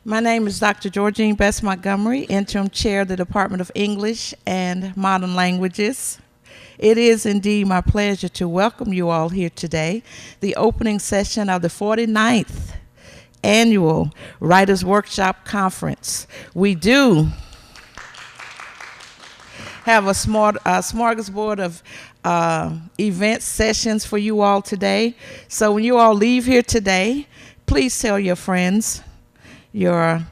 My name is Dr. Georgine Bess Montgomery, Interim Chair of the Department of English and Modern Languages. It is indeed my pleasure to welcome you all here today, the opening session of the 49th Annual Writers Workshop Conference. We do have a smorgasbord of event sessions for you all today. So when you all leave here today, please tell your friends, your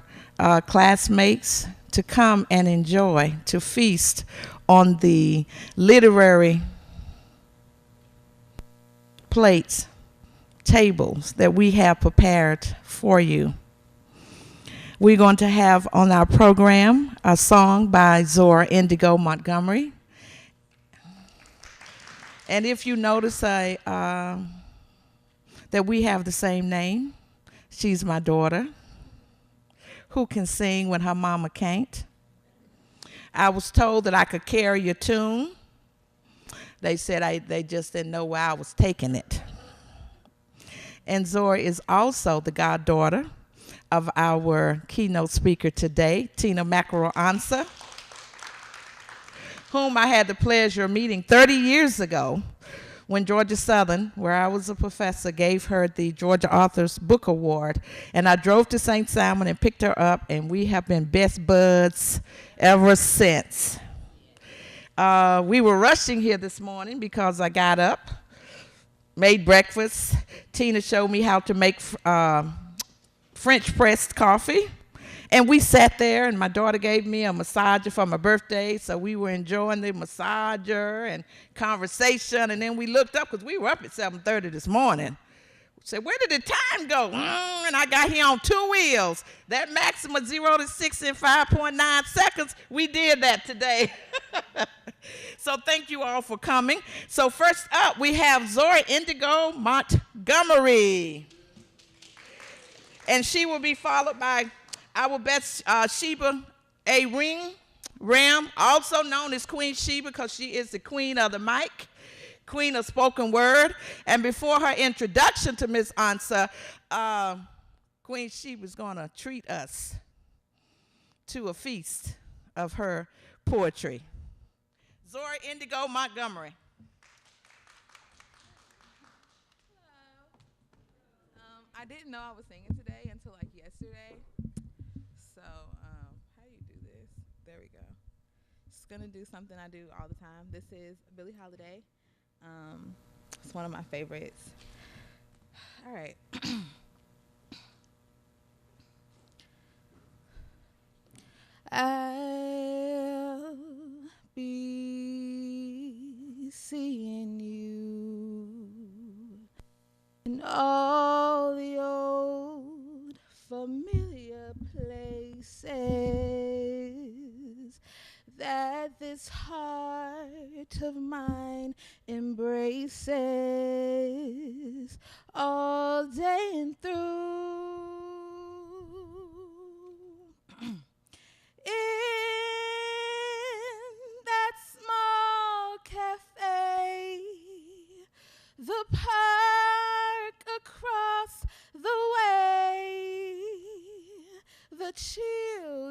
classmates to come and enjoy, to feast on the literary plates, tables that we have prepared for you. We're going to have on our program a song by Zora Indigo Montgomery. And if you notice that we have the same name, she's my daughter, who can sing when her mama can't. I was told that I could carry a tune. They said they just didn't know where I was taking it. And Zora is also the goddaughter of our keynote speaker today, Tina Mackerel-Ansa, whom I had the pleasure of meeting 30 years ago when Georgia Southern, where I was a professor, gave her the Georgia Authors Book Award. And I drove to St. Simon and picked her up, and we have been best buds ever since. We were rushing here this morning because I got up, made breakfast. Tina showed me how to make French pressed coffee. And we sat there, and my daughter gave me a massager for my birthday, so we were enjoying the massager and conversation. And then we looked up, because we were up at 7:30 this morning. We said, where did the time go? And I got here on 2 wheels. That maximum 0 to 60 in 5.9 seconds, we did that today. So thank you all for coming. So first up, we have Zora Indigo Montgomery. And she will be followed by our best Sheba A. Ram, also known as Queen Sheba because she is the queen of the mic, queen of spoken word. And before her introduction to Ms. Ansa, Queen Sheba is going to treat us to a feast of her poetry. Zora Indigo Montgomery. Hello. I didn't know I was singing today until like yesterday. So, how do you do this? There we go. Just gonna do something I do all the time. This is Billie Holiday. It's one of my favorites. All right. I'll be seeing you in all the old familiar places that this heart of mine embraces all day and through. In that small cafe, the park across the way, the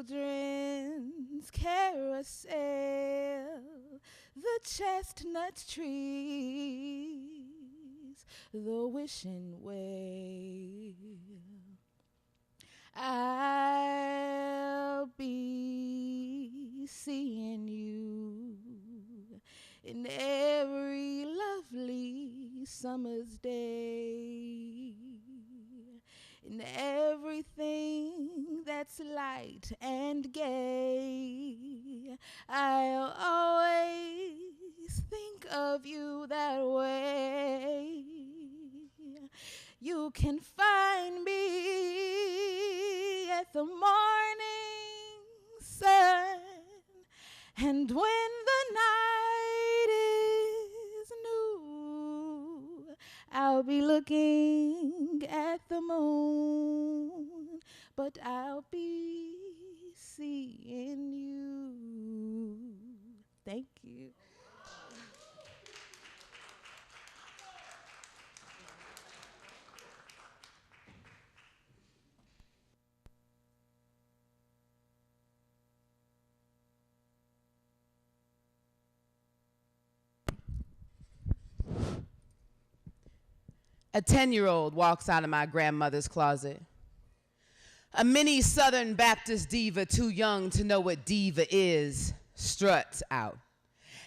children's carousel, the chestnut trees, the wishing well. I'll be seeing you in every lovely summer's day, in everything that's light and gay. I'll always think of you that way. You can find me at the morning sun, and when the night is new, I'll be looking at the moon, but I'll be seeing you. Thank you. A 10-year-old walks out of my grandmother's closet. A mini Southern Baptist diva too young to know what diva is struts out.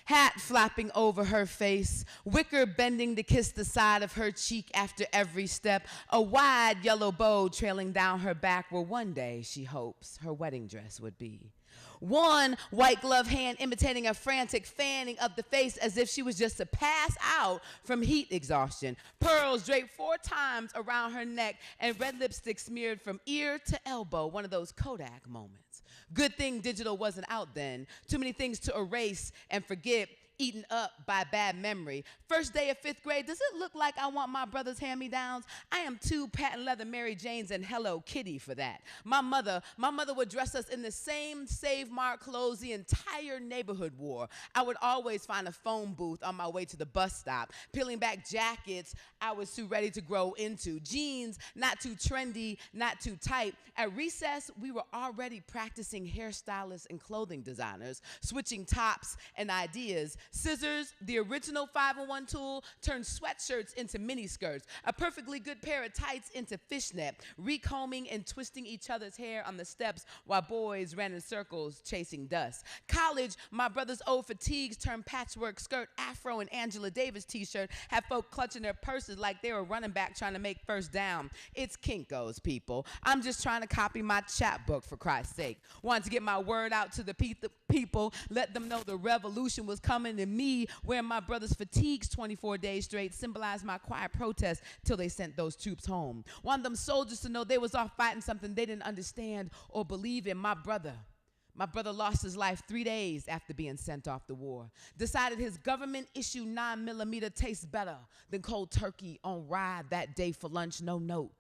Hat flapping over her face, wicker bending to kiss the side of her cheek after every step, a wide yellow bow trailing down her back where one day she hopes her wedding dress would be. One white glove hand imitating a frantic fanning of the face as if she was just to pass out from heat exhaustion. Pearls draped 4 times around her neck and red lipstick smeared from ear to elbow, one of those Kodak moments. Good thing digital wasn't out then. Too many things to erase and forget, eaten up by bad memory. First day of 5th grade, does it look like I want my brother's hand-me-downs? I am 2 patent leather Mary Janes and Hello Kitty for that. My mother would dress us in the same Save Mart clothes the entire neighborhood wore. I would always find a phone booth on my way to the bus stop, peeling back jackets I was too ready to grow into. Jeans, not too trendy, not too tight. At recess, we were already practicing hairstylists and clothing designers, switching tops and ideas. Scissors, the original 5-in-1 tool, turned sweatshirts into miniskirts, a perfectly good pair of tights into fishnet, recombing and twisting each other's hair on the steps while boys ran in circles chasing dust. College, my brother's old fatigues turned patchwork skirt, afro and Angela Davis t-shirt, had folk clutching their purses like they were running back trying to make first down. It's Kinko's, people. I'm just trying to copy my chapbook, for Christ's sake. Wanted to get my word out to the people, let them know the revolution was coming, and me wearing my brother's fatigues 24 days straight symbolized my quiet protest till they sent those troops home. Wanted them soldiers to know they was off fighting something they didn't understand or believe in. My brother lost his life 3 days after being sent off to war. Decided his government-issued 9mm tastes better than cold turkey on ride that day for lunch. No note,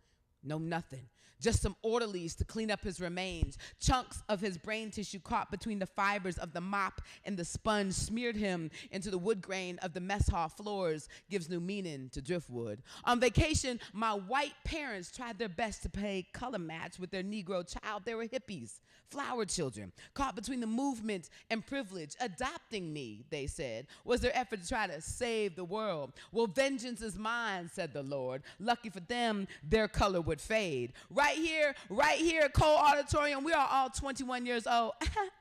no nothing. Just some orderlies to clean up his remains. Chunks of his brain tissue caught between the fibers of the mop and the sponge smeared him into the wood grain of the mess hall floors, gives new meaning to driftwood. On vacation, my white parents tried their best to play color match with their Negro child. They were hippies, flower children, caught between the movement and privilege. Adopting me, they said, was their effort to try to save the world. Well, vengeance is mine, said the Lord. Lucky for them, their color would fade. Right here at Cole Auditorium, we are all 21 years old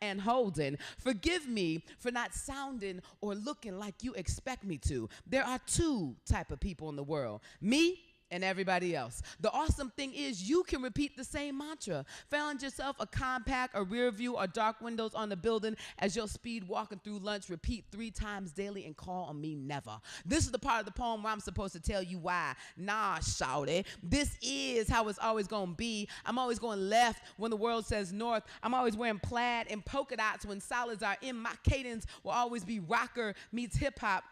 and holding. Forgive me for not sounding or looking like you expect me to. There are 2 types of people in the world, me and everybody else. The awesome thing is you can repeat the same mantra. Found yourself a compact, a rear view, or dark windows on the building as your speed walking through lunch. Repeat 3 times daily and call on me never. This is the part of the poem where I'm supposed to tell you why. Nah, shawty, this is how it's always gonna be. I'm always going left when the world says north. I'm always wearing plaid and polka dots when solids are in. My cadence will always be rocker meets hip hop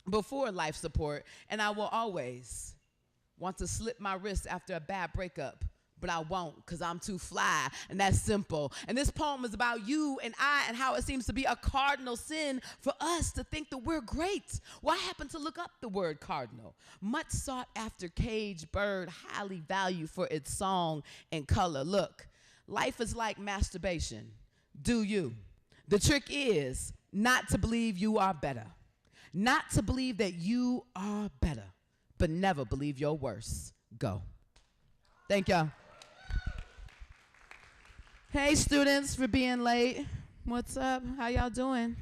before life support. And I will always want to slip my wrist after a bad breakup, but I won't because I'm too fly, and that's simple. And this poem is about you and I and how it seems to be a cardinal sin for us to think that we're great. Well, I happened to look up the word cardinal. Much sought after caged bird, highly valued for its song and color. Look, life is like masturbation. Do you? The trick is not to believe you are better, not to believe that you are better, but never believe you're worse. Go. Thank y'all. Hey, students, for being late. What's up? How y'all doing?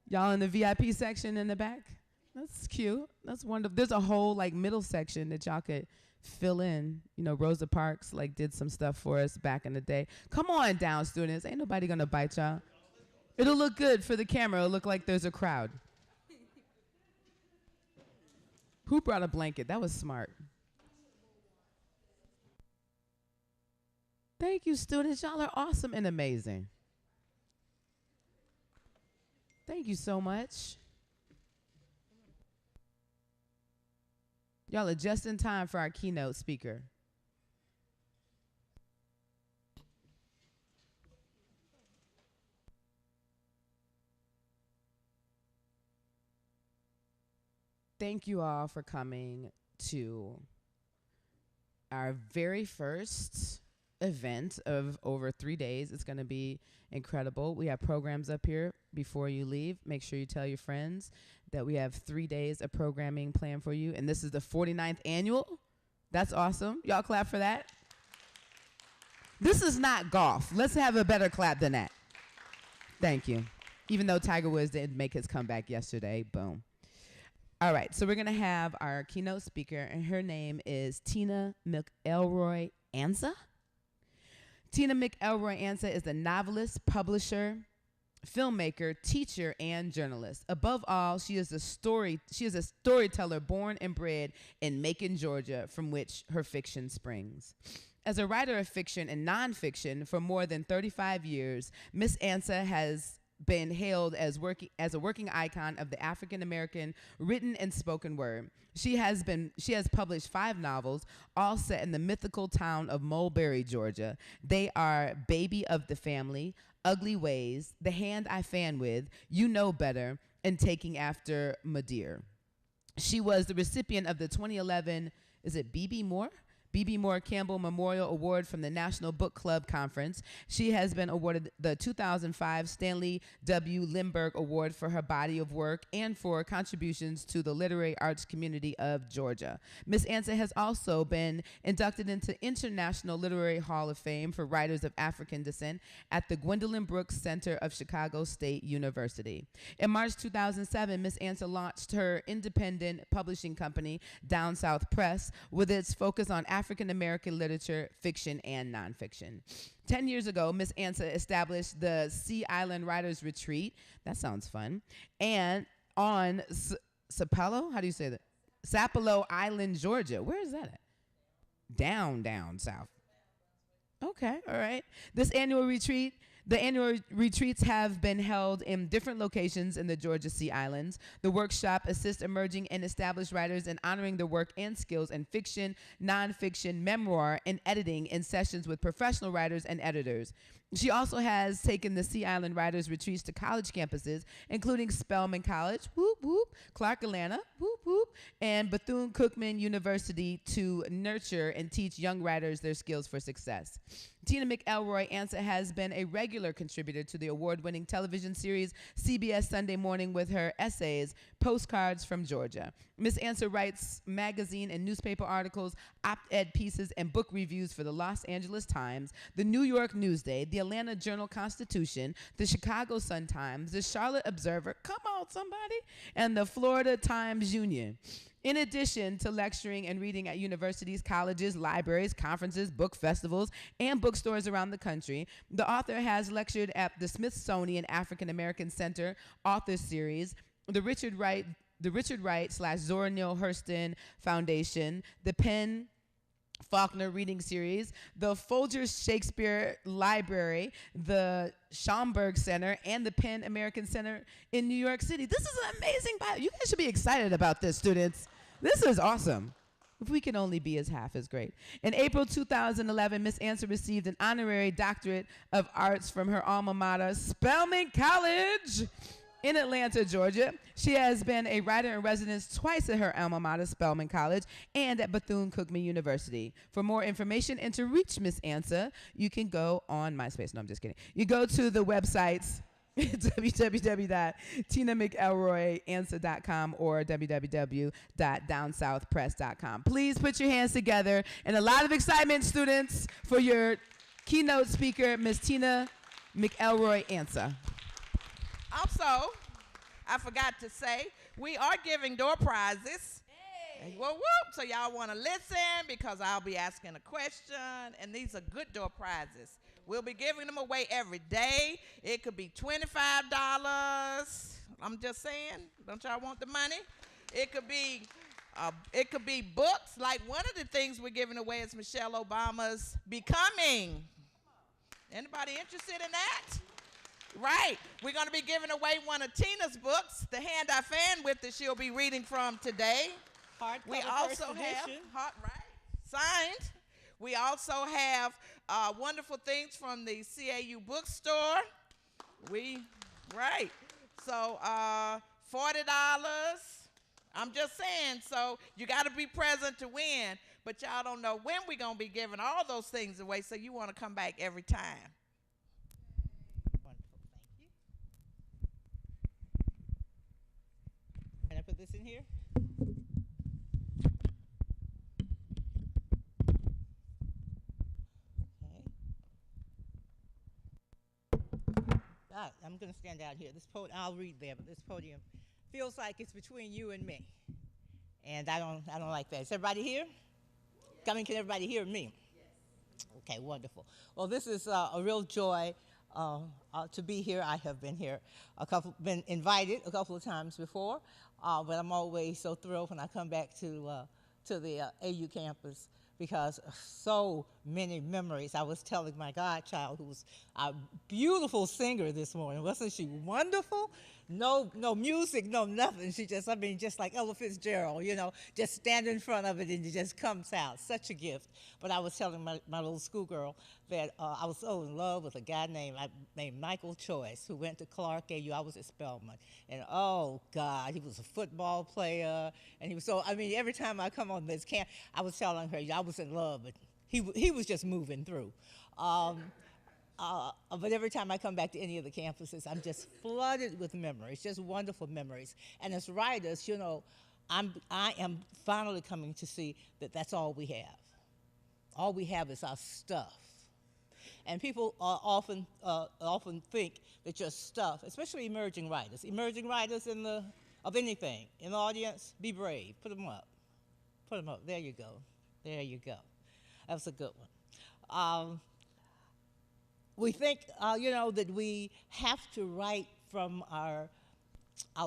Y'all in the VIP section in the back? That's cute. That's wonderful. There's a whole middle section that y'all could fill in. You know, Rosa Parks did some stuff for us back in the day. Come on down, students. Ain't nobody gonna bite y'all. It'll look good for the camera. It'll look like there's a crowd. Who brought a blanket? That was smart. Thank you, students. Y'all are awesome and amazing. Thank you so much. Y'all are just in time for our keynote speaker. Thank you all for coming to our very first event of over 3 days. It's going to be incredible. We have programs up here before you leave. Make sure you tell your friends that we have 3 days of programming planned for you. And this is the 49th annual. That's awesome. Y'all clap for that. This is not golf. Let's have a better clap than that. Thank you. Even though Tiger Woods didn't make his comeback yesterday, boom. All right, so we're going to have our keynote speaker, and her name is Tina McElroy Ansa. Tina McElroy Ansa is a novelist, publisher, filmmaker, teacher, and journalist. Above all, she is a storyteller born and bred in Macon, Georgia, from which her fiction springs. As a writer of fiction and nonfiction for more than 35 years, Miss Ansa has been hailed as a working icon of the African American written and spoken word. She has published 5 novels, all set in the mythical town of Mulberry, Georgia. They are Baby of the Family, Ugly Ways, The Hand I Fan With, You Know Better, and Taking After Madeir. She was the recipient of the 2011, is it B.B. Moore Campbell Memorial Award from the National Book Club Conference. She has been awarded the 2005 Stanley W. Lindbergh Award for her body of work and for contributions to the literary arts community of Georgia. Ms. Ansa has also been inducted into International Literary Hall of Fame for writers of African descent at the Gwendolyn Brooks Center of Chicago State University. In March 2007, Ms. Ansa launched her independent publishing company, Down South Press, with its focus on African American literature, fiction, and nonfiction. 10 years ago, Ms. Ansa established the Sea Island Writers Retreat. That sounds fun. And on Sapelo, how do you say that? Sapelo Island, Georgia. Where is that at? Down south. Okay, all right. The annual retreats have been held in different locations in the Georgia Sea Islands. The workshop assists emerging and established writers in honoring their work and skills in fiction, nonfiction, memoir, and editing in sessions with professional writers and editors. She also has taken the Sea Island Writers Retreats to college campuses, including Spelman College, whoop, whoop, Clark Atlanta, whoop, whoop, and Bethune-Cookman University to nurture and teach young writers their skills for success. Tina McElroy Ansa has been a regular contributor to the award-winning television series CBS Sunday Morning with her essays, Postcards from Georgia. Ms. Ansa writes magazine and newspaper articles, op-ed pieces, and book reviews for the Los Angeles Times, the New York Newsday, the Atlanta Journal-Constitution, the Chicago Sun-Times, the Charlotte Observer, come on somebody, and the Florida Times-Union. In addition to lecturing and reading at universities, colleges, libraries, conferences, book festivals, and bookstores around the country, the author has lectured at the Smithsonian African American Center Author Series, the Richard Wright / Zora Neale Hurston Foundation, the Penn Faulkner Reading Series, the Folgers Shakespeare Library, the Schomburg Center, and the Penn American Center in New York City. This is an amazing bio. You guys should be excited about this, students. This is awesome. If we can only be as half as great. In April 2011, Ms. Ansa received an honorary doctorate of arts from her alma mater, Spelman College, in Atlanta, Georgia. She has been a writer in residence twice at her alma mater, Spelman College, and at Bethune-Cookman University. For more information and to reach Ms. Ansa, you can go on MySpace. No, I'm just kidding. You go to the websites www.tinamcelroyansa.com or www.downsouthpress.com. Please put your hands together and a lot of excitement, students, for your keynote speaker, Ms. Tina McElroy Ansa. Also, I forgot to say, we are giving door prizes. Hey. Whoop, whoop. So y'all want to listen because I'll be asking a question, and these are good door prizes. We'll be giving them away every day. It could be $25. I'm just saying, don't y'all want the money? It could be books. Like one of the things we're giving away is Michelle Obama's Becoming. Anybody interested in that? Right. We're going to be giving away one of Tina's books, The Hand I Fan With, that she'll be reading from today. We also have, signed. We also have wonderful things from the CAU bookstore. So $40. I'm just saying, so you got to be present to win. but y'all don't know when we're going to be giving all those things away, so you want to come back every time. Wonderful, thank you. Can I put this in here? Okay. I'm going to stand out here. I'll read there, but this podium feels like it's between you and me, and I don't like that. Is everybody here? Can everybody hear me? Yes. Okay, wonderful. Well, this is a real joy to be here. I have been here been invited a couple of times before, but I'm always so thrilled when I come back to the AU campus, because so many memories. I was telling my godchild, who was a beautiful singer this morning, wasn't she wonderful? No music, no nothing. She just like Ella Fitzgerald, just stand in front of it and it just comes out. Such a gift. But I was telling my little schoolgirl that I was so in love with a guy named Michael Choice, who went to Clark AU. I was at Spelman. And oh God, he was a football player. And he was every time I come on this camp, I was telling her, I was in love, but he was just moving through. But every time I come back to any of the campuses, I'm just flooded with memories, just wonderful memories. And as writers, I am finally coming to see that that's all we have. All we have is our stuff. And people often think that your stuff, especially emerging writers of anything in the audience, be brave. Put them up. Put them up. There you go. There you go. That was a good one. We think, that we have to write from our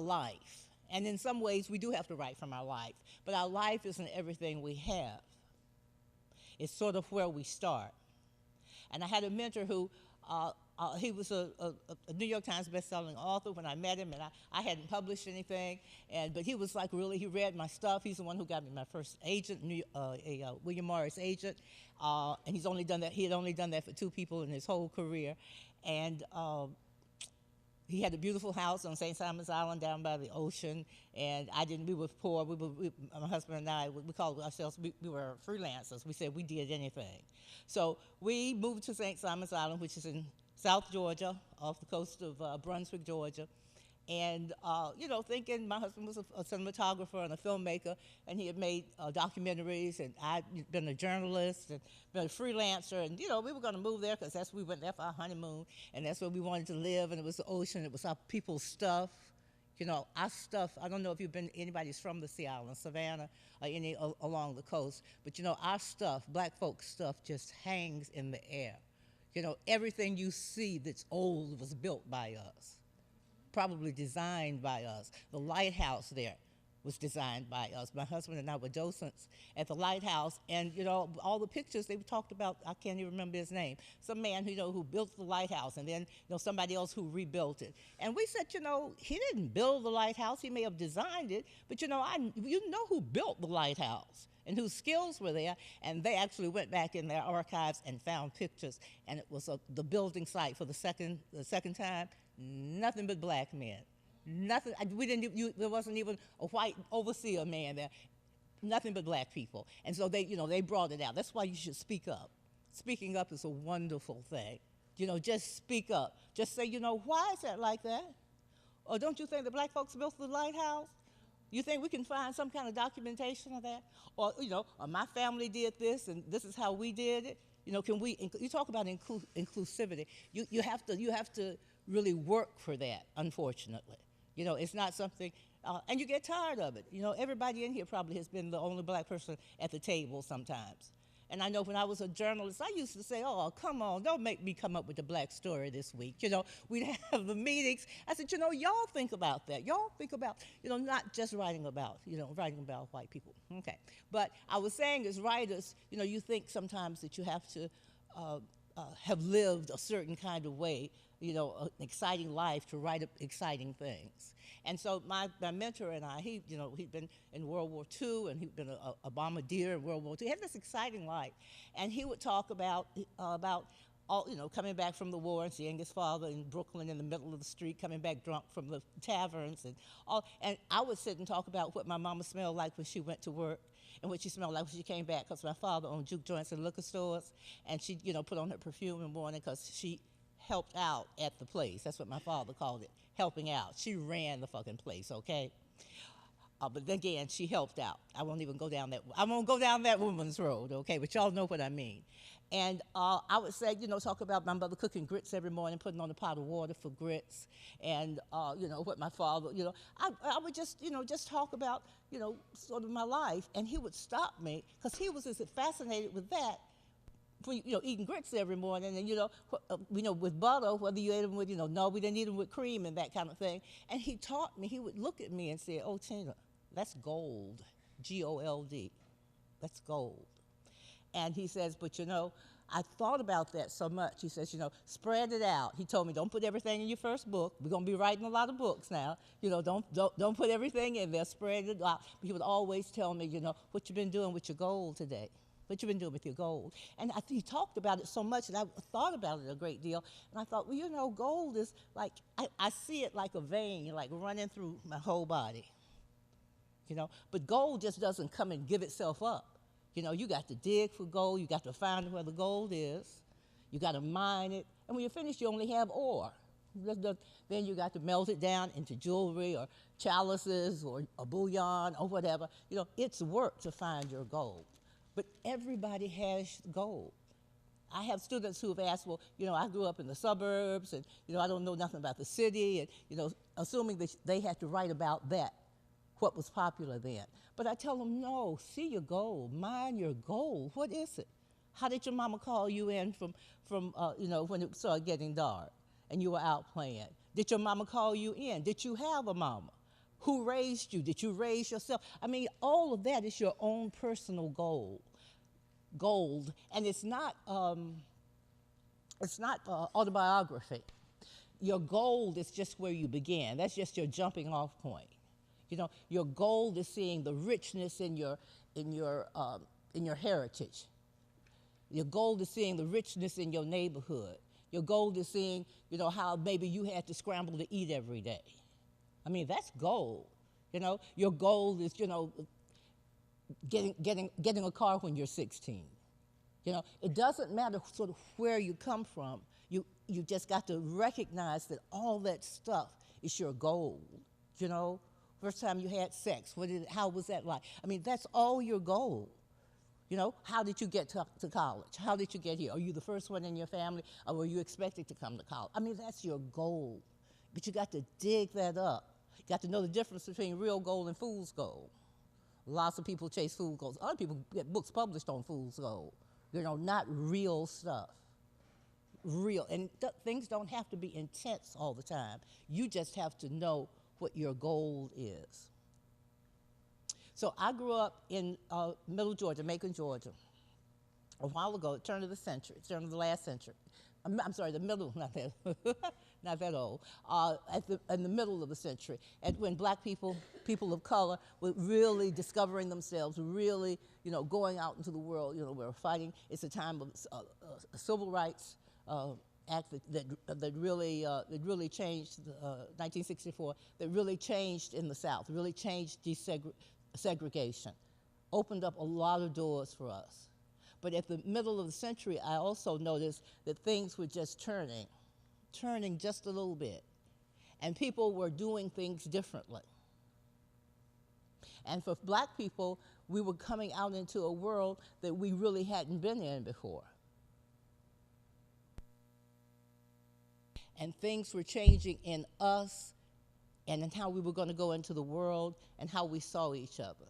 life. And in some ways, we do have to write from our life. But our life isn't everything we have. It's sort of where we start. And I had a mentor who, he was a New York Times bestselling author when I met him, and I hadn't published anything. But he was like, really, he read my stuff. He's the one who got me my first agent, William Morris agent. And he had only done that for 2 people in his whole career. And he had a beautiful house on St. Simon's Island down by the ocean, and we were poor. My husband and I, we called ourselves, we were freelancers. We said we did anything. So we moved to St. Simon's Island, which is in South Georgia, off the coast of Brunswick, Georgia. And, thinking my husband was a cinematographer and a filmmaker, and he had made documentaries, and I'd been a journalist and been a freelancer, and, we were going to move there because we went there for our honeymoon, and that's where we wanted to live, and it was the ocean, it was our people's stuff. Our stuff, I don't know if anybody's from the Sea Island, Savannah, or any along the coast, but, our stuff, black folks' stuff, just hangs in the air. Everything you see that's old was built by us. Probably designed by us. The lighthouse there was designed by us. My husband and I were docents at the lighthouse, and all the pictures they talked about, I can't even remember his name. Some man who built the lighthouse, and then somebody else who rebuilt it. And we said, he didn't build the lighthouse. He may have designed it, but you know who built the lighthouse and whose skills were there. And they actually went back in their archives and found pictures, and it was the building site for the second time. Nothing but black men. Nothing. There wasn't even a white overseer man there. Nothing but black people. And so they brought it out. That's why you should speak up. Speaking up is a wonderful thing. Just speak up. Just say, why is that like that? Or don't you think the black folks built the lighthouse? You think we can find some kind of documentation of that? Or, my family did this, and this is how we did it. Can we? You talk about inclusivity. You have to really work for that. Unfortunately, it's not something, and you get tired of it. Everybody in here probably has been the only black person at the table sometimes. And I know when I was a journalist, I used to say, oh, come on, don't make me come up with the black story this week. We'd have the meetings. I said, y'all think about that. Y'all think about, not just writing about white people. Okay. But I was saying as writers, you think sometimes that you have to have lived a certain kind of way, an exciting life to write exciting things. And so my mentor and I, he'd been in World War II, and he'd been a bombardier in World War II. He had this exciting life. And he would talk about all, coming back from the war and seeing his father in Brooklyn in the middle of the street, coming back drunk from the taverns and all. And I would sit and talk about what my mama smelled like when she went to work. and what she smelled like when she came back, because my father owned juke joints and liquor stores, and she, put on her perfume in the morning because she helped out at the place. That's what my father called it, helping out. She ran the fucking place, okay? But then again, she helped out. I won't go down that woman's road, okay? But y'all know what I mean. And I would say, talk about my mother cooking grits every morning, putting on a pot of water for grits, and what my father, I would just, just talk about, sort of my life, and he would stop me because he was as fascinated with that. Eating grits every morning, and with butter, whether you ate them with, no, we didn't eat them with cream and that kind of thing. And he taught me. He would look at me and say, "Oh, Tina, that's gold, G-O-L-D, that's gold." And he says, "But I thought about that so much." He says, "Spread it out." He told me, "Don't put everything in your first book. We're gonna be writing a lot of books now. Don't put everything in there. Spread it out." But he would always tell me, "What you been doing with your gold today? What you been doing with your gold?" And he talked about it so much that I thought about it a great deal. And I thought, well, gold is like, I see it like a vein, like running through my whole body. But gold just doesn't come and give itself up. You got to dig for gold. You got to find where the gold is. You got to mine it. And when you're finished, you only have ore. Then you got to melt it down into jewelry or chalices or a bullion or whatever. It's work to find your gold. But everybody has gold. I have students who have asked, well, I grew up in the suburbs, and, I don't know nothing about the city, and, assuming that they had to write about that, what was popular then. But I tell them, no, see your gold, mine your gold. What is it? How did your mama call you in from when it started getting dark and you were out playing? Did your mama call you in? Did you have a mama? Who raised you? Did you raise yourself? I mean, all of that is your own personal gold, and it's not autobiography. Your gold is just where you began. That's just your jumping off point. Your gold is seeing the richness in your heritage. Your gold is seeing the richness in your neighborhood. Your gold is seeing, how maybe you had to scramble to eat every day. I mean, that's gold. Your gold is, getting a car when you're 16. It doesn't matter sort of where you come from. You just got to recognize that all that stuff is your gold. First time you had sex, how was that like? I mean, that's all your gold. How did you get to college? How did you get here? Are you the first one in your family, or were you expected to come to college? I mean, that's your gold. But you got to dig that up. You got to know the difference between real gold and fool's gold. Lots of people chase fool's gold. Other people get books published on fool's gold. Not real stuff. Real. And things don't have to be intense all the time. You just have to know what your goal is. So I grew up in middle Georgia, Macon, Georgia, a while ago, turn of the last century. I'm sorry, the middle, not that old, in the middle of the century, and when black people of color, were really discovering themselves, really, going out into the world, we were fighting. It's a time of civil rights act that really changed 1964. That really changed in the South. Really changed segregation, opened up a lot of doors for us. But at the middle of the century, I also noticed that things were just turning just a little bit, and people were doing things differently. And for black people, we were coming out into a world that we really hadn't been in before. And things were changing in us and in how we were going to go into the world and how we saw each other.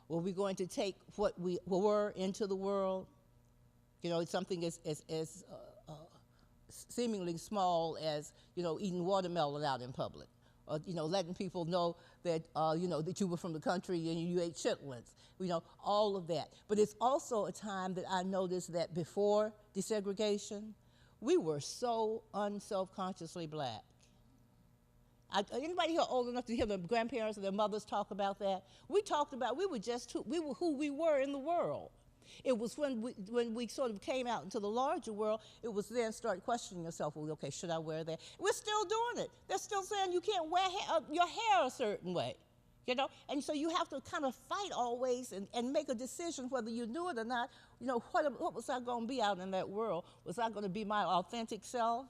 Were we going to take what we were into the world? It's something as seemingly small as, eating watermelon out in public, or, letting people know that, that you were from the country and you ate chitlins, all of that. But it's also a time that I noticed that before desegregation, we were so unselfconsciously black. Anybody here old enough to hear their grandparents and their mothers talk about that? We were who we were in the world. It was when we sort of came out into the larger world, it was then start questioning yourself, well, okay, should I wear that? We're still doing it. They're still saying you can't wear your hair a certain way. You know, and so you have to kind of fight always and make a decision whether you knew it or not. You know, what was I going to be out in that world? Was I going to be my authentic self?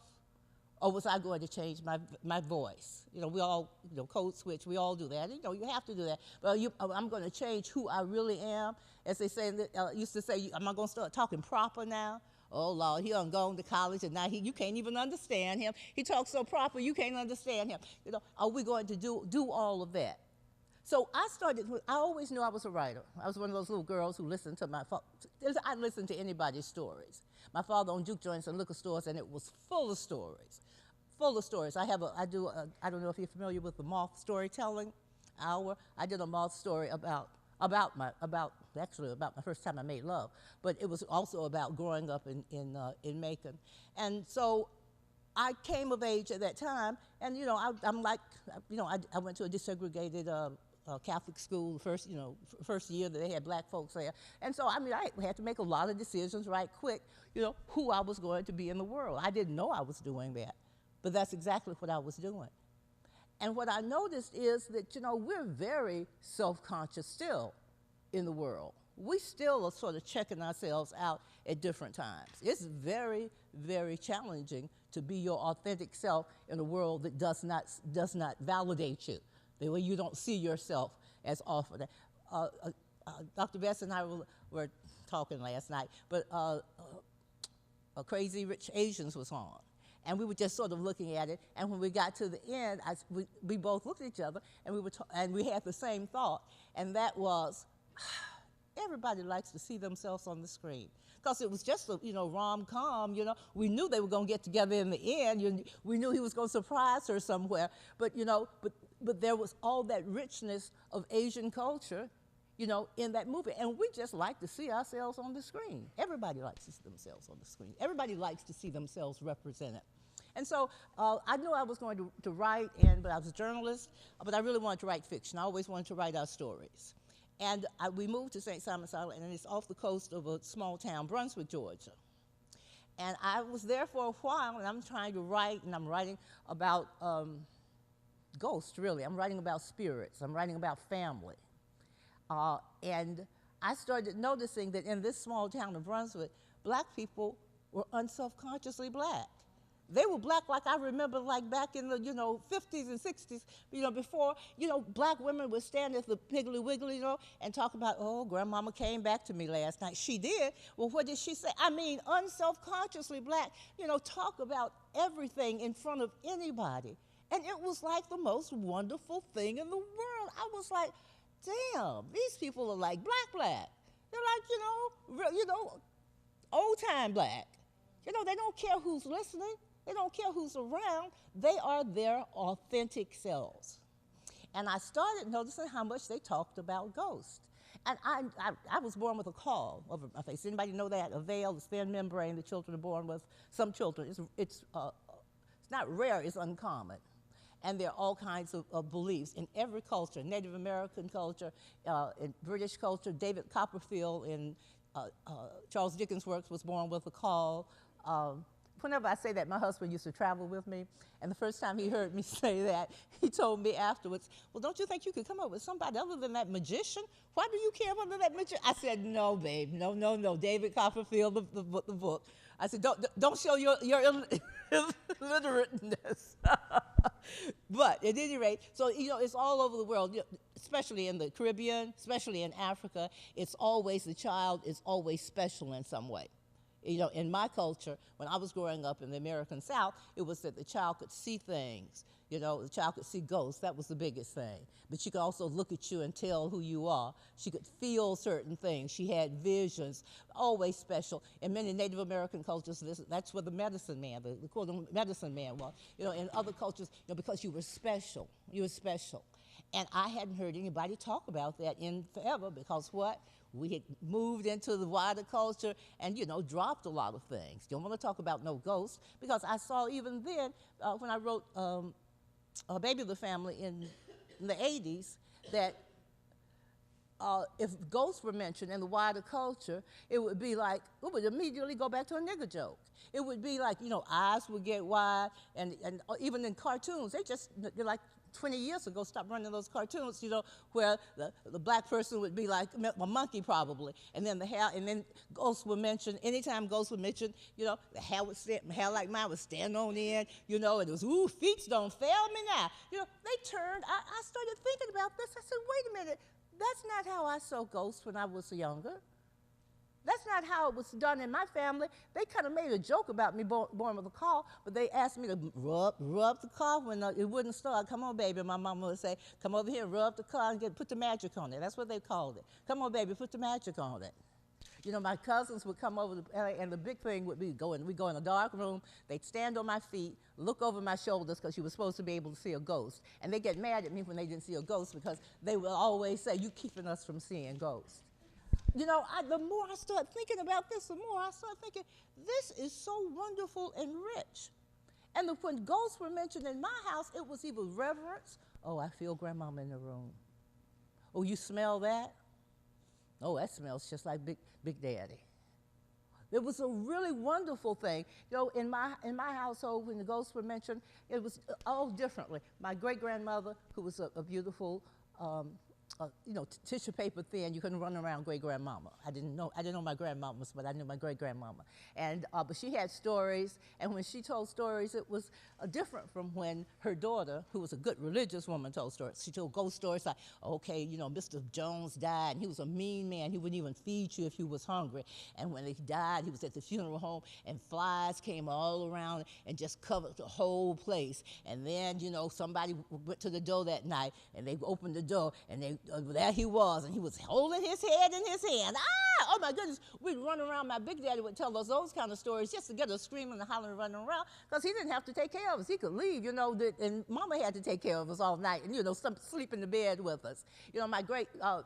Or was I going to change my voice? You know, we all, you know, code switch, we all do that. You know, you have to do that. But I'm going to change who I really am. As they say, used to say, am I going to start talking proper now? Oh, Lord, he done gone to college, and now you can't even understand him. He talks so proper, you can't understand him. You know, are we going to do all of that? So I always knew I was a writer. I was one of those little girls who listened to I listened to anybody's stories. My father owned juke joints and liquor stores, and it was full of stories. Full of stories. I don't know if you're familiar with the moth storytelling hour. I did a moth story about my first time I made love, but it was also about growing up in Macon. And so I came of age at that time, and you know, I went to a desegregated Catholic school first year that they had black folks there. And so, I mean, I had to make a lot of decisions right quick, you know, who I was going to be in the world. I didn't know I was doing that, but that's exactly what I was doing. And what I noticed is that, you know, we're very self-conscious still in the world. We still are sort of checking ourselves out at different times. It's very, very challenging to be your authentic self in a world that does not validate you, the way you don't see yourself as often. Dr. Bess and I were talking last night, but Crazy Rich Asians was on. And we were just sort of looking at it, and when we got to the end, we both looked at each other, and we had the same thought, and that was, everybody likes to see themselves on the screen. Because it was just a, you know, rom-com, you know. We knew they were going to get together in the end. We knew he was going to surprise her somewhere. But, you know, but there was all that richness of Asian culture, you know, in that movie. And we just like to see ourselves on the screen. Everybody likes to see themselves on the screen. Everybody likes to see themselves represented. And so I knew I was going to write, but I was a journalist, but I really wanted to write fiction. I always wanted to write our stories. And we moved to St. Simon's Island, and it's off the coast of a small town, Brunswick, Georgia. And I was there for a while, and I'm trying to write, and I'm writing about ghosts, really. I'm writing about spirits. I'm writing about family. And I started noticing that in this small town of Brunswick, black people were unselfconsciously black. They were black like I remember, like back in the, you know, 50s and 60s, you know, before, you know, black women would stand at the Piggly Wiggly, you know, and talk about, oh, grandmama came back to me last night. She did. Well, what did she say? I mean, unselfconsciously black, you know, talk about everything in front of anybody. And it was like the most wonderful thing in the world. I was like, damn, these people are like black. They're like, you know, old-time black. You know, they don't care who's listening. They don't care who's around. They are their authentic selves. And I started noticing how much they talked about ghosts. And I was born with a caul over my face. Anybody know that? A veil, the thin membrane that children are born with. Some children, it's not rare, it's uncommon. And there are all kinds of beliefs in every culture, Native American culture, in British culture. David Copperfield in Charles Dickens' works was born with a caul. Whenever I say that, my husband used to travel with me, and the first time he heard me say that, he told me afterwards, well, don't you think you could come up with somebody other than that magician? Why do you care about that magician? I said, no, babe, no, David Copperfield, the book. I said, don't show your illiterateness. But at any rate, so, you know, it's all over the world, you know, especially in the Caribbean, especially in Africa. It's always, the child is always special in some way. You know, in my culture, when I was growing up in the American South, it was that the child could see things. You know, the child could see ghosts. That was the biggest thing. But she could also look at you and tell who you are. She could feel certain things. She had visions, always special. In many Native American cultures, that's where the medicine man, the quote medicine man was. You know, in other cultures, you know, because you were special. You were special. And I hadn't heard anybody talk about that in forever, because what? We had moved into the wider culture and, you know, dropped a lot of things. Don't want to talk about no ghosts, because I saw even then, when I wrote Baby the Family in the 80s, that if ghosts were mentioned in the wider culture, it would be like, it would immediately go back to a nigger joke. It would be like, you know, eyes would get wide, and even in cartoons, they're like 20 years ago, stopped running those cartoons, you know, where the black person would be like a monkey probably, and then the hair, and then ghosts were mentioned. Anytime ghosts were mentioned, you know, the hair would stand, hair like mine would stand on end, you know, and it was, ooh, feet don't fail me now. You know, they turned, I started thinking about this. I said, wait a minute, that's not how I saw ghosts when I was younger. That's not how it was done in my family. They kind of made a joke about me born with a cough, but they asked me to rub the cough when it wouldn't start. Come on, baby. My mama would say, come over here, rub the cough and put the magic on it. That's what they called it. Come on, baby, put the magic on it. You know, my cousins would come over, and the big thing would be we go in a dark room, they'd stand on my feet, look over my shoulders because you were supposed to be able to see a ghost. And they get mad at me when they didn't see a ghost because they would always say, you keeping us from seeing ghosts. You know, the more I start thinking about this, the more I start thinking, this is so wonderful and rich. And when ghosts were mentioned in my house, it was either reverence, oh, I feel grandmama in the room. Oh, you smell that? Oh, that smells just like Big Daddy. It was a really wonderful thing. You know, in my household, when the ghosts were mentioned, it was all differently. My great-grandmother, who was a beautiful, you know, tissue paper thin, you couldn't run around great-grandmama. I didn't know my grandmamas, but I knew my great-grandmama. And, but she had stories, and when she told stories, it was different from when her daughter, who was a good religious woman, told stories. She told ghost stories like, okay, you know, Mr. Jones died, and he was a mean man. He wouldn't even feed you if you was hungry. And when he died, he was at the funeral home, and flies came all around and just covered the whole place. And then, you know, somebody went to the door that night, and they opened the door, and there he was, and he was holding his head in his hand. Ah, oh my goodness, we'd run around. My big daddy would tell us those kind of stories just to get us screaming and hollering and running around because he didn't have to take care of us. He could leave, you know, and mama had to take care of us all night and, you know, sleep in the bed with us. You know, my great aunt,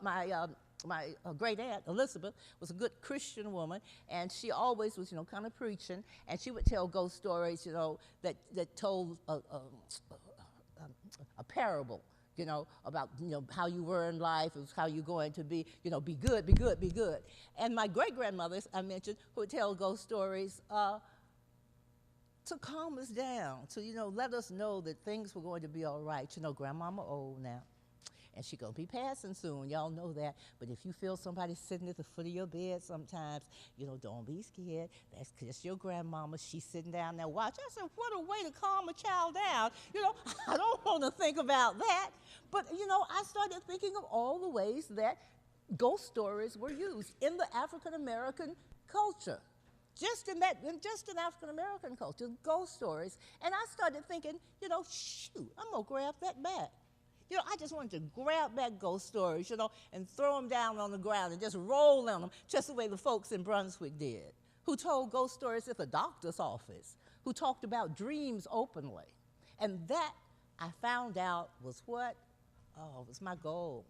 Elizabeth, was a good Christian woman, and she always was, you know, kind of preaching, and she would tell ghost stories, you know, that told a parable, you know, about, you know, how you were in life, it was how you're going to be, you know, be good, be good, be good. And my great-grandmothers, I mentioned, who would tell ghost stories to calm us down, to, you know, let us know that things were going to be all right. You know, grandmama old now, and she gonna be passing soon, y'all know that. But if you feel somebody sitting at the foot of your bed sometimes, you know, don't be scared. That's just your grandmama. She's sitting down there. Watch. I said, what a way to calm a child down. You know, I don't want to think about that. But, you know, I started thinking of all the ways that ghost stories were used in the African-American culture. Just in African-American culture, ghost stories. And I started thinking, you know, shoot, I'm going to grab that back. You know, I just wanted to grab back ghost stories, you know, and throw them down on the ground and just roll on them, just the way the folks in Brunswick did, who told ghost stories at the doctor's office, who talked about dreams openly. And that, I found out, was what? Oh, it was my goal.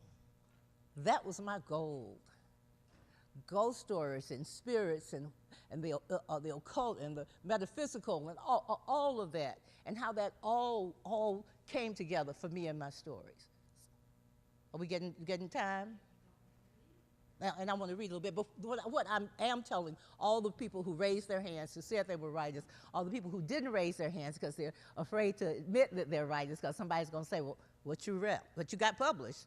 That was my goal. Ghost stories and spirits and the occult and the metaphysical and all of that, and how that all came together for me and my stories. Are we getting time? Now, and I want to read a little bit, but what I am telling all the people who raised their hands, who said they were writers, all the people who didn't raise their hands because they're afraid to admit that they're writers because somebody's going to say, well, what you read, what you got published.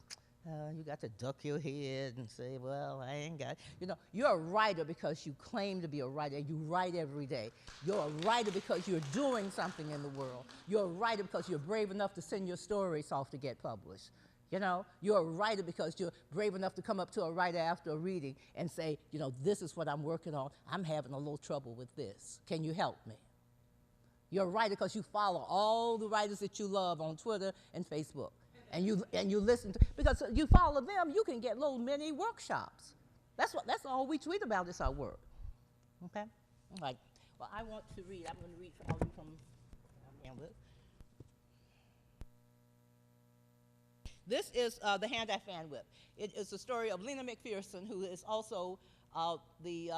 You got to duck your head and say, well, I ain't got it. You know, you're a writer because you claim to be a writer. You write every day. You're a writer because you're doing something in the world. You're a writer because you're brave enough to send your stories off to get published. You know, you're a writer because you're brave enough to come up to a writer after a reading and say, you know, this is what I'm working on. I'm having a little trouble with this. Can you help me? You're a writer because you follow all the writers that you love on Twitter and Facebook. And you listen to, because you follow them, you can get little mini workshops. That's all we tweet about is our work. Okay? All right. Well, I want to read. I'm going to read from Hamlet. This is The Hand I Fan With. It is the story of Lena McPherson, who is also the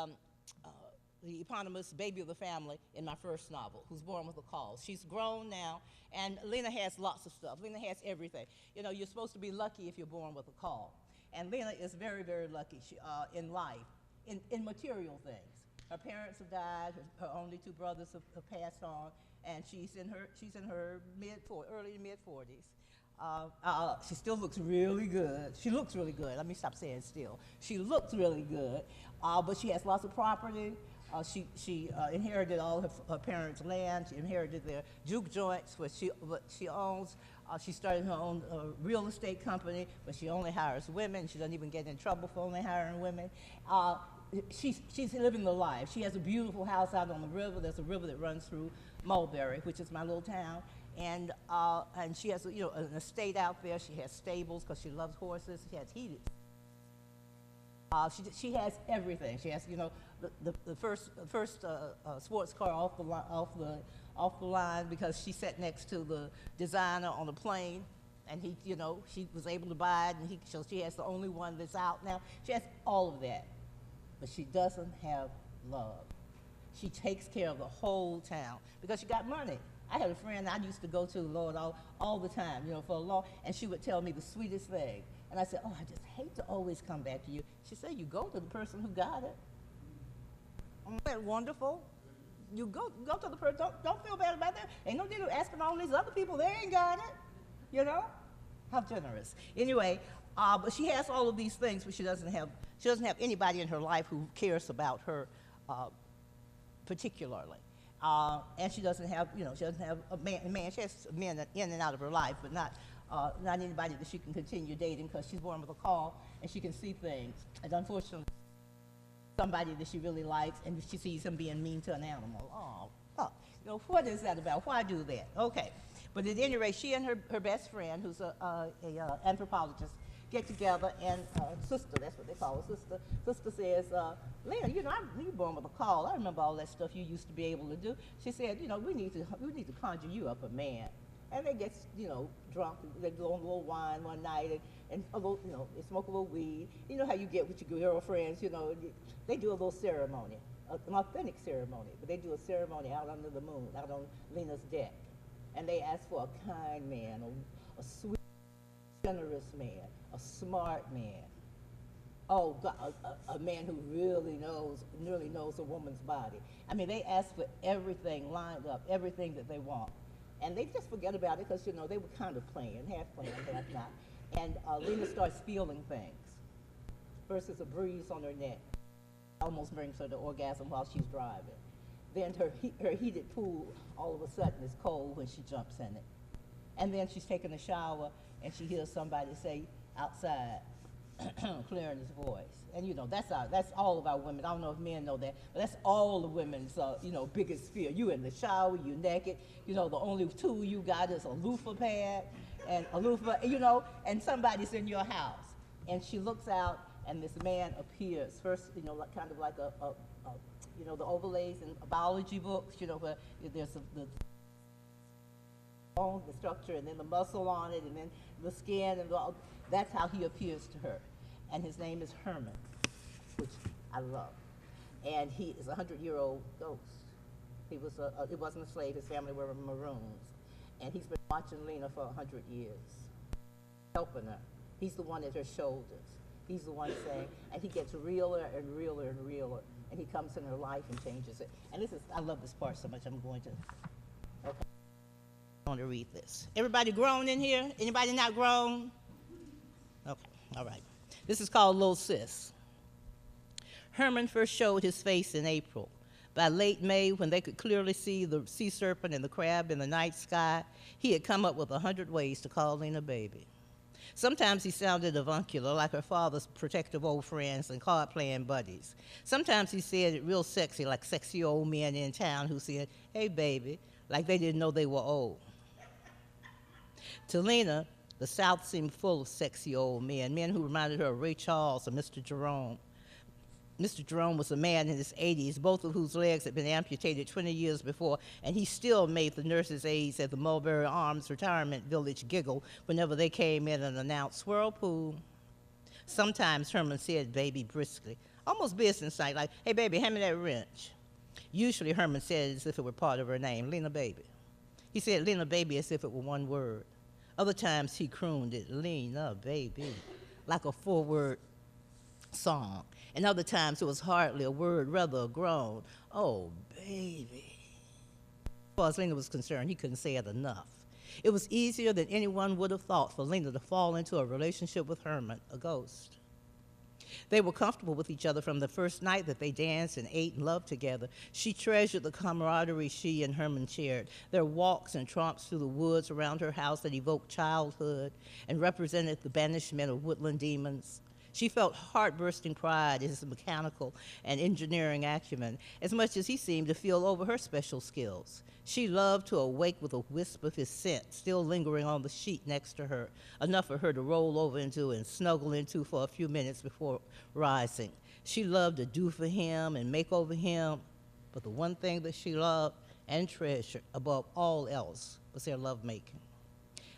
eponymous baby of the family in my first novel, who's born with a call. She's grown now, and Lena has lots of stuff. Lena has everything. You know, you're supposed to be lucky if you're born with a call. And Lena is very, very lucky in life, in material things. Her parents have died. Her only two brothers have passed on, and she's in her early to mid 40s. She still looks really good. She looks really good. Let me stop saying still. She looks really good, but she has lots of property. She inherited all her parents' land. She inherited their juke joints, what she owns. She started her own real estate company, but she only hires women. She doesn't even get in trouble for only hiring women. She's living the life. She has a beautiful house out on the river. There's a river that runs through Mulberry, which is my little town. And she has an estate out there. She has stables because she loves horses. She has heated. She has everything. She has the first sports car off the line because she sat next to the designer on the plane, and she was able to buy it, and so she has the only one that's out now. She has all of that, but she doesn't have love. She takes care of the whole town because she got money. I had a friend I used to go to, Lord, all the time, for a long, and she would tell me the sweetest thing. And I said, oh, I just hate to always come back to you. She said, you go to the person who got it. Isn't that wonderful? You go to the person, don't feel bad about that. Ain't no need of asking all these other people, they ain't got it, How generous. Anyway, but she has all of these things, but she doesn't have anybody in her life who cares about her particularly. And she doesn't have, a man. She has men in and out of her life, but not anybody that she can continue dating because she's born with a call and she can see things. And unfortunately, somebody that she really likes and she sees him being mean to an animal. What is that about? Why do that? Okay. But at any rate, she and her best friend, who's a anthropologist, get together, and sister, that's what they call her, sister says, Lena, you were born with a call. I remember all that stuff you used to be able to do. She said, we need to conjure you up a man. And they get, drunk. They go on a little wine one night, and a little, they smoke a little weed. You know how you get with your girlfriends, they do a little ceremony, an authentic ceremony, but they do a ceremony out under the moon, out on Lena's deck. And they ask for a kind man, a sweet, generous man, a smart man. Oh, God, a man who really knows a woman's body. I mean, they ask for everything lined up, everything that they want. And they just forget about it because, they were kind of half playing, half not. And Lena starts feeling things. First, it's a breeze on her neck. Almost brings her to orgasm while she's driving. Then her heated pool, all of a sudden, is cold when she jumps in it. And then she's taking a shower, and she hears somebody say outside, clearing his voice. And that's all of our women. I don't know if men know that, but that's all the women's biggest fear. You in the shower, you naked. The only tool you got is a loofah pad and a loofah, and somebody's in your house. And she looks out, and this man appears. First, kind of like the overlays in biology books, where there's the bone, the structure, and then the muscle on it, and then the skin, and that's how he appears to her. And his name is Herman, which I love. And he is a 100-year-old ghost. He wasn't a slave. His family were Maroons. And he's been watching Lena for 100 years, helping her. He's the one at her shoulders. He's the one saying, and he gets realer and realer and realer. And he comes in her life and changes it. And I love this part so much, I'm going to read this. Everybody grown in here? Anybody not grown? Okay, all right. This is called Little Sis. Herman first showed his face in April. By late May, when they could clearly see the sea serpent and the crab in the night sky, he had come up with 100 ways to call Lena baby. Sometimes he sounded avuncular, like her father's protective old friends and card-playing buddies. Sometimes he said it real sexy, like sexy old men in town who said, hey, baby, like they didn't know they were old. To Lena, the South seemed full of sexy old men who reminded her of Ray Charles or Mr. Jerome. Mr. Jerome was a man in his 80s, both of whose legs had been amputated 20 years before, and he still made the nurses' aides at the Mulberry Arms Retirement Village giggle whenever they came in and announced whirlpool. Sometimes Herman said baby briskly, almost businesslike, like, hey, baby, hand me that wrench. Usually Herman said it as if it were part of her name, Lena baby. He said Lena baby as if it were one word. Other times he crooned it, Lena baby, like a four-word song. And other times it was hardly a word, rather a groan. Oh, baby. As far as Lena was concerned, he couldn't say it enough. It was easier than anyone would have thought for Lena to fall into a relationship with Herman, a ghost. They were comfortable with each other from the first night that they danced and ate and loved together. She treasured the camaraderie she and Herman shared, their walks and tramps through the woods around her house that evoked childhood and represented the banishment of woodland demons. She felt heart-bursting pride in his mechanical and engineering acumen, as much as he seemed to feel over her special skills. She loved to awake with a wisp of his scent still lingering on the sheet next to her, enough for her to roll over into and snuggle into for a few minutes before rising. She loved to do for him and make over him, but the one thing that she loved and treasured above all else was their lovemaking.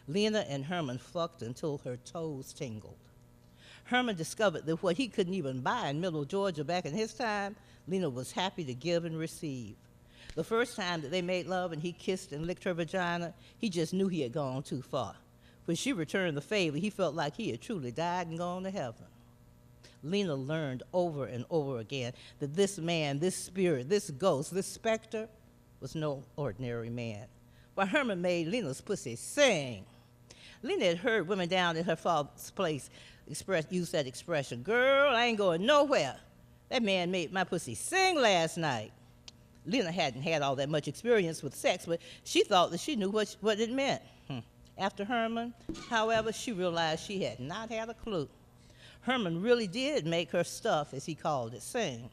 Lena and Herman fucked until her toes tingled. Herman discovered that what he couldn't even buy in Middle Georgia back in his time, Lena was happy to give and receive. The first time that they made love and he kissed and licked her vagina, he just knew he had gone too far. When she returned the favor, he felt like he had truly died and gone to heaven. Lena learned over and over again that this man, this spirit, this ghost, this specter was no ordinary man. While Herman made Lena's pussy sing, Lena had heard women down at her father's place use that expression, "Girl, I ain't going nowhere. That man made my pussy sing last night." Lena hadn't had all that much experience with sex, but she thought that she knew what it meant. After Herman, however, she realized she had not had a clue. Herman really did make her stuff, as he called it, sing.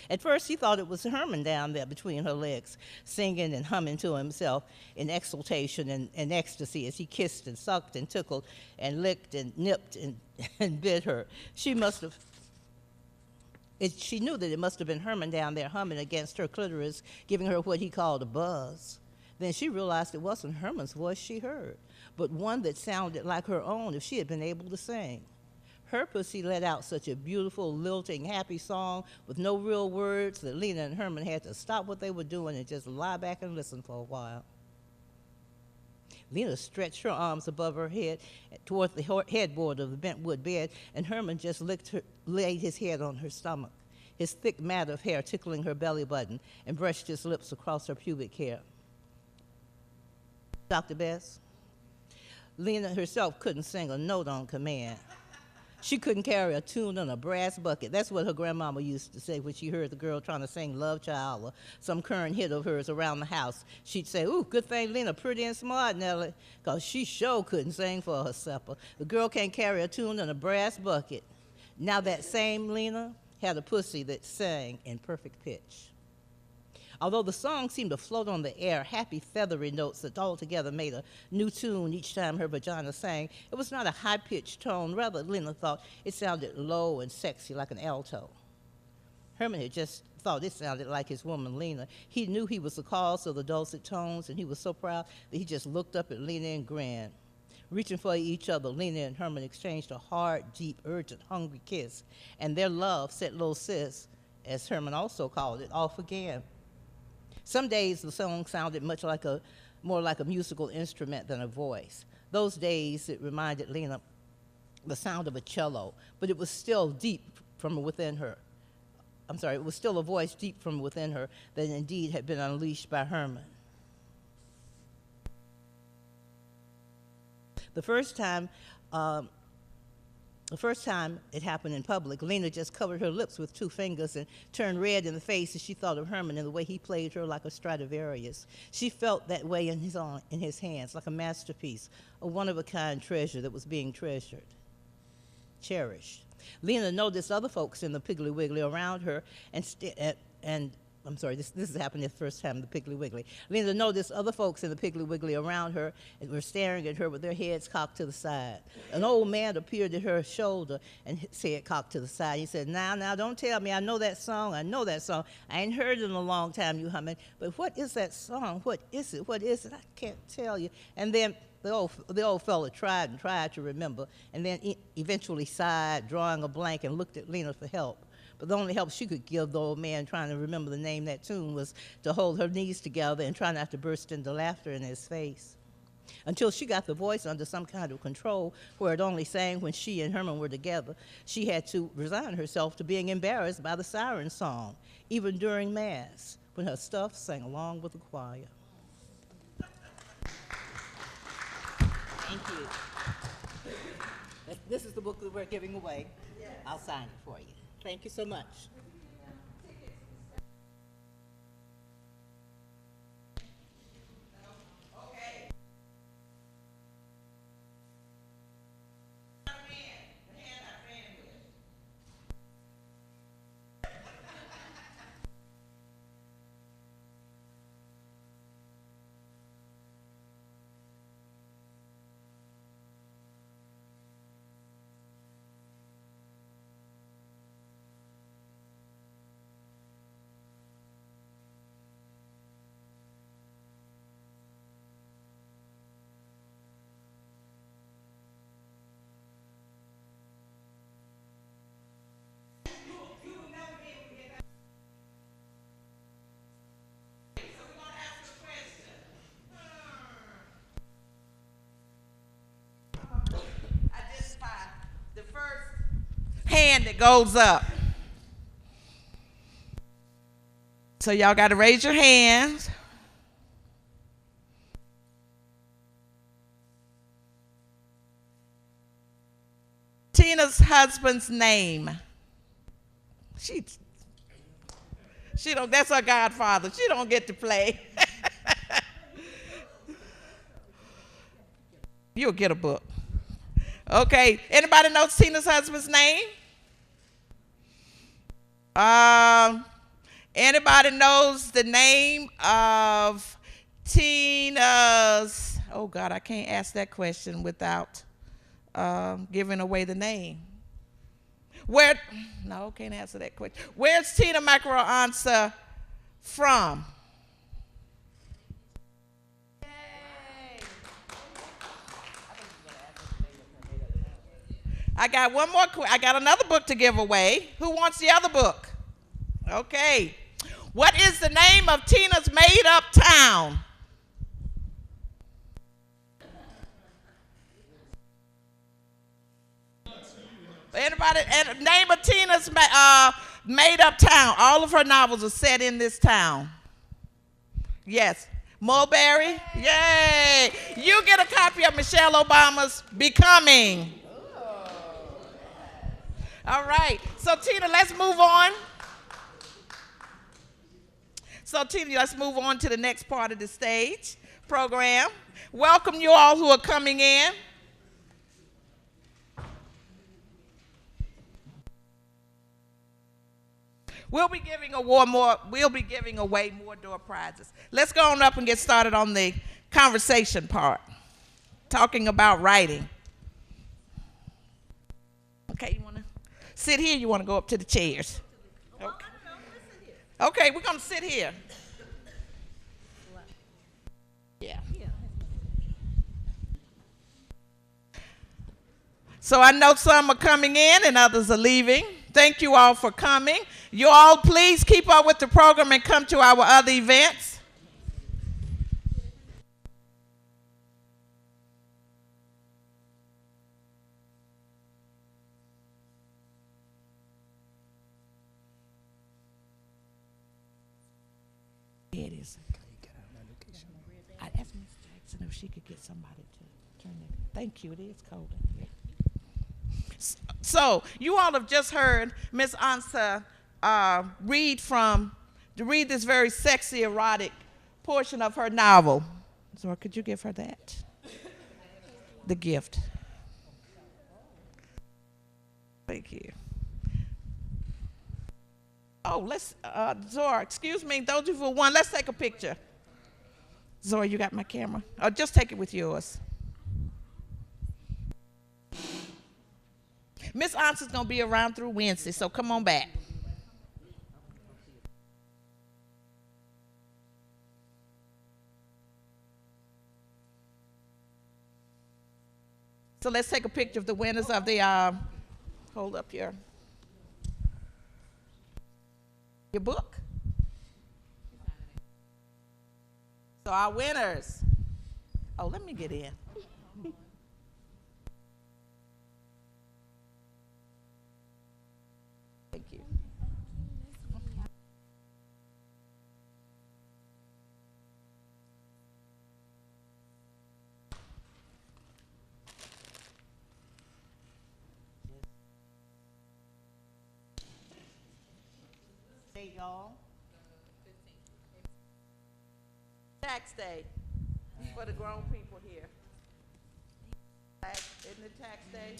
At first, he thought it was Herman down there between her legs, singing and humming to himself in exultation and ecstasy as he kissed and sucked and tickled and licked and nipped and bit her. She knew that it must have been Herman down there humming against her clitoris, giving her what he called a buzz. Then she realized it wasn't Herman's voice she heard, but one that sounded like her own if she had been able to sing. Her pussy let out such a beautiful, lilting, happy song with no real words that Lena and Herman had to stop what they were doing and just lie back and listen for a while. Lena stretched her arms above her head toward the headboard of the bentwood bed, and Herman just laid his head on her stomach, his thick mat of hair tickling her belly button, and brushed his lips across her pubic hair. Dr. Bess? Lena herself couldn't sing a note on command. She couldn't carry a tune on a brass bucket. That's what her grandmama used to say when she heard the girl trying to sing Love Child or some current hit of hers around the house. She'd say, "Ooh, good thing Lena pretty and smart, Nellie," because she sure couldn't sing for her supper. The girl can't carry a tune on a brass bucket. Now that same Lena had a pussy that sang in perfect pitch. Although the song seemed to float on the air, happy, feathery notes that altogether made a new tune each time her vagina sang, it was not a high-pitched tone. Rather, Lena thought it sounded low and sexy like an alto. Herman had just thought it sounded like his woman, Lena. He knew he was the cause of the dulcet tones, and he was so proud that he just looked up at Lena and grinned. Reaching for each other, Lena and Herman exchanged a hard, deep, urgent, hungry kiss, and their love set Little Sis, as Herman also called it, off again. Some days the song sounded more like a musical instrument than a voice. Those days it reminded Lena the sound of a cello, but it was still deep from within her. It was still a voice deep from within her that indeed had been unleashed by Herman. The first time it happened in public, Lena just covered her lips with 2 fingers and turned red in the face as she thought of Herman and the way he played her like a Stradivarius. She felt that way in his hands, like a masterpiece, a one-of-a-kind treasure that was being cherished. Lena noticed other folks in the Piggly Wiggly around her this is happening the first time, the Piggly Wiggly. Lena noticed other folks in the Piggly Wiggly around her and were staring at her with their heads cocked to the side. An old man appeared at her shoulder and his head cocked to the side. He said, now, don't tell me. I know that song. I ain't heard it in a long time, you humming. But what is that song? What is it? I can't tell you. And then the old fella tried to remember, and then eventually sighed, drawing a blank, and looked at Lena for help. But the only help she could give the old man trying to remember the name of that tune was to hold her knees together and try not to burst into laughter in his face. Until she got the voice under some kind of control where it only sang when she and Herman were together, she had to resign herself to being embarrassed by the siren song, even during Mass, when her stuff sang along with the choir. Thank you. This is the book that we're giving away. I'll sign it for you. Thank you so much. Hand that goes up. So y'all got to raise your hands. Tina's husband's name. She don't, that's her godfather. She don't get to play. You'll get a book. Okay, anybody knows Tina's husband's name? Anybody knows the name of Tina's, oh God, I can't ask that question without giving away the name. No, can't answer that question. Where's Tina Microansa from? I got one more. I got another book to give away. Who wants the other book? Okay. What is the name of Tina's made-up town? Anybody? Name of Tina's made-up town. All of her novels are set in this town. Yes. Mulberry? Yay! You get a copy of Michelle Obama's Becoming. All right. So, Tina, let's move on. So, Tina, let's move on to the next part of the stage program. Welcome you all who are coming in. We'll be giving away more door prizes. Let's go on up and get started on the conversation part, talking about writing. Okay, you want to sit here? You want to go up to the chairs? Okay. Okay, we're going to sit here. Yeah. So I know some are coming in and others are leaving. Thank you all for coming. You all please keep up with the program and come to our other events. It is. I asked Ms. Jackson if she could get somebody to turn it. Thank you. It is cold in here. So you all have just heard Ms. Ansa read this very sexy, erotic portion of her novel. So could you give her that? The gift. Thank you. Oh, let's, Zora, excuse me, those of you who won, let's take a picture. Zora, you got my camera? Oh, just take it with yours. Miss Ansa's going to be around through Wednesday, so come on back. So let's take a picture of the winners of the, hold up your book. So our winners. Oh, let me get in. Thank you. Hey, y'all. Tax day for the grown people here. Isn't it tax day?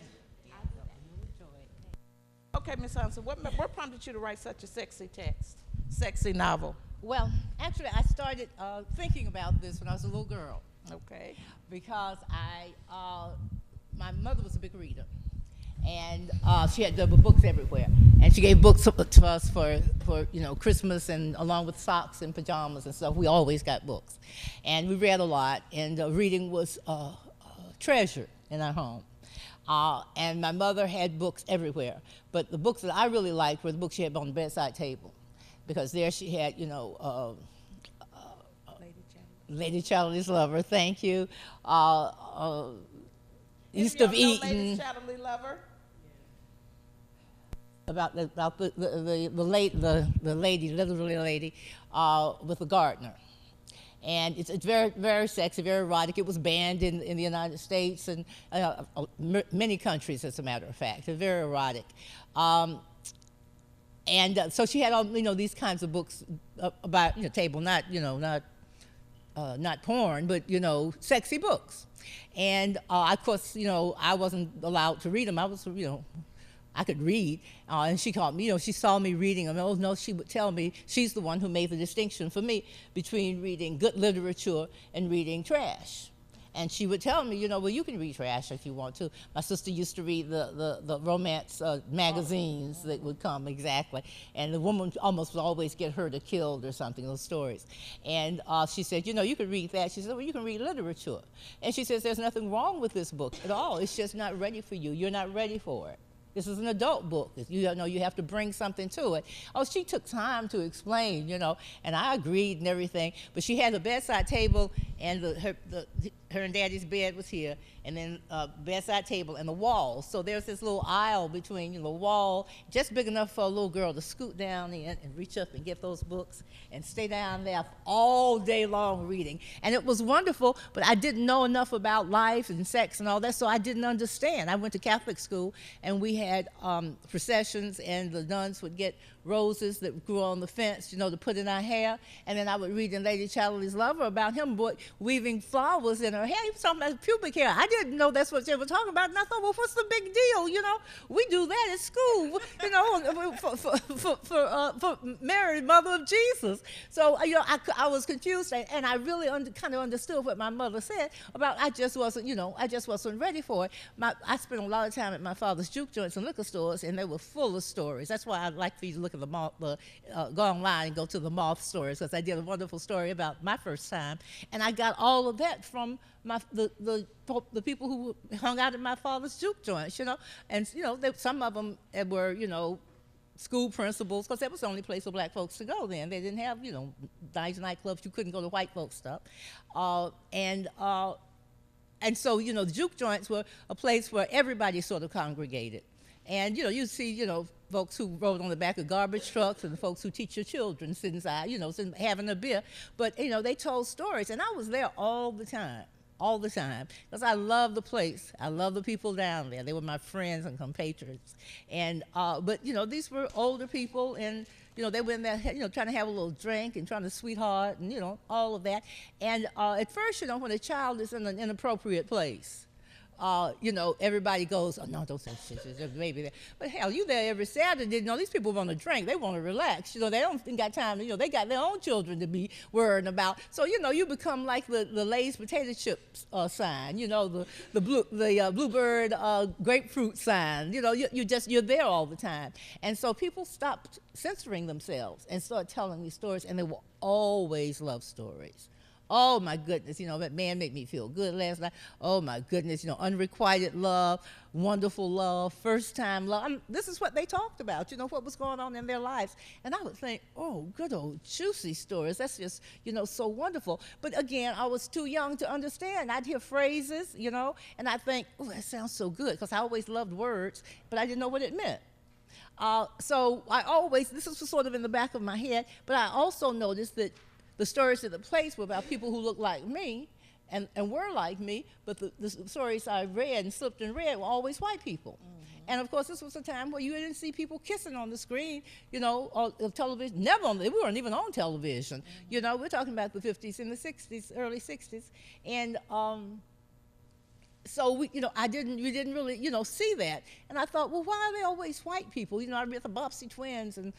Okay, Miss Hanson, what prompted you to write such a sexy text, sexy novel? Well, actually, I started thinking about this when I was a little girl Okay. because my mother was a big reader, and she had double books everywhere, and she gave books to us for Christmas, and along with socks and pajamas and stuff. We always got books, and we read a lot, and reading was a treasure in our home. And my mother had books everywhere, but the books that I really liked were the books she had on the bedside table, because there she had, Lady Chatterley's Lover, thank you, East of Eden. Lady Chatterley Lover? About the lady, literally lady, with the gardener. And it's very, very sexy, very erotic. It was banned in the United States and many countries, as a matter of fact. It's very erotic. So she had all these kinds of books about table, not porn, but sexy books. And of course, I wasn't allowed to read them. I was, I could read, and she called me, she saw me reading them. Oh, no, she would tell me, she's the one who made the distinction for me between reading good literature and reading trash. And she would tell me, well, you can read trash if you want to. My sister used to read the romance magazines that would come, exactly. And the woman almost would always get hurt or killed or something, those stories. And she said, you can read that. She said, well, you can read literature. And she says, there's nothing wrong with this book at all. It's just not ready for you. You're not ready for it. This is an adult book. You have to bring something to it. Oh, she took time to explain, and I agreed and everything. But she had a bedside table, and her and Daddy's bed was here, and then bedside table and the wall. So there's this little aisle between the wall, just big enough for a little girl to scoot down in and reach up and get those books and stay down there all day long reading. And it was wonderful, but I didn't know enough about life and sex and all that, so I didn't understand. I went to Catholic school, and we had processions, and the nuns would get roses that grew on the fence, to put in our hair. And then I would read in Lady Chatterley's Lover about him weaving flowers in her hair. He was talking about pubic hair. I didn't know that's what they were talking about. And I thought, well, what's the big deal? We do that at school, for Mary, Mother of Jesus. So, I was confused, and I really kind of understood what my mother said about I just wasn't ready for it. I spent a lot of time at my father's juke joints and liquor stores, and they were full of stories. That's why I'd like for you to look at go online and go to the Moth stories, because I did a wonderful story about my first time, and I got all of that from the people who hung out at my father's juke joints, and some of them were school principals, because that was the only place for black folks to go then. They didn't have nice nightclubs. You couldn't go to white folks stuff, and so the juke joints were a place where everybody sort of congregated. And, you see, folks who rode on the back of garbage trucks, and the folks who teach your children sitting inside, having a beer. But, they told stories, and I was there all the time, because I love the place. I love the people down there. They were my friends and compatriots. And, but, these were older people, and, they were in there, trying to have a little drink and trying to sweetheart and, all of that. And at first, when a child is in an inappropriate place, everybody goes, oh, no, don't say shit, maybe there. But hell, you there every Saturday, these people want to drink, they want to relax, they don't got time, they got their own children to be worrying about. So, you become like the Lay's potato chips sign, the bluebird grapefruit sign, you're there all the time. And so people stopped censoring themselves and started telling these stories, and they will always love stories. Oh, my goodness, that man made me feel good last night. Oh, my goodness, unrequited love, wonderful love, first-time love. This is what they talked about, what was going on in their lives. And I would think, oh, good old juicy stories. That's just, so wonderful. But again, I was too young to understand. I'd hear phrases, and I'd think, oh, that sounds so good, because I always loved words, but I didn't know what it meant. So this was sort of in the back of my head, but I also noticed that the stories of the place were about people who looked like me, and were like me, but the stories I read and slipped and read were always white people. And of course, this was a time where you didn't see people kissing on the screen, you know, of television. Never on, we weren't even on television. You know, we're talking about the 50s and the 60s, early 60s. And so we didn't really, you know, see that. And I thought, well, why are they always white people? You know, I read the Bobbsey twins and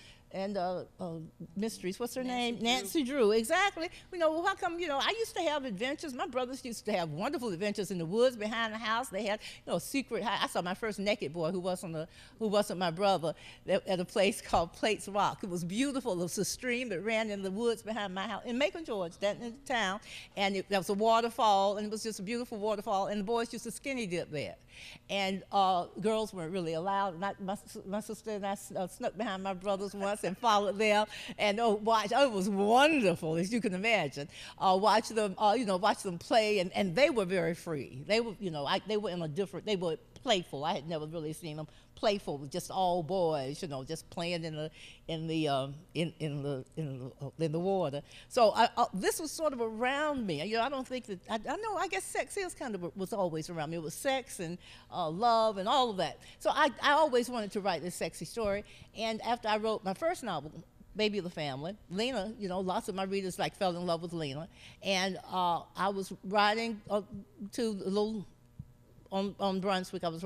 Mysteries. What's her name? Nancy Drew. Exactly. You know, well, how come, you know, I used to have adventures. My brothers used to have wonderful adventures in the woods behind the house. They had, you know, secret. I saw my first naked boy who wasn't my brother at a place called Plates Rock. It was beautiful. It was a stream that ran in the woods behind my house in Macon, Georgia, that in the town. And there was a waterfall, and it was just a beautiful waterfall. And the boys used to skinny dip there. And girls weren't really allowed. And my sister and I snuck behind my brothers once and followed them, and it was wonderful, as you can imagine. Watch them play, and they were very free. They were, you know, they were playful. I had never really seen them playful, just all boys, you know, just playing in the water. So this was sort of around me. You know, I don't think that I guess sex was always around me. It was sex and love and all of that. So I always wanted to write this sexy story. And after I wrote my first novel, Baby of the Family, Lena, you know, lots of my readers fell in love with Lena. And I was riding to the little on Brunswick. I was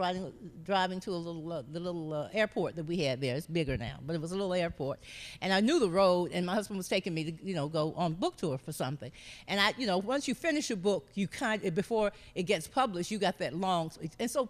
driving to the little airport that we had there. It's bigger now, but it was a little airport. And I knew the road, and my husband was taking me to, you know, go on book tour for something. And you know, once you finish a book, you before it gets published, you got that long. And so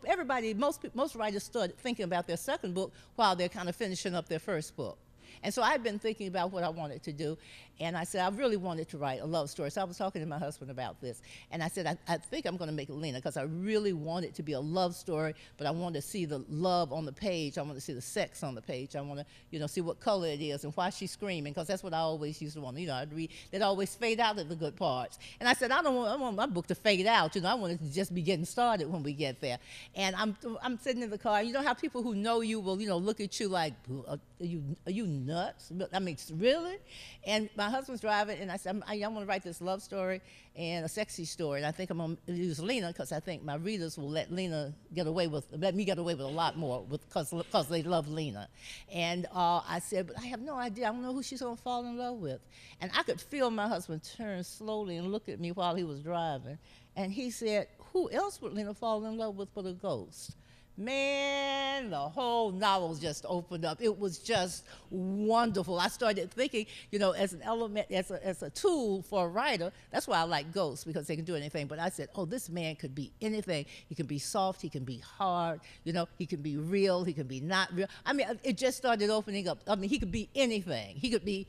most writers started thinking about their second book while they're kind of finishing up their first book. And so I'd been thinking about what I wanted to do, and I said I really wanted to write a love story. So I was talking to my husband about this, and I said I think I'm going to make it Lena, because I really want it to be a love story, but I want to see the love on the page. I want to see the sex on the page. I want to, you know, see what color it is and why she's screaming, because that's what I always used to want. You know, I'd read, they'd always fade out at the good parts. And I said I want my book to fade out. You know, I want it to just be getting started when we get there. And I'm sitting in the car. You know how people who know you will, you know, look at you like, are you nuts? I mean, really? And my husband's driving, and I said, I want to write this love story and a sexy story. And I think I'm going to use Lena, because I think my readers will let me get away with a lot more because they love Lena. And I said, but I have no idea. I don't know who she's going to fall in love with. And I could feel my husband turn slowly and look at me while he was driving. And he said, who else would Lena fall in love with but a ghost? Man, the whole novel just opened up. It was just wonderful. I started thinking, you know, as an element, as a tool for a writer. That's why I like ghosts, because they can do anything. But I said, oh, this man could be anything. He can be soft. He can be hard. You know, he can be real. He can be not real. I mean, it just started opening up. I mean, he could be anything. He could be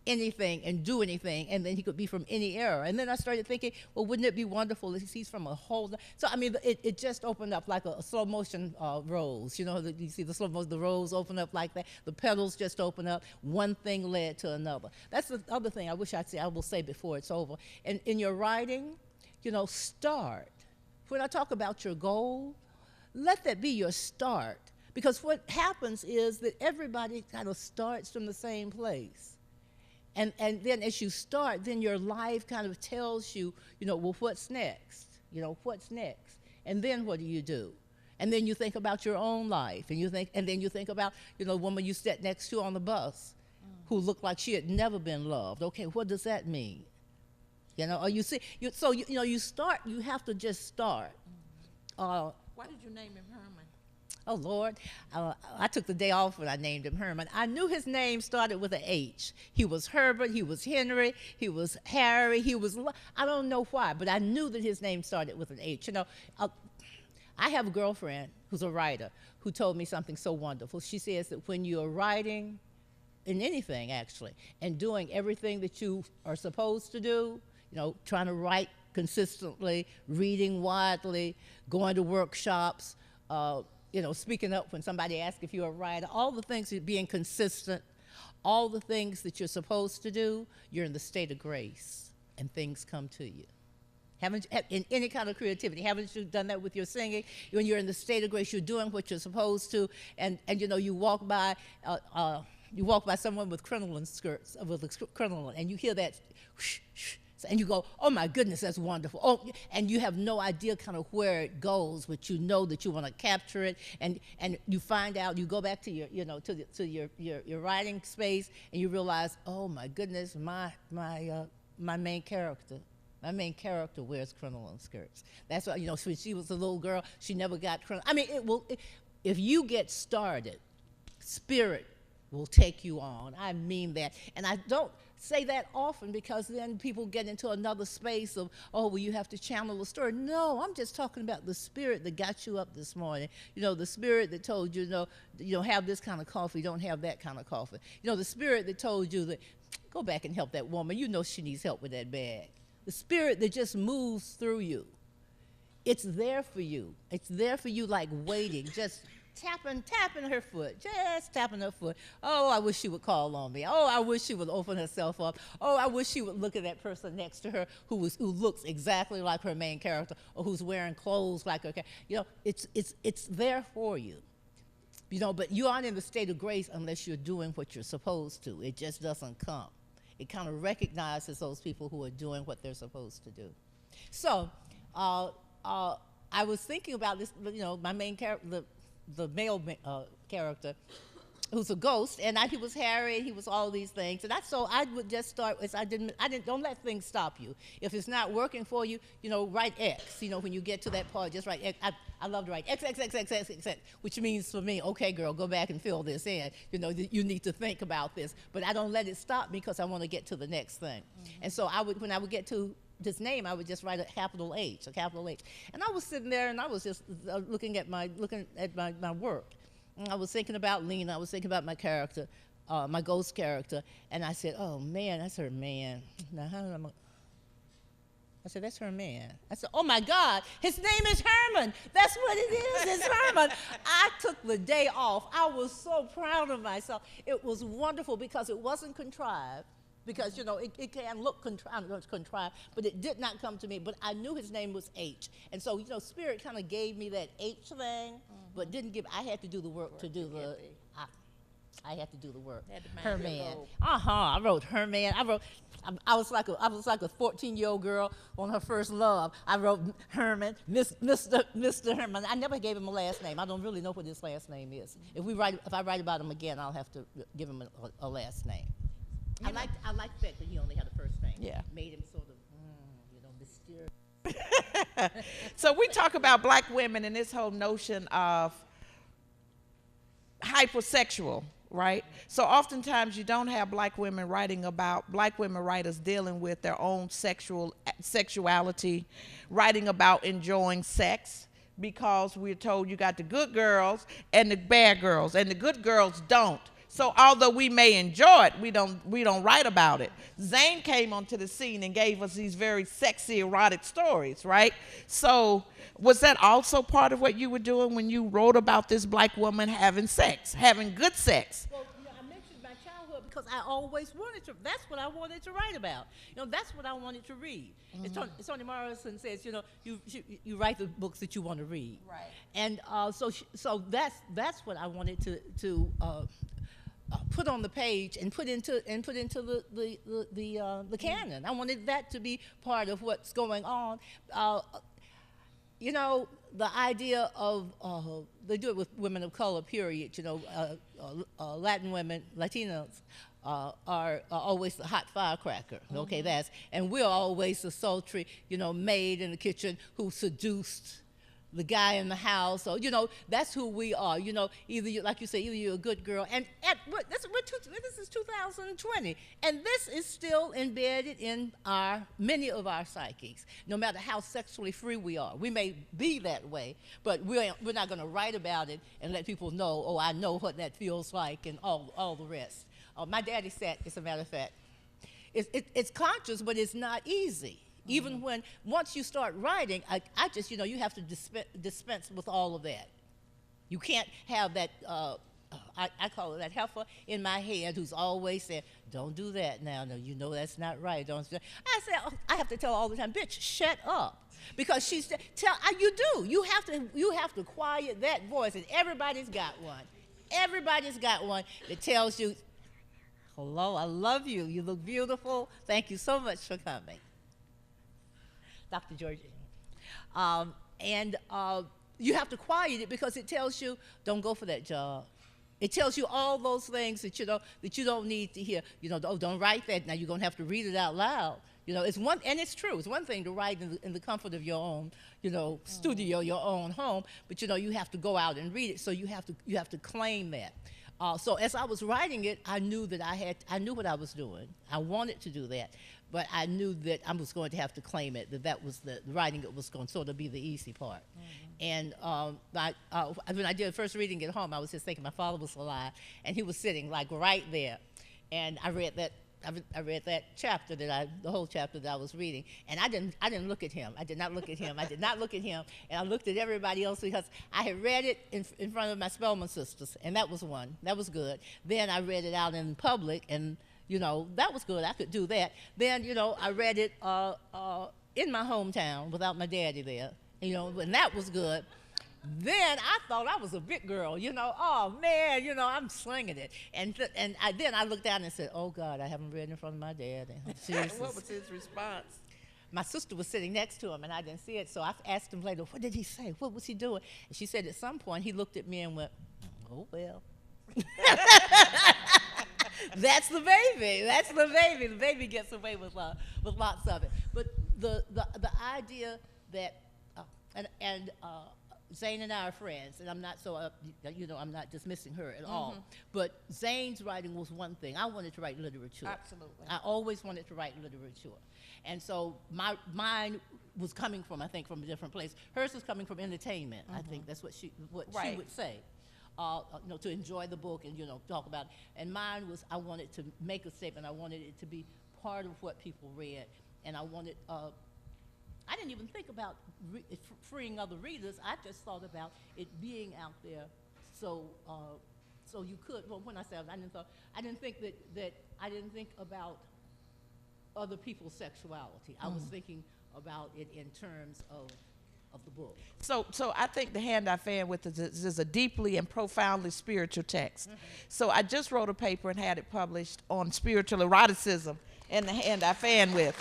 anything and do anything, and then he could be from any era. And then I started thinking, well, wouldn't it be wonderful if he's from a whole, so I mean, it just opened up like a slow motion rose. You know, you see the slow motion, the rose open up like that, the petals just open up, one thing led to another. That's the other thing I wish I will say before it's over. And in your writing, you know, start. When I talk about your goal, let that be your start. Because what happens is that everybody kind of starts from the same place. And then as you start, then your life kind of tells you, you know, well, what's next? You know, what's next? And then what do? And then you think about your own life, and then you think about, you know, the woman you sat next to on the bus who looked like she had never been loved. Okay, what does that mean? You know, or you see, you know, you start, you have to just start. Why did you name him Herman? Oh, Lord, I took the day off when I named him Herman. I knew his name started with an H. He was Herbert, he was Henry, he was Harry, I don't know why, but I knew that his name started with an H. You know, I have a girlfriend who's a writer who told me something so wonderful. She says that when you're writing, in anything actually, and doing everything that you are supposed to do, you know, trying to write consistently, reading widely, going to workshops, you know, speaking up when somebody asks if you're a writer, all the things, being consistent, all the things that you're supposed to do, you're in the state of grace, and things come to you. In any kind of creativity, haven't you done that with your singing? When you're in the state of grace, you're doing what you're supposed to, and you know, you walk by someone with crinoline skirts, with a crinoline, and you hear that whoosh, whoosh, And you go, oh my goodness, that's wonderful. Oh, and you have no idea kind of where it goes, but you know that you want to capture it, and you find out, you go back to your, your writing space, and you realize, oh my goodness, my main character. My main character wears crinoline skirts. That's why, when she was a little girl, she never got crinoline. I mean, if you get started, spirit will take you on. I mean that. And I don't say that often because then people get into another space of, oh, well, you have to channel a story. No, I'm just talking about the spirit that got you up this morning. The spirit that told you, you don't have this kind of coffee, don't have that kind of coffee. The spirit that told you that, go back and help that woman. She needs help with that bag. The spirit that just moves through you. It's there for you. It's there for you, like waiting, just tapping her foot, just tapping her foot. Oh, I wish she would call on me. Oh, I wish she would open herself up. Oh, I wish she would look at that person next to her who looks exactly like her main character, or who's wearing clothes like her character. It's there for you. But you aren't in the state of grace unless you're doing what you're supposed to. It just doesn't come. It kind of recognizes those people who are doing what they're supposed to do. So I was thinking about this, my main character, the male character, who's a ghost, and he was Harry, he was all these things, and so I would just start. Don't let things stop you. If it's not working for you, write X. When you get to that part, just write X. I love to write X, X, X, X, X, X, X, which means for me, okay, girl, go back and fill this in. You need to think about this, but I don't let it stop me because I want to get to the next thing. Mm-hmm. And so when I would get to this name, I would just write a capital H. And I was sitting there, and I was just looking at my work. And I was thinking about Lena. I was thinking about my character, my ghost character. And I said, oh, man, that's her man. Now, I said, that's her man. I said, oh, my God, his name is Herman. That's what it is. It's Herman. I took the day off. I was so proud of myself. It was wonderful because it wasn't contrived. Because, it can look contrived, but it did not come to me. But I knew his name was H. And so, Spirit kind of gave me that H thing, but didn't give, I had to do the work to do the, I had to do the work. Her man. I wrote her man. I was like a 14-year-old girl on her first love. I wrote Herman, Mr. Herman. I never gave him a last name. I don't really know what his last name is. If I write about him again, I'll have to give him a last name. I like the fact that he only had a first name. Yeah. Made him sort of, mysterious. So we talk about black women and this whole notion of hypersexual, right? So oftentimes you don't have black women writers dealing with their own sexuality, writing about enjoying sex, because we're told you got the good girls and the bad girls, and the good girls don't. So although we may enjoy it, we don't write about it. Zane came onto the scene and gave us these very sexy, erotic stories, right? So was that also part of what you were doing when you wrote about this black woman having sex, having good sex? Well, I mentioned my childhood because I always wanted to. That's what I wanted to write about. That's what I wanted to read. Mm-hmm. Toni Morrison says, you write the books that you want to read. Right. And so that's what I wanted to put on the page and put into the canon. I wanted that to be part of what's going on. The idea of they do it with women of color. Period. Latin women, Latinos are always the hot firecracker. Mm-hmm. Okay, and we're always the sultry, maid in the kitchen who seduced the guy in the house, or that's who we are. Either like you say, either you're a good girl, and this is 2020, and this is still embedded in many of our psyches. No matter how sexually free we are, we may be that way, but we're not going to write about it and let people know. Oh, I know what that feels like, and all the rest. My daddy said, as a matter of fact, it's conscious, but it's not easy. Even once you start writing, I just, you have to dispense with all of that. You can't have that, I call it that heifer in my head who's always saying, don't do that now. No, that's not right. Don't. I say, I have to tell her all the time, bitch, shut up. Because you do. You have to quiet that voice, and everybody's got one. Everybody's got one that tells you, hello, I love you. You look beautiful. Thank you so much for coming. Dr. Georgie. And you have to quiet it because it tells you, don't go for that job. It tells you all those things that you don't need to hear. Oh, don't write that. Now you're going to have to read it out loud. It's one, and it's true. It's one thing to write in the comfort of your own, studio, your own home, but you have to go out and read it. So you have to claim that. So as I was writing it, I knew what I was doing. I wanted to do that, but I knew that I was going to have to claim it. That was the writing. It was going to sort of be the easy part. And when I did first reading at home, I was just thinking my father was alive, and he was sitting like right there, and I read that. I read that chapter the whole chapter that I was reading, and I didn't look at him. I did not look at him. I did not look at him, and I looked at everybody else because I had read it in front of my Spelman sisters, and that was one. That was good. Then I read it out in public, and that was good. I could do that. Then I read it in my hometown without my daddy there, and that was good. Then I thought I was a big girl, oh man, I'm slinging it. And then I looked down and said, oh God, I haven't read in front of my dad. What was his response? My sister was sitting next to him and I didn't see it, so I asked him later, what did he say? What was he doing? And she said at some point he looked at me and went, oh well. That's the baby. That's the baby. The baby gets away with lots of it. But the idea that, Zane and I are friends, and I'm not I'm not dismissing her at all. But Zane's writing was one thing. I wanted to write literature. Absolutely. I always wanted to write literature. And so mine was coming from a different place. Hers was coming from entertainment. I think that's what she would say. To enjoy the book and, talk about it. And mine was, I wanted to make a statement. I wanted it to be part of what people read. And I wanted, I didn't even think about freeing other readers. I just thought about it being out there, so you could. Well, when I said I didn't think about other people's sexuality. I was thinking about it in terms of the book. So I think The Hand I Fan With is a deeply and profoundly spiritual text. So I just wrote a paper and had it published on spiritual eroticism in The Hand I Fan With.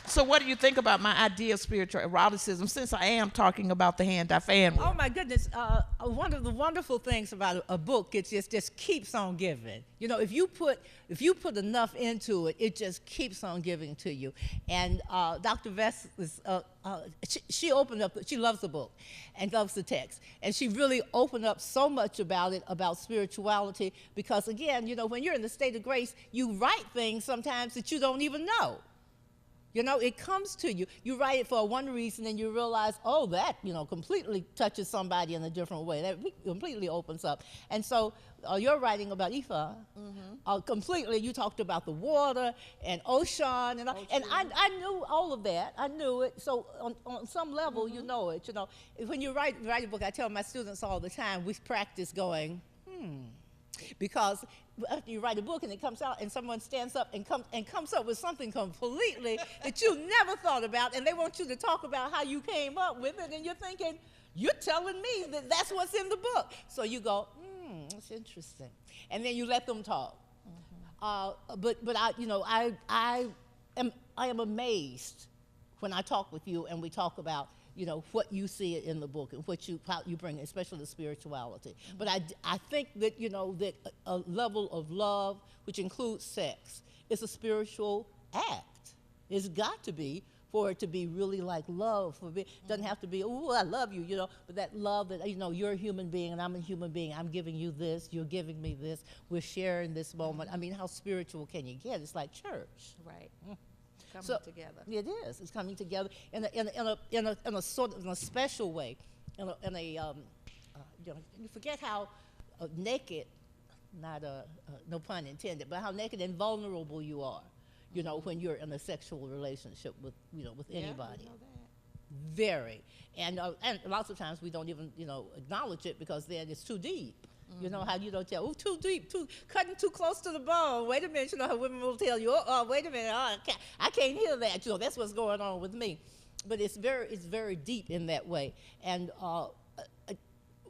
So what do you think about my idea of spiritual eroticism, since I am talking about The Hand I Fan With? Oh my goodness, one of the wonderful things about a book, it just keeps on giving. If you put enough into it, it just keeps on giving to you. And Dr. Vess she opened up, she loves the book and loves the text. And she really opened up so much about it, about spirituality, because again, when you're in the state of grace, you write things sometimes that you don't even know. It comes to you. You write it for one reason, and you realize, oh, that, completely touches somebody in a different way. That completely opens up. And so you're writing about Ifa. Completely, you talked about the water and ocean. And I knew all of that. I knew it. So on some level, you know it. When you write a book, I tell my students all the time, we practice going, because after you write a book and it comes out and someone stands up and comes up with something completely that you never thought about, and they want you to talk about how you came up with it, and you're thinking, you're telling me that that's what's in the book. So you go, that's interesting, and then you let them talk. But I am amazed when I talk with you and we talk about what you see in the book and how you bring, especially the spirituality. But I think that, that a level of love, which includes sex, is a spiritual act. It's got to be, for it to be really like love. It doesn't have to be, oh, I love you, but that love that, you're a human being and I'm a human being. I'm giving you this, you're giving me this, we're sharing this moment. I mean, how spiritual can you get? It's like church. Right. Coming together. It is. It's coming together in a sort of, in a special way. You forget how naked, not no pun intended, but how naked and vulnerable you are. When you're in a sexual relationship with anybody. Yeah, Very. And lots of times we don't even acknowledge it because then it's too deep. How you don't tell, too deep, cutting too close to the bone. Wait a minute, how women will tell you, oh, wait a minute, I can't hear that. That's what's going on with me. But it's very deep in that way. And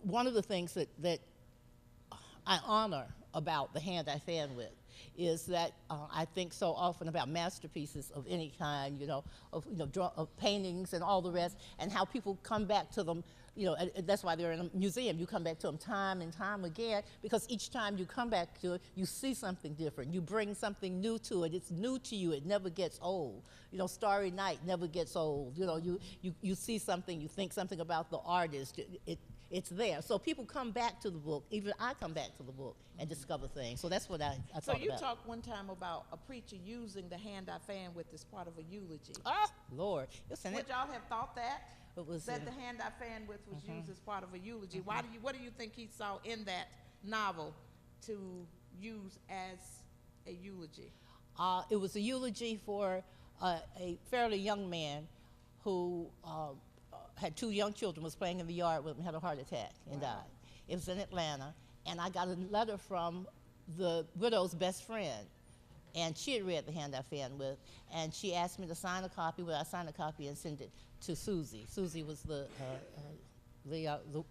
one of the things that I honor about The Hand I Fan With is that I think so often about masterpieces of any kind, of paintings and all the rest, and how people come back to them. And that's why they're in a museum. You come back to them time and time again, because each time you come back to it, you see something different. You bring something new to it. It's new to you. It never gets old. Starry Night never gets old. You see something, you think something about the artist. It's there. So people come back to the book. Even I come back to the book and discover things. So that's what I talk about. So you talked one time about a preacher using the hand I fan with as part of a eulogy. Oh, Lord. Listen, would y'all have thought that? That the hand I fan with was used as part of a eulogy. What do you think he saw in that novel to use as a eulogy? It was a eulogy for a fairly young man who had 2 young children, was playing in the yard with him, had a heart attack and died. It was in Atlanta, and I got a letter from the widow's best friend, and she had read the hand I fan with, and she asked me to sign a copy. Well, I signed a copy and sent it to Susie. Susie was the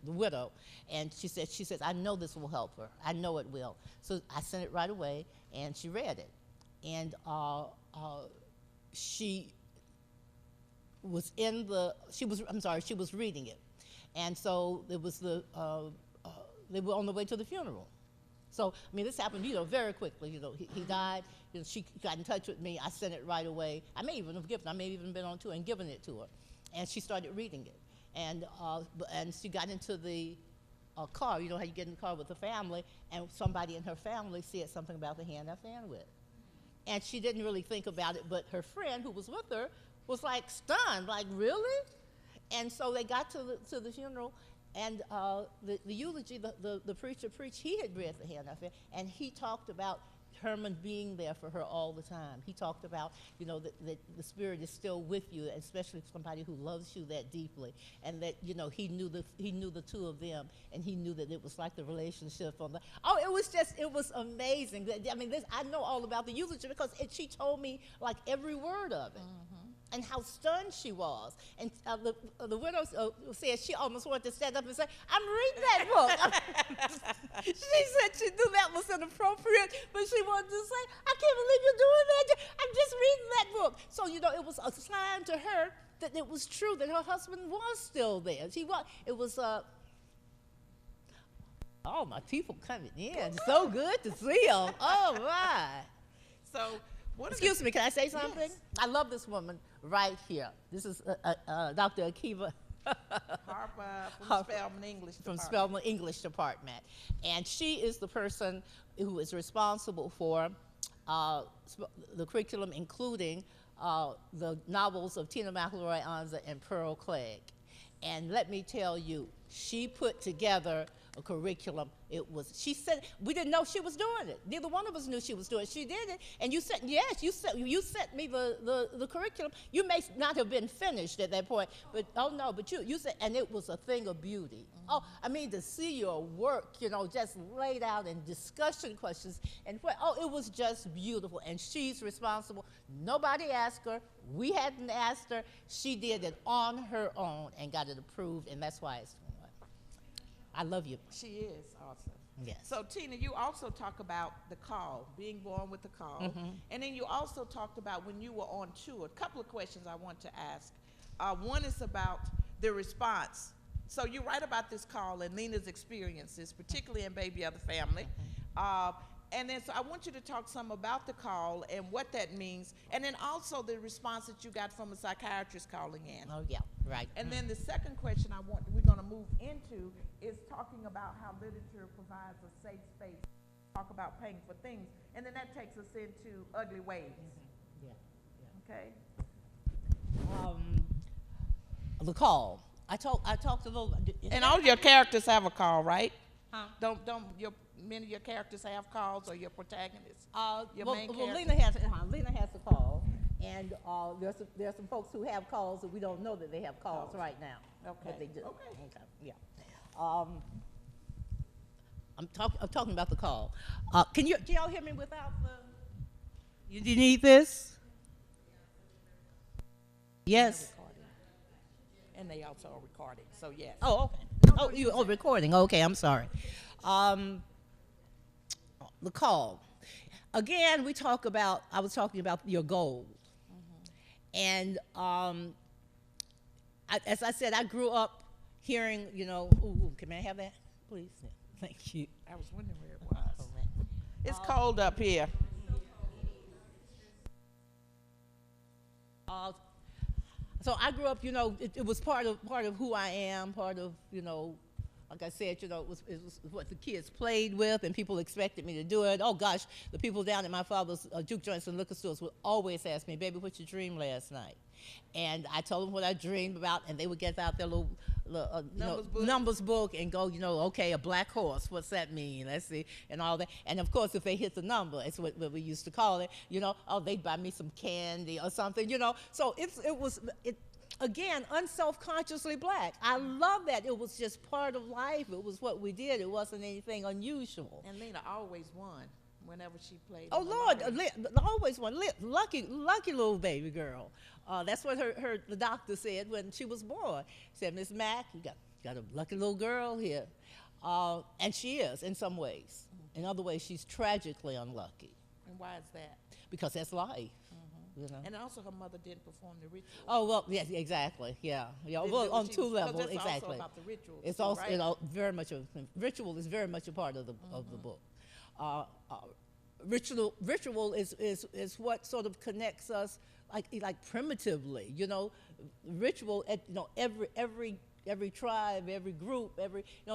widow, and she says, I know this will help her. I know it will. So I sent it right away, and she read it, and she was reading it, and so it was they were on the way to the funeral. So, I mean, this happened, very quickly. He died. She got in touch with me. I sent it right away. I may even been on to her and given it to her, and she started reading it, and she got into the car. You know how you get in the car with the family, and somebody in her family said something about the hand I fan with, and she didn't really think about it. But her friend who was with her was like stunned, like, really? And so they got to the funeral, and the eulogy, the preacher preached. He had read the hand I fan, and he talked about Herman being there for her all the time. He talked about, that the Spirit is still with you, especially somebody who loves you that deeply, and that, he knew the 2 of them, and he knew that it was like the relationship on the. Oh, it was amazing. I mean, I know all about the eulogy because she told me like every word of it. And how stunned she was. And the widow said she almost wanted to stand up and say, I'm reading that book. She said she knew that was inappropriate, but she wanted to say, I can't believe you're doing that. I'm just reading that book. So, it was a sign to her that it was true, that her husband was still there. It was, oh, my people coming in. So good to see them. Oh, my. So, excuse me, can I say something? Yes. I love this woman right here. This is Dr. Akiva Harper from Spelman English Department. From Spelman English Department. And she is the person who is responsible for the curriculum, including the novels of Tina McElroy Anza and Pearl Clegg. And let me tell you, she put together a curriculum. She said, we didn't know she was doing it. Neither one of us knew she was doing it. She did it, and you said, yes, you sent me the curriculum. You may not have been finished at that point, but you said, and it was a thing of beauty. Oh, I mean, to see your work, just laid out in discussion questions, and it was just beautiful, and she's responsible. Nobody asked her. We hadn't asked her. She did it on her own and got it approved, and that's why it's I love you. She is awesome. Yes. So, Tina, you also talk about the call, being born with the call. And then you also talked about when you were on tour. A couple of questions I want to ask. One is about the response. So you write about this call and Lena's experiences, particularly in Baby of the Family. And then so I want you to talk some about the call and what that means, and then also the response that you got from a psychiatrist calling in. Oh, yeah, right. And then the second question we're going to move into is talking about how literature provides a safe space to talk about paying for things, and then that takes us into ugly ways. Yeah. Okay. The call. I talked a little. And all your characters have a call, right? Huh? Don't many of your characters have calls, or your protagonists? Main well, character? Lena has a call, and there's some folks who have calls that we don't know that they have calls right now. Okay. But they do. Okay. Yeah. I'm talking about the call. Can y'all hear me without the? You need this? Yes. And they also are recording, so yes. Oh, okay. Recording. Okay, I'm sorry. The call. again, I was talking about your goal. And as I said, I grew up hearing, ooh, can I have that, please? Yeah, thank you. I was wondering where it was. It's cold up here. So I grew up, it was part of who I am, part of, like I said, it was what the kids played with, and people expected me to do it. Oh gosh, the people down at my father's juke joints and liquor stores would always ask me, "Baby, what's your dream last night?" And I told them what I dreamed about, and they would get out their little numbers book and go, okay, a black horse, what's that mean? Let's see, and all that. And of course, if they hit the number, it's what we used to call it. Oh, they'd buy me some candy or something. So it was. Again, unself-consciously black. I love that. It was just part of life. It was what we did. It wasn't anything unusual. And Lena always won whenever she played. Oh, Lord, always won. Lucky little baby girl. That's what the doctor said when she was born. He said, "Miss Mack, you got a lucky little girl here." And she is in some ways. In other ways, she's tragically unlucky. And why is that? Because that's life. And also, her mother didn't perform the ritual. Oh well, yes, exactly, yeah. Well, on two levels, that's exactly. Also about the rituals. It's too, also right? very much ritual is very much a part of the book. Ritual is what sort of connects us like primitively. Ritual. Every tribe, every group, that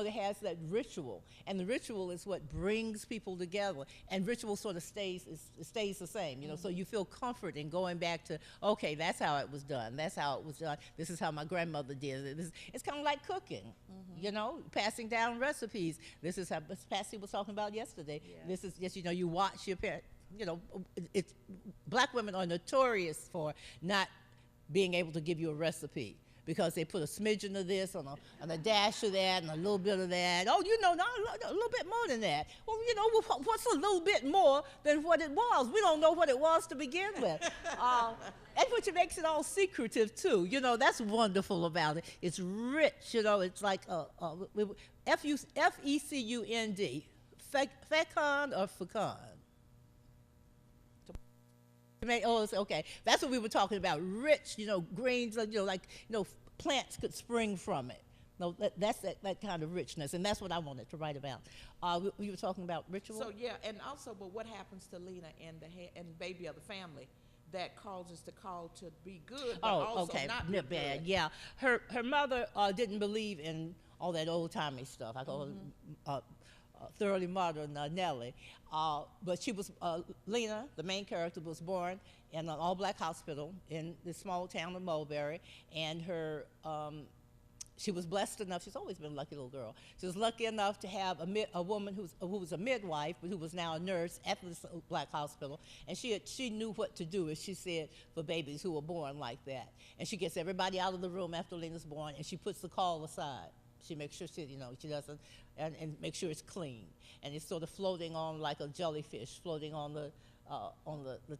has that ritual, and the ritual is what brings people together. And ritual sort of stays the same, So you feel comfort in going back to, okay, that's how it was done. That's how it was done. This is how my grandmother did it. It's kind of like cooking, passing down recipes. This is how Patsy was talking about yesterday. Yeah. This is just you watch your parents. Black women are notorious for not being able to give you a recipe, because they put a smidgen of this on a dash of that and a little bit of that. Oh, no, a little bit more than that. Well, what's a little bit more than what it was? We don't know what it was to begin with. And which makes it all secretive, too. That's wonderful about it. It's rich, It's like F-E-C-U-N-D, fecund or fecund? Oh, okay. That's what we were talking about. Rich, greens, plants could spring from it. No, that's that kind of richness, and that's what I wanted to write about. We were talking about ritual. So yeah, and also, but what happens to Lena and the baby of the family that causes the call to be good, but also not be bad? Good. Yeah, her mother didn't believe in all that old timey stuff. I call her thoroughly modern Nellie. But she was, Lena, the main character, was born in an all-black hospital in the small town of Mulberry, and she was blessed enough. She's always been a lucky little girl. She was lucky enough to have a woman who was a midwife, but who was now a nurse at this black hospital, and she knew what to do, as she said, for babies who were born like that. And she gets everybody out of the room after Lena's born, and she puts the call aside. She makes sure she doesn't, and make sure it's clean, and it's sort of floating on like a jellyfish floating on the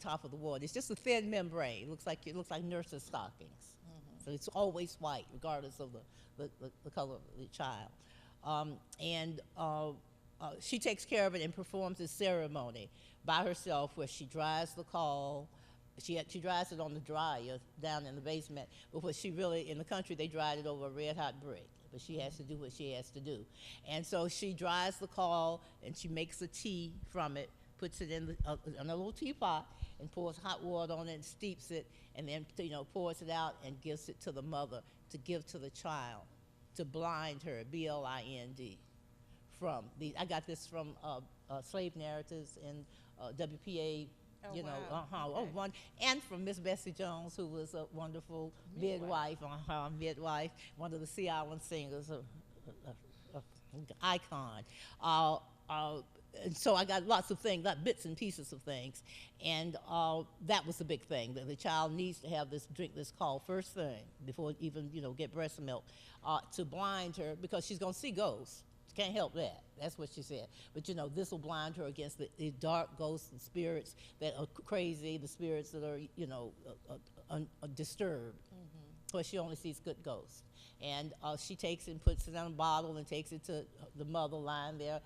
top of the water. It's just a thin membrane. It looks like nurses' stockings. So it's always white, regardless of the color of the child. She takes care of it and performs this ceremony by herself, where she dries the caul. She dries it on the dryer down in the basement, but what she really, in the country, they dried it over a red-hot brick. But she has to do what she has to do. And so she dries the caul, and she makes a tea from it, puts it in a little teapot, and pours hot water on it and steeps it, and then pours it out and gives it to the mother to give to the child, to blind her, B-L-I-N-D. I got this from Slave Narratives in WPA. Wow. Okay. And from Miss Bessie Jones, who was a wonderful midwife, one of the Sea Island singers, icon. And so I got lots of things, got bits and pieces of things, and that was the big thing. That the child needs to drink this caul first thing before even get breast milk, to blind her, because she's gonna see ghosts. Can't help that. That's what she said. But this will blind her against the dark ghosts and spirits that are crazy, the spirits that are disturbed. but she only sees good ghosts. And she takes it and puts it in a bottle and takes it to the mother lying there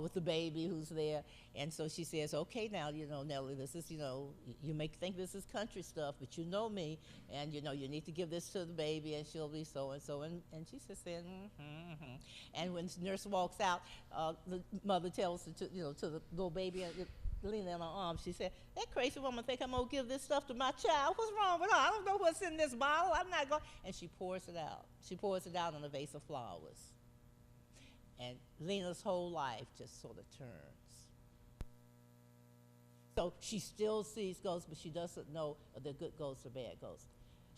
with the baby who's there. And so she says, okay, now, Nellie, this is, you may think this is country stuff, but you know me, and, you need to give this to the baby, and she'll be so-and-so. And she just saying, And when the nurse walks out, the mother tells her to the little baby, leaning on her arm, she said, that crazy woman think I'm going to give this stuff to my child. What's wrong with her? I don't know what's in this bottle. I'm not going. And she pours it out. She pours it out in a vase of flowers. And Lena's whole life just sort of turns. So she still sees ghosts, but she doesn't know if they're good ghosts or bad ghosts.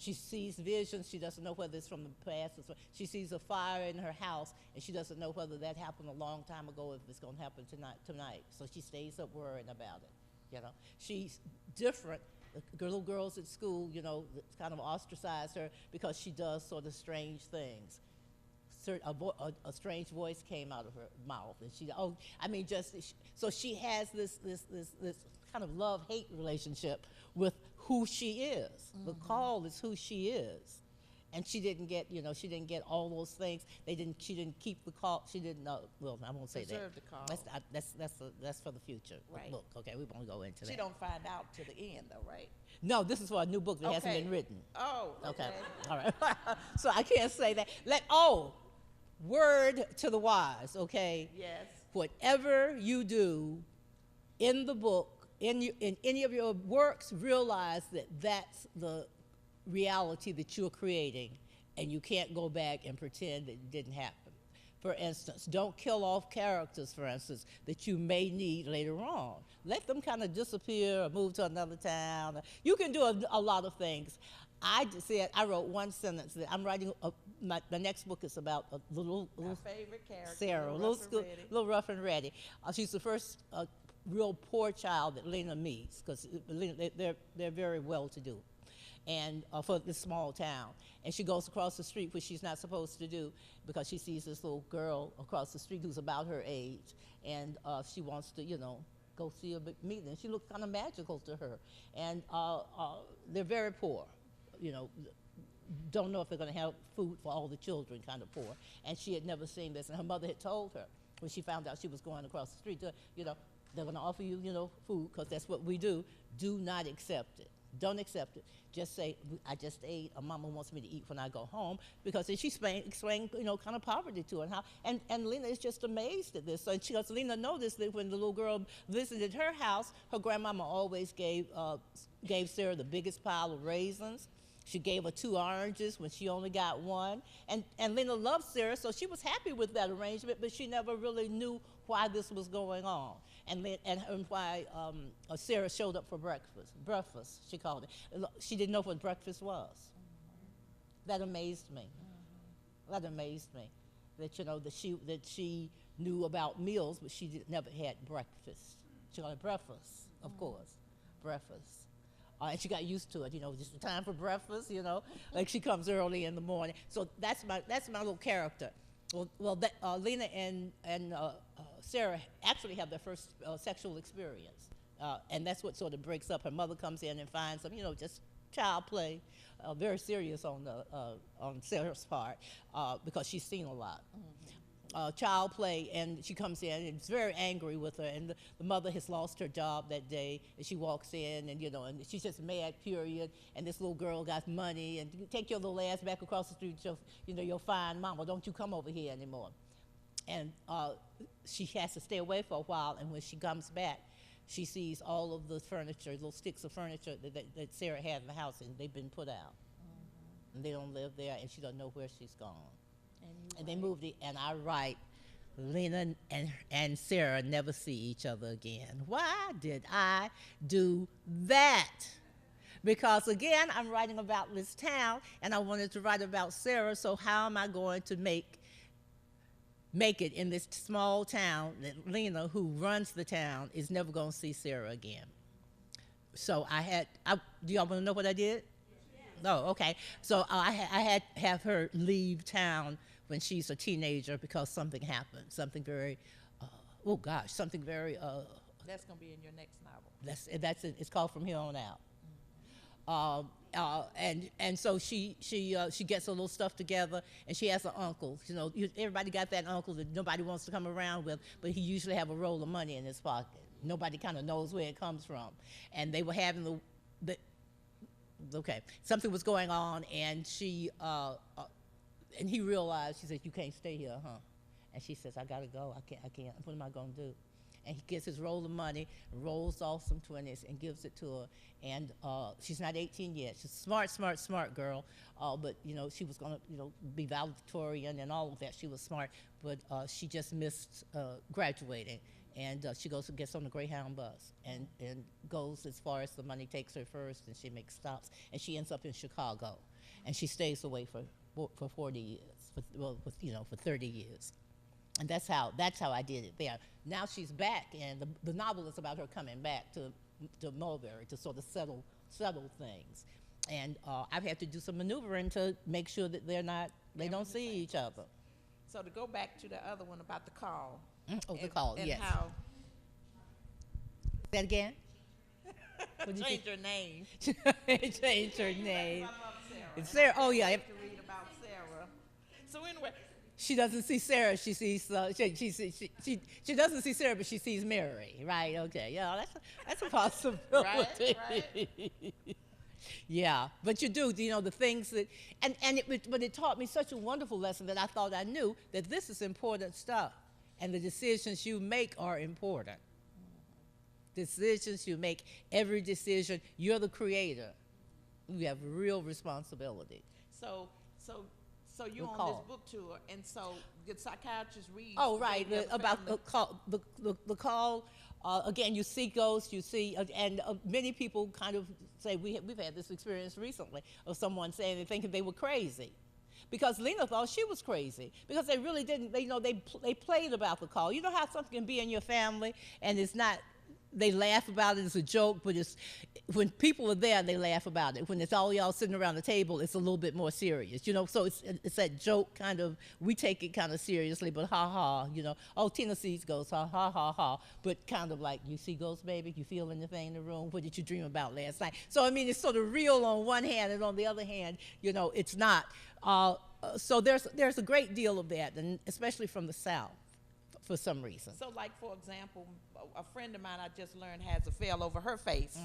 She sees visions. She doesn't know whether it's from the past. She sees a fire in her house, and she doesn't know whether that happened a long time ago, if it's going to happen tonight. So she stays up worrying about it. She's different. The little girls at school, kind of ostracize her because she does sort of strange things. A strange voice came out of her mouth, and so she has this kind of love-hate relationship with who she is. Mm-hmm. The call is who she is, and she didn't get all those things. She didn't keep the call. She didn't know. Well, I won't say Preserve that. the call. That's for the future. Right. Look, okay, we won't go into that. She don't find out to the end, though, right? No, this is for a new book that hasn't been written. Oh, okay. All right. So I can't say that. Word to the wise, okay? Yes. Whatever you do in the book, in any of your works, realize that that's the reality that you're creating, and you can't go back and pretend that it didn't happen. For instance, don't kill off characters, for instance, that you may need later on. Let them kind of disappear or move to another town. You can do a lot of things. I wrote one sentence that I'm writing. The next book is about a little favorite character, Sarah, little rough and ready. She's the first real poor child that Lena meets, because they're very well-to-do, and for this small town. And she goes across the street, which she's not supposed to do, because she sees this little girl across the street who's about her age, and she wants to, go see her, meet her. And she looks kind of magical to her, and they're very poor. Don't know if they're going to have food for all the children, kind of poor. And she had never seen this, and her mother had told her when she found out she was going across the street, they're going to offer you, food, because that's what we do. Do not accept it. Don't accept it. Just say, I just ate, or Mama wants me to eat when I go home, because then she explained, kind of poverty to her, and Lena is just amazed at this. So because Lena noticed that when the little girl visited her house, her grandmama always gave Sarah the biggest pile of raisins. She gave her 2 oranges when she only got 1. And Lena loved Sarah, so she was happy with that arrangement, but she never really knew why this was going on, and why Sarah showed up for breakfast. Breakfast, she called it. She didn't know what breakfast was. That amazed me. That amazed me. That she knew about meals, but she never had breakfast. She called it breakfast, of course, breakfast. And she got used to it, just the time for breakfast, like she comes early in the morning. So that's my little character. Well, Lena and Sarah actually have their first sexual experience, and that's what sort of breaks up. Her mother comes in and finds them, just child play, very serious on Sarah's part, because she's seen a lot. Child play, and she comes in and is very angry with her, and the mother has lost her job that day, and she walks in, and and she's just mad, period, and this little girl got money, and take your little ass back across the street, your fine mama, don't you come over here anymore. And she has to stay away for a while, and when she comes back, she sees all of the furniture, little sticks of furniture that Sarah had in the house, and they've been put out. And they don't live there, and she doesn't know where she's gone. And they moved it, and I write, Lena and Sarah never see each other again. Why did I do that? Because, again, I'm writing about this town, and I wanted to write about Sarah, so how am I going to make it in this small town that Lena, who runs the town, is never going to see Sarah again? So do y'all want to know what I did? No, okay. So I had to have her leave town when she's a teenager because something happened, something very, something very. That's going to be in your next novel. That's it. It's called From Here On Out. And so she gets a little stuff together, and she has an uncle. You know, everybody got that uncle that nobody wants to come around with, but he usually have a roll of money in his pocket. Nobody kind of knows where it comes from. And they were having something was going on, and and he realized, she said, "You can't stay here, huh?" And she says, "I gotta go. I can't. What am I gonna do?" And he gets his roll of money, rolls off some 20s, and gives it to her. And she's not 18 yet. She's a smart girl. But you know, she was gonna, be valedictorian and all of that. She was smart, but she just missed graduating. And she goes and gets on the Greyhound bus and goes as far as the money takes her first, and she makes stops, and she ends up in Chicago, and she stays away for 40 years, for 30 years. And that's how I did it there. Now she's back, and the novel is about her coming back to Mulberry to sort of settle things. And I've had to do some maneuvering to make sure that they don't see each other. So to go back to the other one about the call. The call, and yes. How that again? change her name. Change her name. I love Sarah. It's Sarah. Oh yeah. I have to read about Sarah. So anyway, she doesn't see Sarah. She sees she doesn't see Sarah, but she sees Mary. Right? Okay. Yeah. That's a possibility. right. Yeah, but you do, the things that, but it taught me such a wonderful lesson that I thought I knew that this is important stuff, and the decisions you make are important. Decisions you make, every decision, you're the creator. You have real responsibility. So you're on this book tour, and so the psychiatrist reads. Oh, right, about the call. Again, you see ghosts, and many people kind of say, we've had this experience recently of someone saying they're thinking they were crazy. Because Lena thought she was crazy, because they really didn't, they played about the call. You know how something can be in your family, and it's not, they laugh about it as a joke, but when people are there, they laugh about it. When it's all y'all sitting around the table, it's a little bit more serious, So it's that joke kind of, we take it kind of seriously, but ha ha, Oh, Tina sees ghosts, ha ha ha ha. But kind of like, you see ghosts, baby? You feel anything in the room? What did you dream about last night? So I mean, it's sort of real on one hand, and on the other hand, it's not. So there's a great deal of that, and especially from the South. For some reason. So, like, for example, a friend of mine I just learned has a veil over her face,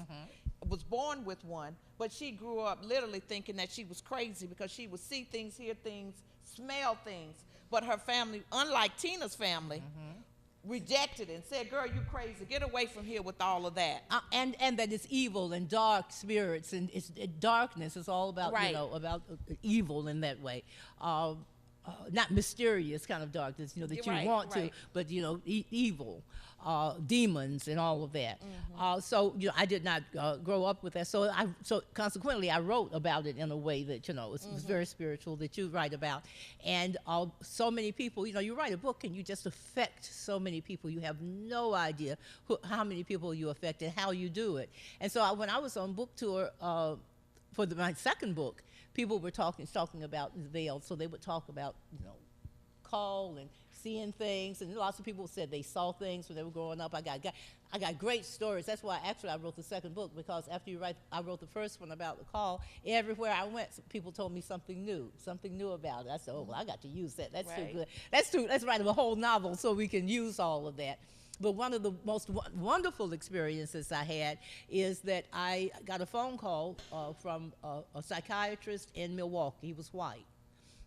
was born with one, but she grew up literally thinking that she was crazy because she would see things, hear things, smell things. But her family, unlike Tina's family, rejected it and said, "Girl, you crazy. Get away from here with all of that." And that it's evil and dark spirits, and it's darkness. It's all about, about evil in that way. Not mysterious kind of darkness, that you want to, but, evil, demons and all of that. So, I did not grow up with that. So consequently, I wrote about it in a way that, it was very spiritual, that you write about. And so many people, you write a book and you just affect so many people. You have no idea how many people you affect and how you do it. And so when I was on book tour for my second book, people were talking about the veil, so they would talk about, call and seeing things, and lots of people said they saw things when they were growing up. I got great stories. That's why actually I wrote the second book, because after I wrote the first one about the call, everywhere I went, people told me something new about it. I said, oh, well, I got to use that. That's too good. Let's write a whole novel so we can use all of that. But one of the most wonderful experiences I had is that I got a phone call from a psychiatrist in Milwaukee. He was white.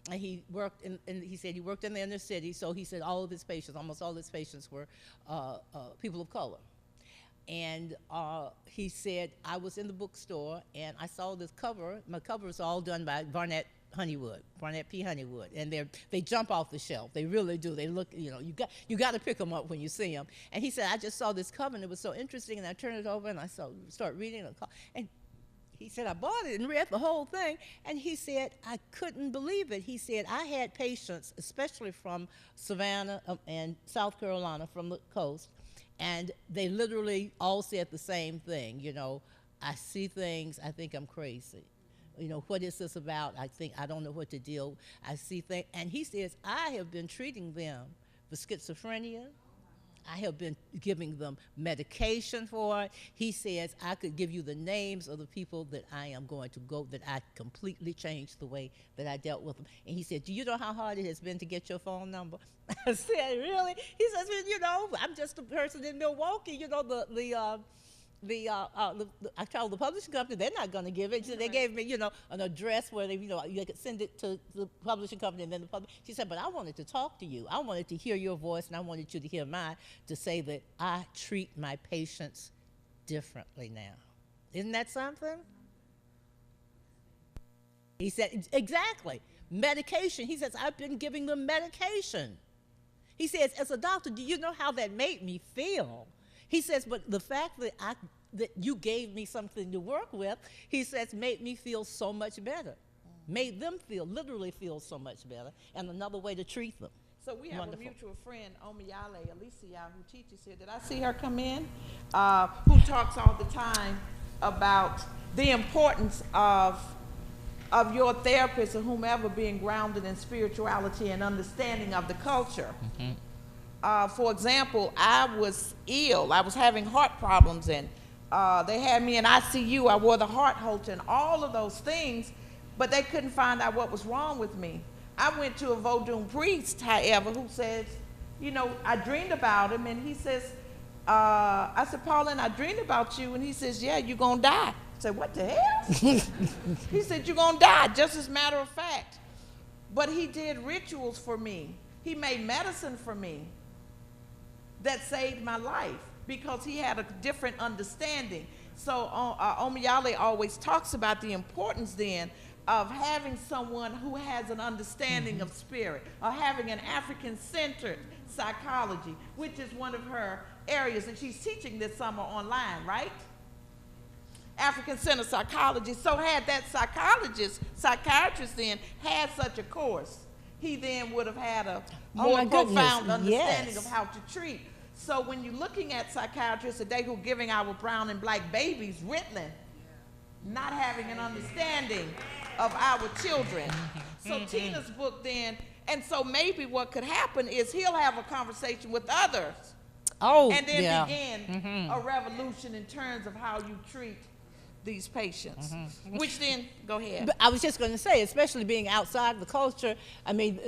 And he worked he said he worked in the inner city, so he said almost all his patients were people of color. And he said, I was in the bookstore and I saw this cover. My cover is all done by Barnett P. Honeywood, and they jump off the shelf. They really do. They look, you got to pick them up when you see them. And he said, I just saw this cover and it was so interesting, and I turned it over and I start reading it. And he said, I bought it and read the whole thing. And he said, I couldn't believe it. He said, I had patients, especially from Savannah and South Carolina, from the coast, and they literally all said the same thing. I see things, I think I'm crazy. What is this about? I don't know what to deal. I see things. And he says, I have been treating them for schizophrenia. I have been giving them medication for it. He says I could give you the names of the people that I am going to go, that I completely changed the way that I dealt with them. And he said, do you know how hard it has been to get your phone number? I said, really? He says, well, you know, I'm just a person in Milwaukee. You know, I told the publishing company they're not going to give it. So they gave me, you know, an address where they, you know, you could send it to the publishing company and then the public. She said, but I wanted to talk to you. I wanted to hear your voice and I wanted you to hear mine, to say that I treat my patients differently now. Isn't that something? He said, exactly. Medication. He says, I've been giving them medication. He says, as a doctor, do you know how that made me feel? He says, but the fact that you gave me something to work with, he says, made me feel so much better. Made them literally feel so much better, and another way to treat them. So we have a mutual friend, Omiyale Alicia, who teaches here. Did I see her come in? Who talks all the time about the importance of your therapist or whomever being grounded in spirituality and understanding of the culture. Mm-hmm. For example, I was ill. I was having heart problems, and they had me in ICU. I wore the heart Holter and all of those things, but they couldn't find out what was wrong with me. I went to a Vodun priest, however, who says, you know, I dreamed about him, and he says, I said, Pauline, I dreamed about you, and he says, yeah, you're going to die. I said, what the hell? He said, you're going to die, just as a matter of fact. But he did rituals for me. He made medicine for me that saved my life because he had a different understanding. So Omiyale always talks about the importance then of having someone who has an understanding of spirit, or having an African-centered psychology, which is one of her areas, and she's teaching this summer online, right? African-centered psychology. So had that psychiatrist then had such a course, he then would have had a more profound understanding of how to treat. So when you're looking at psychiatrists today who are giving our brown and black babies Ritalin, not having an understanding of our children. So Tina's book then, and so maybe what could happen is he'll have a conversation with others. And then begin a revolution in terms of how you treat these patients. Which then, go ahead. But I was just going to say, especially being outside the culture, I mean,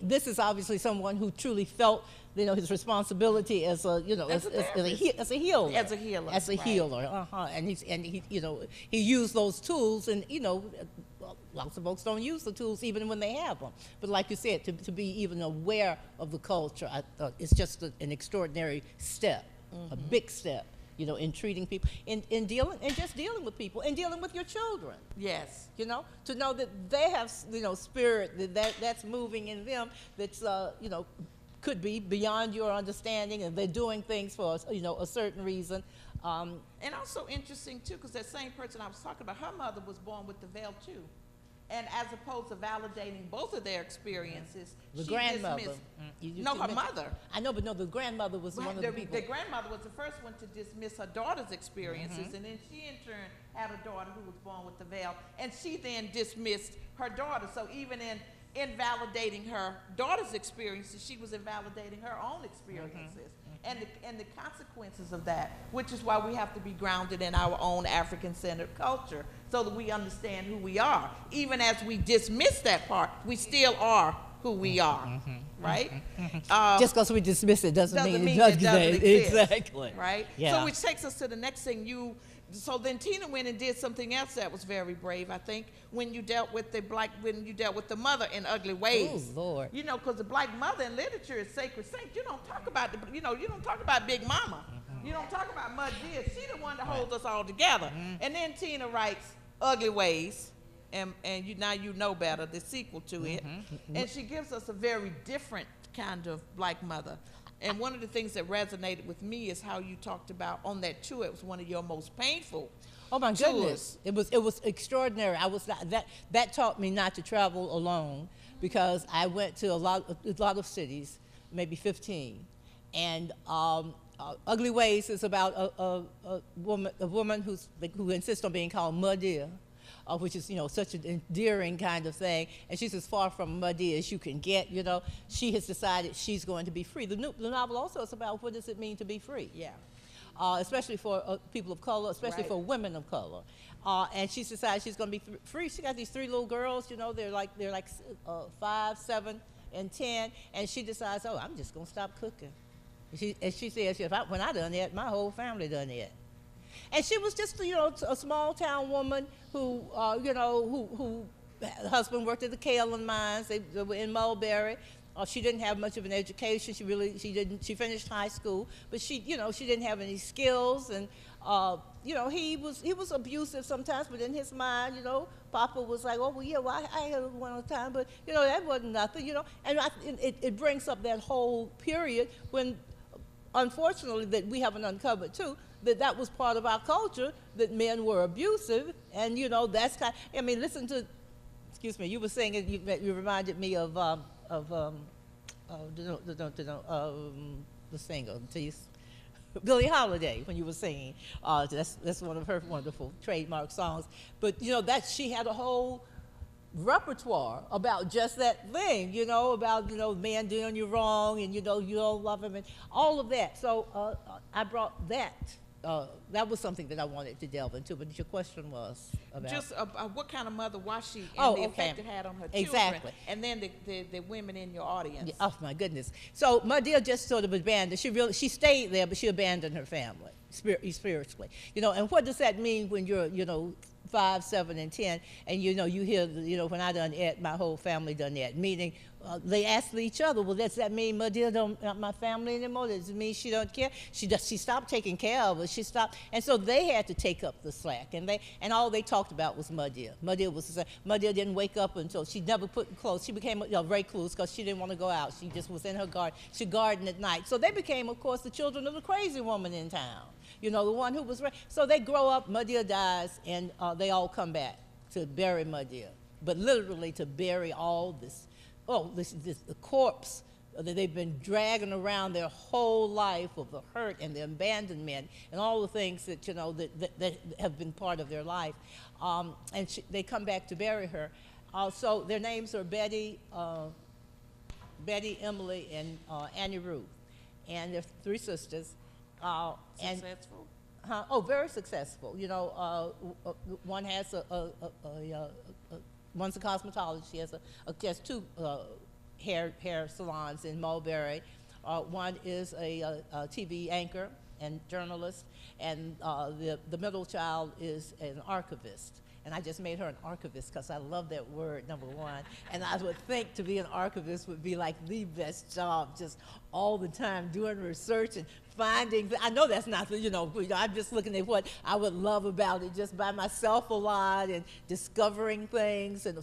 this is obviously someone who truly felt, you know, his responsibility as a, you know, as a healer. As a healer. And he, you know, he used those tools, and, you know, lots of folks don't use the tools even when they have them. But like you said, to be even aware of the culture, I thought it's just an extraordinary step, a big step, you know, in treating people, in just dealing with people, and dealing with your children. Yes. You know, to know that they have, you know, spirit that's moving in them, that's, you know, could be beyond your understanding, and they're doing things for, you know, a certain reason. And also interesting too, because that same person I was talking about, her mother was born with the veil too. And as opposed to validating both of their experiences, the grandmother. No, her mother. I know, but no, the grandmother was one of the people. The grandmother was the first one to dismiss her daughter's experiences, and then she in turn had a daughter who was born with the veil, and she then dismissed her daughter. So even in invalidating her daughter's experiences, she was invalidating her own experiences. And the consequences of that, which is why we have to be grounded in our own African-centered culture so that we understand who we are. Even as we dismiss that part, we still are who we are, right? Just because we dismiss it doesn't mean it doesn't exist. Exactly. Right? Yeah. So which takes us to the next thing so then Tina went and did something else that was very brave, I think, when you dealt with the mother in ugly ways. Oh, Lord. You know, because the black mother in literature is sacred saint. You don't talk about you don't talk about Big Mama. You don't talk about Mud Dear. She's the one that holds us all together. And then Tina writes Ugly Ways, and now you know better, the sequel to it. And she gives us a very different kind of black mother. And one of the things that resonated with me is how you talked about on that tour. It was one of your most painful. Oh my goodness! It was extraordinary. That taught me not to travel alone, because I went to a lot of cities, maybe 15, and Ugly Ways is about a woman who insists on being called Mud Dear. which is, such an endearing kind of thing. And she's as far from muddy as you can get, She has decided she's going to be free. The novel also is about what does it mean to be free. Yeah. Especially for people of color, especially for women of color. And she's decided she's going to be free. She got these 3 little girls, they're like 5, 7, and 10, and she decides, oh, I'm just going to stop cooking. And she says, when I done that, my whole family done that. And she was just, a small town woman who, who husband worked at the kaolin mines. They were in Mulberry. She didn't have much of an education. She finished high school, but she didn't have any skills. And, he was abusive sometimes, but in his mind, Papa was like, oh, well, yeah, well, I had one time, but, that wasn't nothing, And it brings up that whole period when, unfortunately, that we haven't uncovered, too, that was part of our culture, that men were abusive. And, that's listen to, excuse me, you were saying it, you reminded me of the singer, Billie Holiday, when you were singing. That's one of her wonderful trademark songs. But, that she had a whole repertoire about just that thing, about, man doing you wrong and, you don't love him and all of that. So I brought that. That was something that I wanted to delve into, but your question was about? Just what kind of mother was she, and the effect it had on her children. Exactly. And then the women in your audience. Yeah, oh, my goodness. So my dear just sort of abandoned. She stayed there, but she abandoned her family, spiritually. And what does that mean when you're, 5, 7, and 10, and you hear, when I done it, my whole family done that. Meaning, they asked each other, well, does that mean Madia don't my family anymore? Does it mean she don't care? She stopped taking care of us. She stopped, and so they had to take up the slack. And all they talked about was Madia. Madia didn't wake up until she never put clothes. She became a recluse because she didn't want to go out. She just was in her garden. She gardened at night. So they became, of course, the children of the crazy woman in town. The one who was so they grow up. Madia dies, and they all come back to bury Madia, but literally to bury all this. The corpse that they've been dragging around their whole life of the hurt and the abandonment and all the things that, that have been part of their life. They come back to bury her. So their names are Betty, Emily, and Annie Ruth. And they're 3 sisters. Successful? Very successful. One has one's a cosmetologist. She has 2 hair salons in Mulberry. One is a TV anchor and journalist, and the middle child is an archivist. And I just made her an archivist because I love that word, number one. And I would think to be an archivist would be like the best job, just all the time doing research and finding. I know that's not, I'm just looking at what I would love about it, just by myself a lot and discovering things and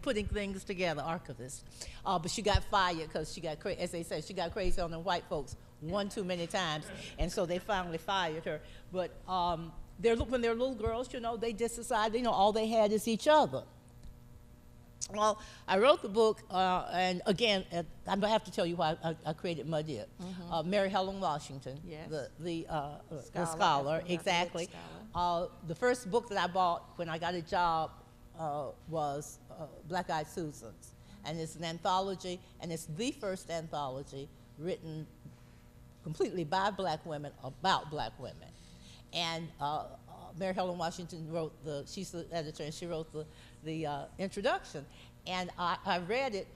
putting things together, archivist. But she got fired because she got, as they say, she got crazy on the white folks one too many times. And so they finally fired her. But when they're little girls, they just decided, all they had is each other. Well, I wrote the book, and again, I'm gonna have to tell you why I created Madia. Mary Helen Washington, yes. the scholar, exactly. The first book that I bought when I got a job was Black Eyed Susans, and it's an anthology, and it's the first anthology written completely by Black women about Black women. And Mary Helen Washington she's the editor, and she wrote the introduction. And I read it,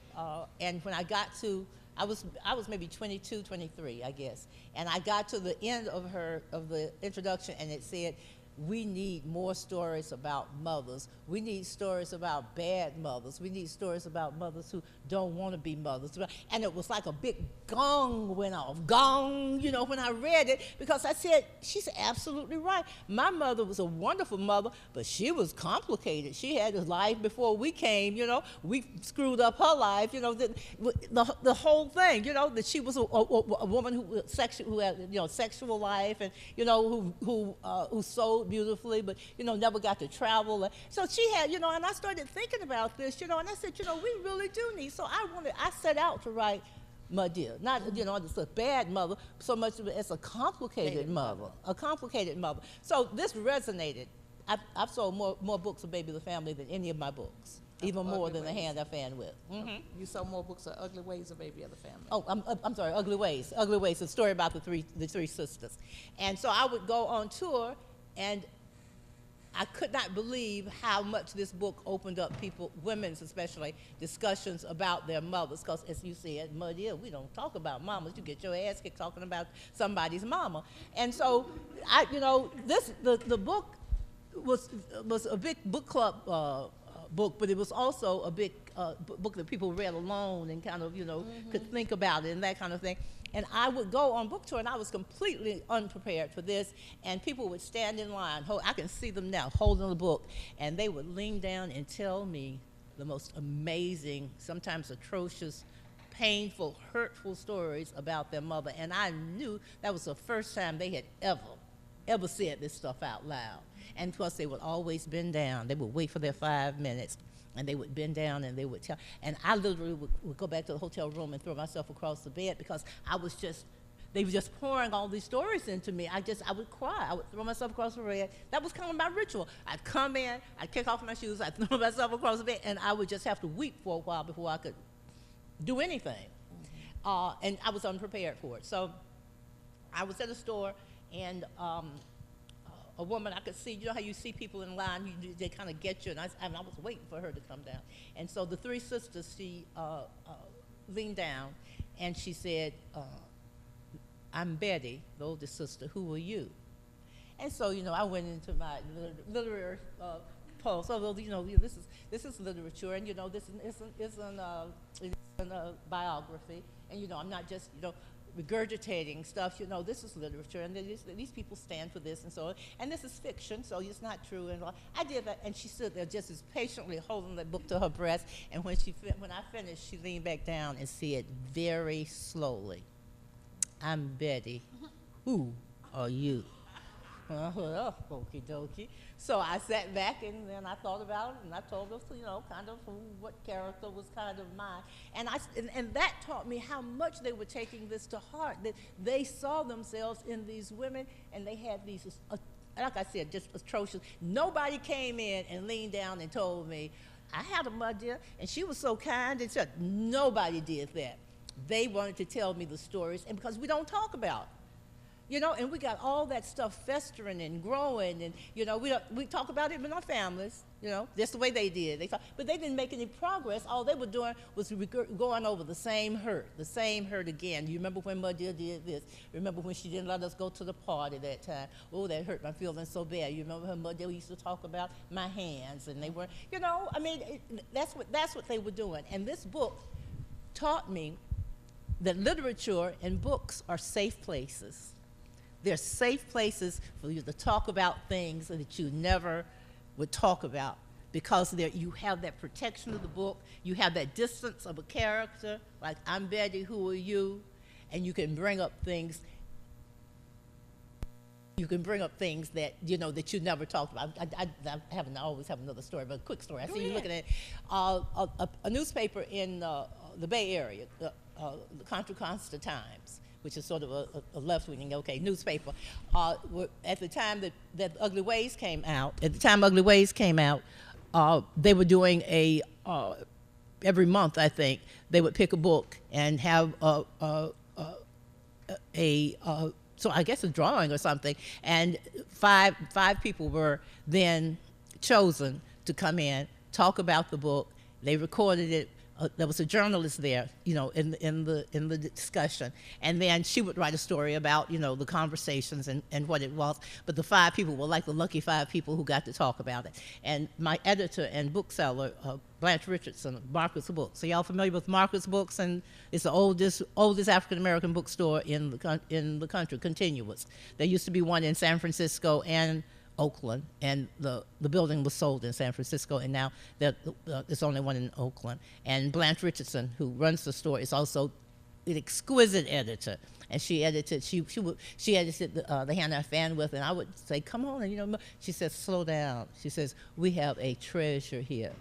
and when I got to, I was maybe 22, 23, I guess. And I got to the end of the introduction, and it said, we need more stories about mothers. We need stories about bad mothers. We need stories about mothers who don't want to be mothers. And it was like a big gong went off. Gong, when I read it, because I said, she's absolutely right. My mother was a wonderful mother, but she was complicated. She had a life before we came, We screwed up her life, the whole thing, that she was a woman who had, sexual life, and, who sold beautifully, but never got to travel. So she had, and I started thinking about this, and I said, we really do need. So I set out to write Madia, not just a bad mother, so much as a complicated mother, a complicated mother. So this resonated. I've sold more books of Baby the Family than any of my books, even more than The Hand I Fan With. You sold more books of Ugly Ways of Baby of the Family. Oh, I'm sorry, Ugly Ways. Ugly Ways, a story about the three sisters. And so I would go on tour, and I could not believe how much this book opened up women's especially, discussions about their mothers. Because as you said, Muddy, we don't talk about mamas. You get your ass kicked talking about somebody's mama. And so, the book was a big book club book, but it was also a big book that people read alone and kind of, could think about it and that kind of thing. And I would go on book tour, and I was completely unprepared for this, and people would stand in line. I can see them now, holding the book, and they would lean down and tell me the most amazing, sometimes atrocious, painful, hurtful stories about their mother. And I knew that was the first time they had ever said this stuff out loud. And plus, they would always bend down. They would wait for their 5 minutes, and they would bend down and they would tell. And I literally would go back to the hotel room and throw myself across the bed because they were just pouring all these stories into me. I would cry. I would throw myself across the bed. That was kind of my ritual. I'd come in, I'd kick off my shoes, I'd throw myself across the bed, and I would just have to weep for a while before I could do anything. And I was unprepared for it. So I was at a store, and a woman I could see, you know how you see people in line, they kind of get you, and I was waiting for her to come down. And so the three sisters, she leaned down, and she said, I'm Betty, the oldest sister, who are you? And so, I went into my literary poem. So, this is literature, and, this isn't a biography, and, I'm not just, regurgitating stuff, this is literature, and these people stand for this, and so, and this is fiction, so it's not true. And I did that, and she stood there just as patiently holding the book to her breast, and when I finished, she leaned back down and said very slowly, I'm Betty. Who are you? I thought, oh, okie dokie. So I sat back, and then I thought about it, and I told her, kind of what character was kind of mine. And that taught me how much they were taking this to heart, that they saw themselves in these women, and they had these, like I said, just atrocious. Nobody came in and leaned down and told me, I had a mother, and she was so kind, and such. Nobody did that. They wanted to tell me the stories, and because we don't talk about it. And we got all that stuff festering and growing, and, we talk about it in our families, just the way they did. But they didn't make any progress. All they were doing was going over the same hurt again. You remember when Mother did this? Remember when she didn't let us go to the party that time? Oh, that hurt my feelings so bad. You remember her Mother used to talk about my hands, and they were, that's what they were doing. And this book taught me that literature and books are safe places. They're safe places for you to talk about things that you never would talk about, because you have that protection of the book, you have that distance of a character, like I'm Betty, who are you? And you can bring up things. You can bring up things that that you never talked about. I always have another story, but a quick story. I see you looking at a newspaper in the Bay Area, the Contra Costa Times, which is sort of a left-wing, newspaper. At the time that Ugly Ways came out, they were doing every month, I think, they would pick a book and have so I guess a drawing or something, and five people were then chosen to come in, talk about the book. They recorded it. There was a journalist there, in the discussion, and then she would write a story about, the conversations and what it was. But the 5 people were like the lucky 5 people who got to talk about it. And my editor and bookseller, Blanche Richardson, Marcus Books. So y'all familiar with Marcus Books? And it's the oldest African American bookstore in the country, continuous. There used to be one in San Francisco and Oakland, and the building was sold in San Francisco, and now there's only one in Oakland. And Blanche Richardson, who runs the store, is also an exquisite editor, and she edited The Hand I Fan With, and I would say, come on, and she says, slow down. She says, we have a treasure here.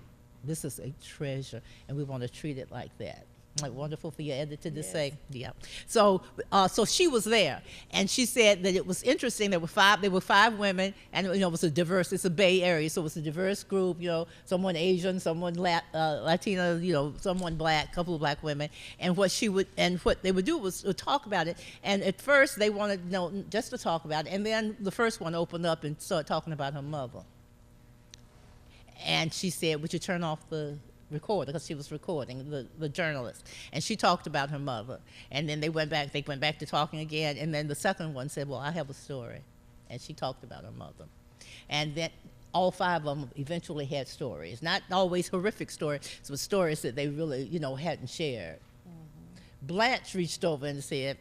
This is a treasure, and we want to treat it like that. Like wonderful for your editor to Yes. say, yeah. So, so she was there, and she said that it was interesting. There were five women, and you know, it was a diverse. It's a Bay Area, so it was a diverse group. You know, someone Asian, someone Latina, you know, someone black, couple of black women. And what they would do was talk about it. And at first, they wanted, you know, just to talk about it, and then the first one opened up and started talking about her mother. And she said, "Would you turn off the recorder?" Because she was recording, the journalist. And she talked about her mother. And then they went back to talking again. And then the second one said, "Well, I have a story." And she talked about her mother. And then all five of them eventually had stories. Not always horrific stories, but stories that they really, you know, hadn't shared. Blanche reached over and said,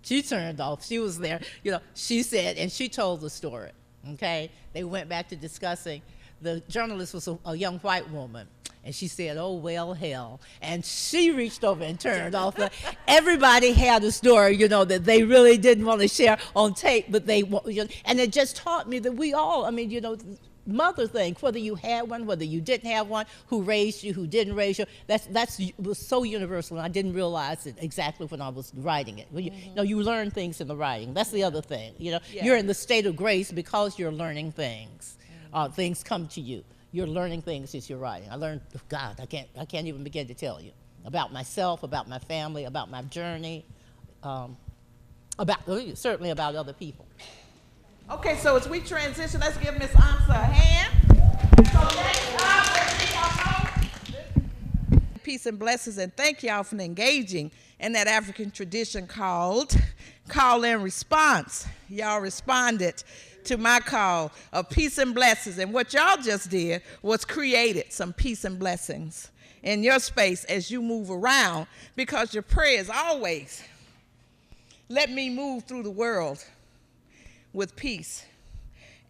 she turned off. She was there. You know, she said, and she told the story. Okay? They went back to discussing. The journalist was a young white woman. And she said, "Oh, well, hell." And she reached over and turned off. Everybody had a story, you know, that they really didn't want to share on tape, but they, you know, and it just taught me that we all, I mean, you know, mother thing, whether you had one, whether you didn't have one, who raised you, who didn't raise you, that's was so universal, and I didn't realize it exactly when I was writing it. You know, you learn things in the writing. That's the other thing. You know, you're in the state of grace because you're learning things. Things come to you. You're learning things as you're writing. I learned, God, I can't even begin to tell you about myself, about my family, about my journey, certainly about other people. Okay, so as we transition, let's give Miss Amsa a hand. So next, peace and blessings, and thank y'all for engaging in that African tradition called call and response. Y'all responded to my call of peace and blessings, and what y'all just did was created some peace and blessings in your space as you move around, because your prayer is always, let me move through the world with peace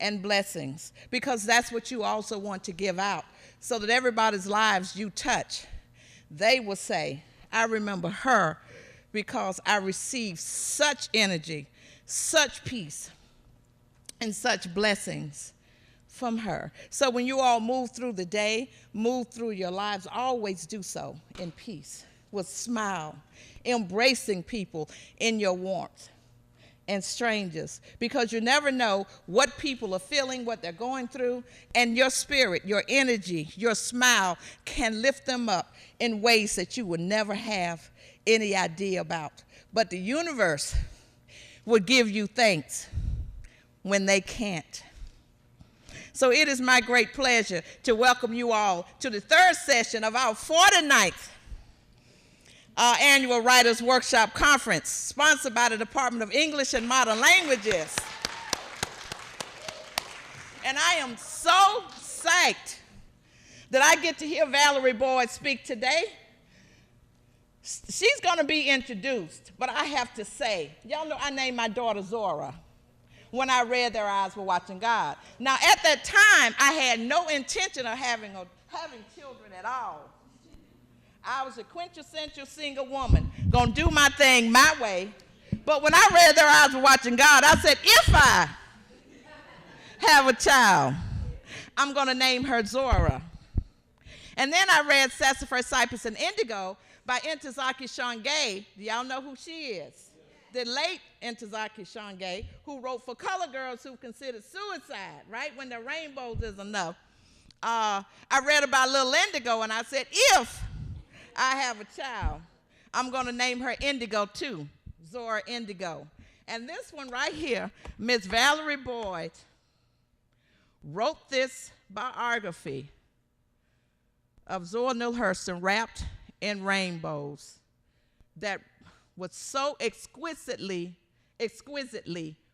and blessings, because that's what you also want to give out, so that everybody's lives you touch, they will say, I remember her because I received such energy, such peace, and such blessings from her. So when you all move through the day, move through your lives, always do so in peace, with smile, embracing people in your warmth, and strangers, because you never know what people are feeling, what they're going through, and your spirit, your energy, your smile can lift them up in ways that you would never have any idea about. But the universe will give you thanks when they can't. So it is my great pleasure to welcome you all to the third session of our 49th annual Writers Workshop Conference, sponsored by the Department of English and Modern Languages. And I am so psyched that I get to hear Valerie Boyd speak today. She's going to be introduced, but I have to say, y'all know I named my daughter Zora when I read Their Eyes Were Watching God. Now, at that time, I had no intention of having children at all. I was a quintessential single woman, gonna do my thing my way. But when I read Their Eyes Were Watching God, I said, if I have a child, I'm gonna name her Zora. And then I read Sassafras, Cypress, and Indigo by Ntozake Shange. Do y'all know who she is? The late Ntozake Shange, who wrote For Color Girls Who Considered Suicide, right? When the rainbows is enough. I read about Little Indigo, and I said, if I have a child, I'm going to name her Indigo too, Zora Indigo. And this one right here, Miss Valerie Boyd wrote this biography of Zora Neale Hurston, wrapped in rainbows, that was so exquisitely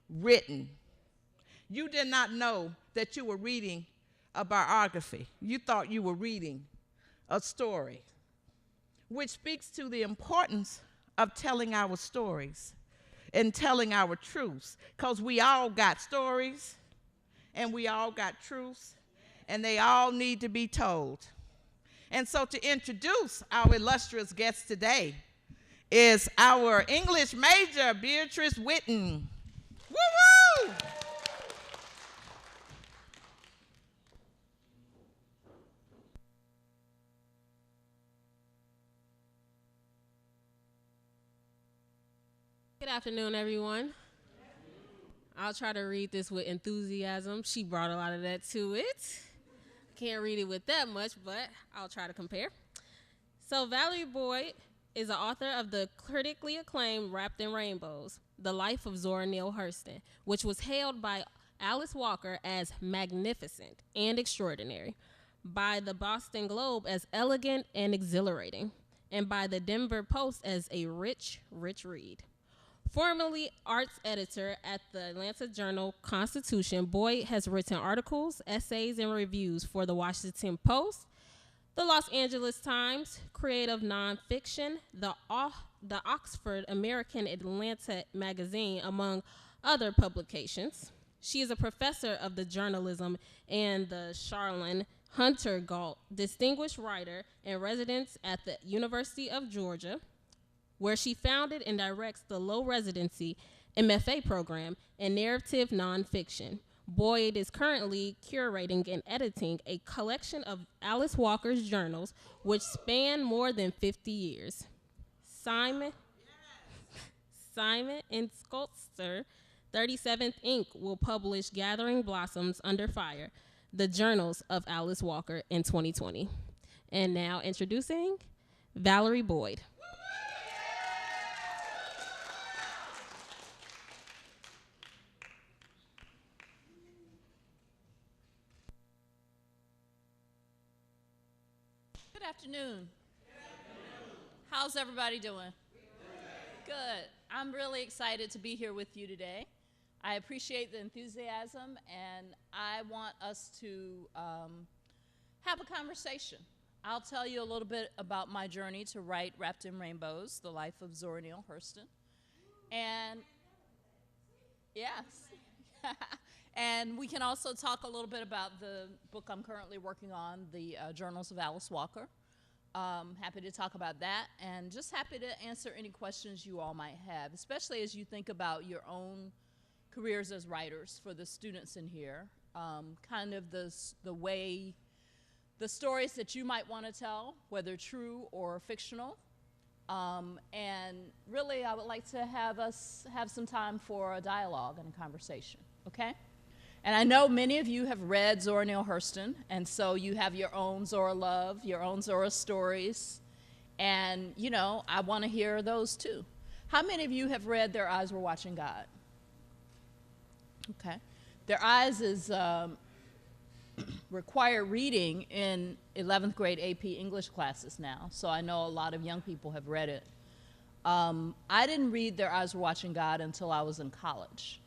written. You did not know that you were reading a biography. You thought you were reading a story, which speaks to the importance of telling our stories and telling our truths, because we all got stories and we all got truths, and they all need to be told. And so to introduce our illustrious guest today is our English major, Beatrice Whitten. Woo-woo! afternoon, everyone. I'll try to read this with enthusiasm. She brought a lot of that to it. Can't read it with that much, but I'll try to compare. So Valerie Boyd is the author of the critically acclaimed Wrapped in Rainbows, The Life of Zora Neale Hurston, which was hailed by Alice Walker as magnificent and extraordinary, by the Boston Globe as elegant and exhilarating, and by the Denver Post as a rich, rich read. Formerly arts editor at the Atlanta Journal-Constitution, Boyd has written articles, essays, and reviews for the Washington Post, the Los Angeles Times, creative nonfiction, the Oxford American Atlantic magazine, among other publications. She is a professor of the journalism and the Charlene Hunter Galt Distinguished Writer in Residence at the University of Georgia, where she founded and directs the low residency MFA program in narrative nonfiction. Boyd is currently curating and editing a collection of Alice Walker's journals, which span more than 50 years. Simon and Schuster, 37th Inc. will publish Gathering Blossoms Under Fire, the journals of Alice Walker in 2020. And now introducing Valerie Boyd. Good afternoon. How's everybody doing? Good. I'm really excited to be here with you today. I appreciate the enthusiasm, and I want us to have a conversation. I'll tell you a little bit about my journey to write Wrapped in Rainbows, The Life of Zora Neale Hurston. And yes. And we can also talk a little bit about the book I'm currently working on, the Journals of Alice Walker. Happy to talk about that, and just happy to answer any questions you all might have, especially as you think about your own careers as writers for the students in here, kind of the way, the stories that you might want to tell, whether true or fictional. And really, I would like to have us have some time for a dialogue and a conversation, okay? And I know many of you have read Zora Neale Hurston, and so you have your own Zora love, your own Zora stories, and, you know, I want to hear those too. How many of you have read Their Eyes Were Watching God? Okay. Their Eyes is required reading in 11th grade AP English classes now, so I know a lot of young people have read it. I didn't read Their Eyes Were Watching God until I was in college.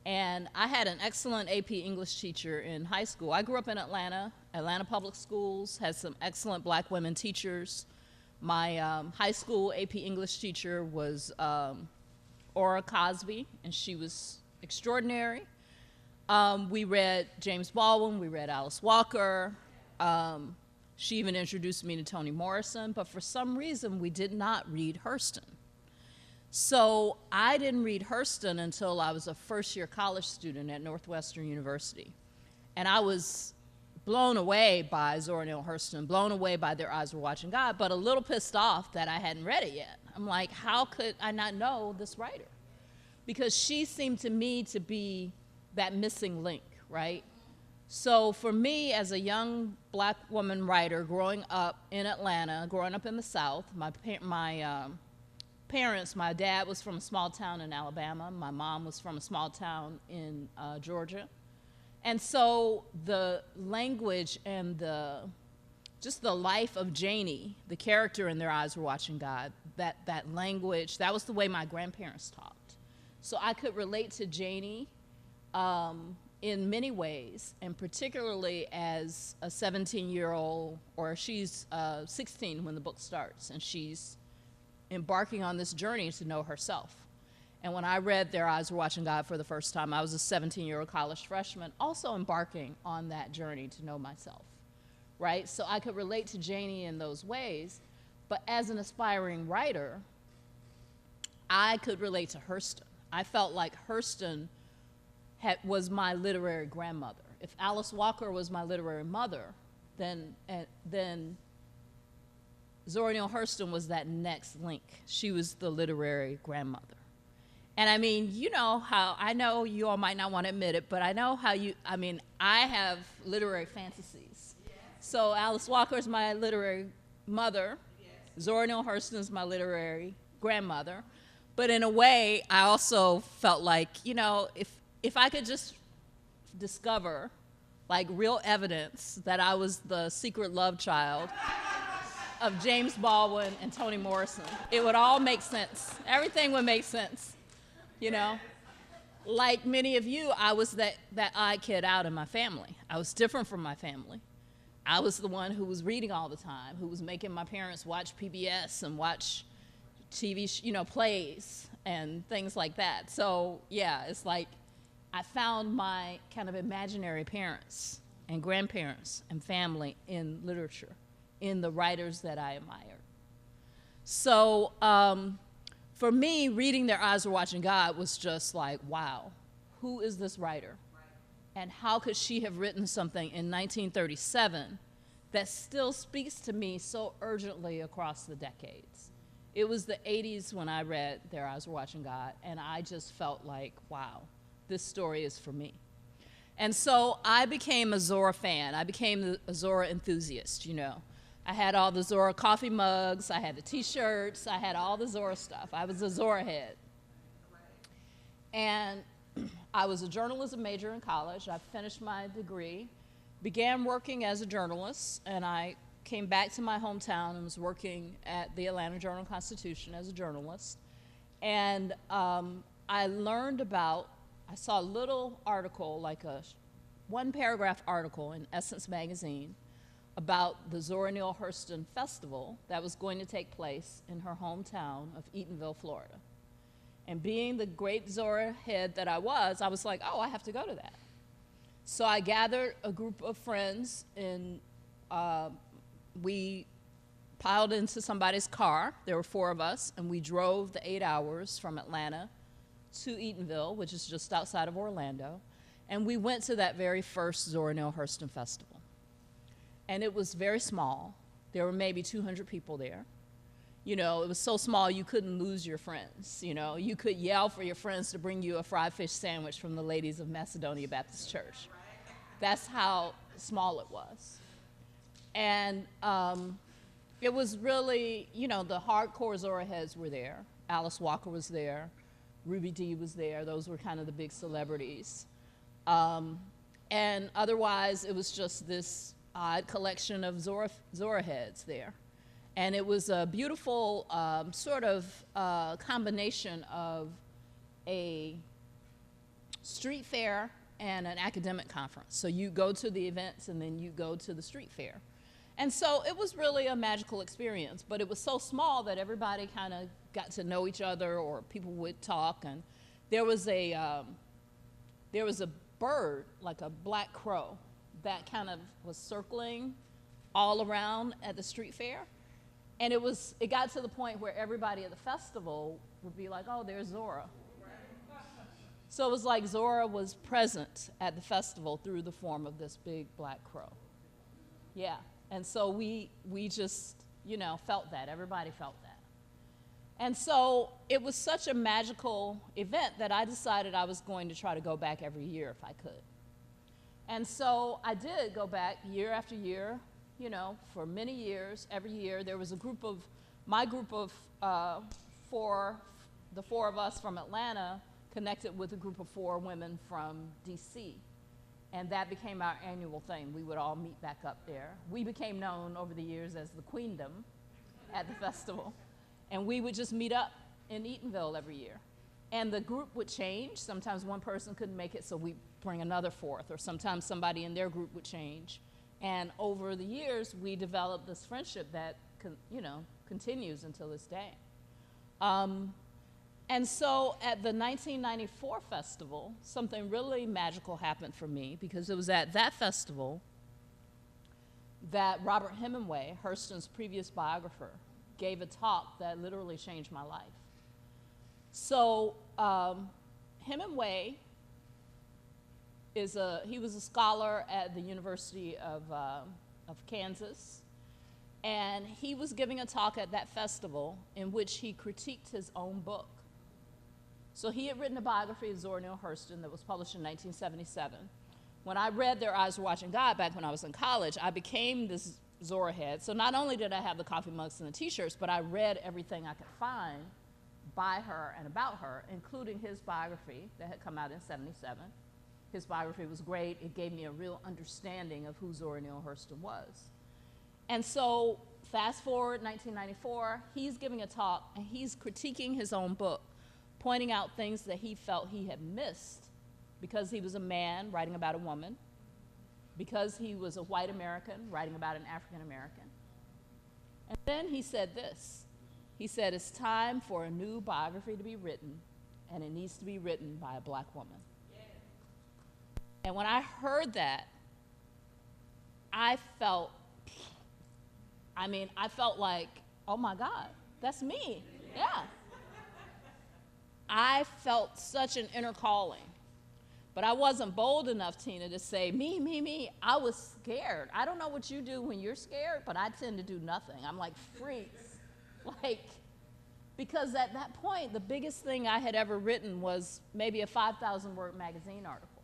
And I had an excellent AP English teacher in high school. I grew up in Atlanta Public Schools, had some excellent black women teachers. My high school AP English teacher was Ora Cosby, and she was extraordinary. We read James Baldwin, we read Alice Walker. She even introduced me to Toni Morrison, but for some reason we did not read Hurston. So I didn't read Hurston until I was a first-year college student at Northwestern University. And I was blown away by Zora Neale Hurston, blown away by Their Eyes Were Watching God, but a little pissed off that I hadn't read it yet. I'm like, how could I not know this writer? Because she seemed to me to be that missing link, right? So for me, as a young black woman writer growing up in Atlanta, growing up in the South, my parents, my dad was from a small town in Alabama, my mom was from a small town in Georgia. And so the language and just the life of Janie, the character in Their Eyes Were Watching God, that language, that was the way my grandparents talked. So I could relate to Janie in many ways, and particularly as a 17-year-old, or she's 16 when the book starts, and she's embarking on this journey to know herself. And when I read Their Eyes Were Watching God for the first time, I was a 17-year-old college freshman, also embarking on that journey to know myself, right? So I could relate to Janie in those ways, but as an aspiring writer, I could relate to Hurston. I felt like Hurston was my literary grandmother. If Alice Walker was my literary mother, then Zora Neale Hurston was that next link. She was the literary grandmother. And I mean, you know how, I know you all might not want to admit it, but I know how you, I mean, I have literary fantasies. So Alice Walker is my literary mother. Zora Neale Hurston is my literary grandmother. But in a way, I also felt like, you know, if I could just discover like real evidence that I was the secret love child of James Baldwin and Toni Morrison, it would all make sense. Everything would make sense, you know? Like many of you, I was that odd kid out in my family. I was different from my family. I was the one who was reading all the time, who was making my parents watch PBS and watch TV, you know, plays and things like that. So yeah, it's like I found my kind of imaginary parents and grandparents and family in literature, in the writers that I admired. So for me, reading Their Eyes Were Watching God was just like, wow, who is this writer? And how could she have written something in 1937 that still speaks to me so urgently across the decades? It was the 80s when I read Their Eyes Were Watching God, and I just felt like, wow, this story is for me. And so I became a Zora fan. I became a Zora enthusiast, you know. I had all the Zora coffee mugs, I had the t-shirts, I had all the Zora stuff. I was a Zora head. And I was a journalism major in college. I finished my degree, began working as a journalist, and I came back to my hometown and was working at the Atlanta Journal-Constitution as a journalist. And I learned about, I saw a little article, like a one-paragraph article in Essence magazine about the Zora Neale Hurston Festival that was going to take place in her hometown of Eatonville, Florida. And being the great Zora head that I was like, oh, I have to go to that. So I gathered a group of friends, and we piled into somebody's car. There were 4 of us, and we drove the 8 hours from Atlanta to Eatonville, which is just outside of Orlando. And we went to that very first Zora Neale Hurston Festival. And it was very small. There were maybe 200 people there. You know, it was so small you couldn't lose your friends. You know, you could yell for your friends to bring you a fried fish sandwich from the ladies of Macedonia Baptist Church. That's how small it was. And it was really, you know, the hardcore Zora heads were there. Alice Walker was there. Ruby Dee was there. Those were kind of the big celebrities. And otherwise, it was just this odd collection of Zora heads there. And it was a beautiful sort of combination of a street fair and an academic conference. So you go to the events and then you go to the street fair. And so it was really a magical experience, but it was so small that everybody kind of got to know each other, or people would talk. And there was a bird, like a black crow, that kind of was circling all around at the street fair. And it got to the point where everybody at the festival would be like, oh, there's Zora. So it was like Zora was present at the festival through the form of this big black crow. Yeah, and so we just, you know, felt that. Everybody felt that. And so it was such a magical event that I decided I was going to try to go back every year if I could. And so I did go back year after year, you know, for many years. Every year there was my group of 4, the 4 of us from Atlanta connected with a group of 4 women from DC. And that became our annual thing. We would all meet back up there. We became known over the years as the Queendom at the festival. And we would just meet up in Eatonville every year. And the group would change. Sometimes one person couldn't make it, so we'd bring another 4th, or sometimes somebody in their group would change. And over the years, we developed this friendship that, you know, continues until this day. And so at the 1994 festival, something really magical happened for me, because it was at that festival that Robert Hemingway, Hurston's previous biographer, gave a talk that literally changed my life. So Hemingway he was a scholar at the University of Kansas, and he was giving a talk at that festival in which he critiqued his own book. So he had written a biography of Zora Neale Hurston that was published in 1977. When I read Their Eyes Were Watching God back when I was in college, I became this Zora head. So not only did I have the coffee mugs and the t-shirts, but I read everything I could find by her and about her, including his biography that had come out in 77. His biography was great. It gave me a real understanding of who Zora Neale Hurston was. And so fast forward 1994, he's giving a talk and he's critiquing his own book, pointing out things that he felt he had missed because he was a man writing about a woman, because he was a white American writing about an African American. And then he said this. He said, it's time for a new biography to be written, and it needs to be written by a black woman. Yeah. And when I heard that, I felt like, oh my God, that's me. Yeah. I felt such an inner calling. But I wasn't bold enough, Tina, to say, me, me, me. I was scared. I don't know what you do when you're scared, but I tend to do nothing. I'm like, freeze. Because at that point, the biggest thing I had ever written was maybe a 5,000-word magazine article.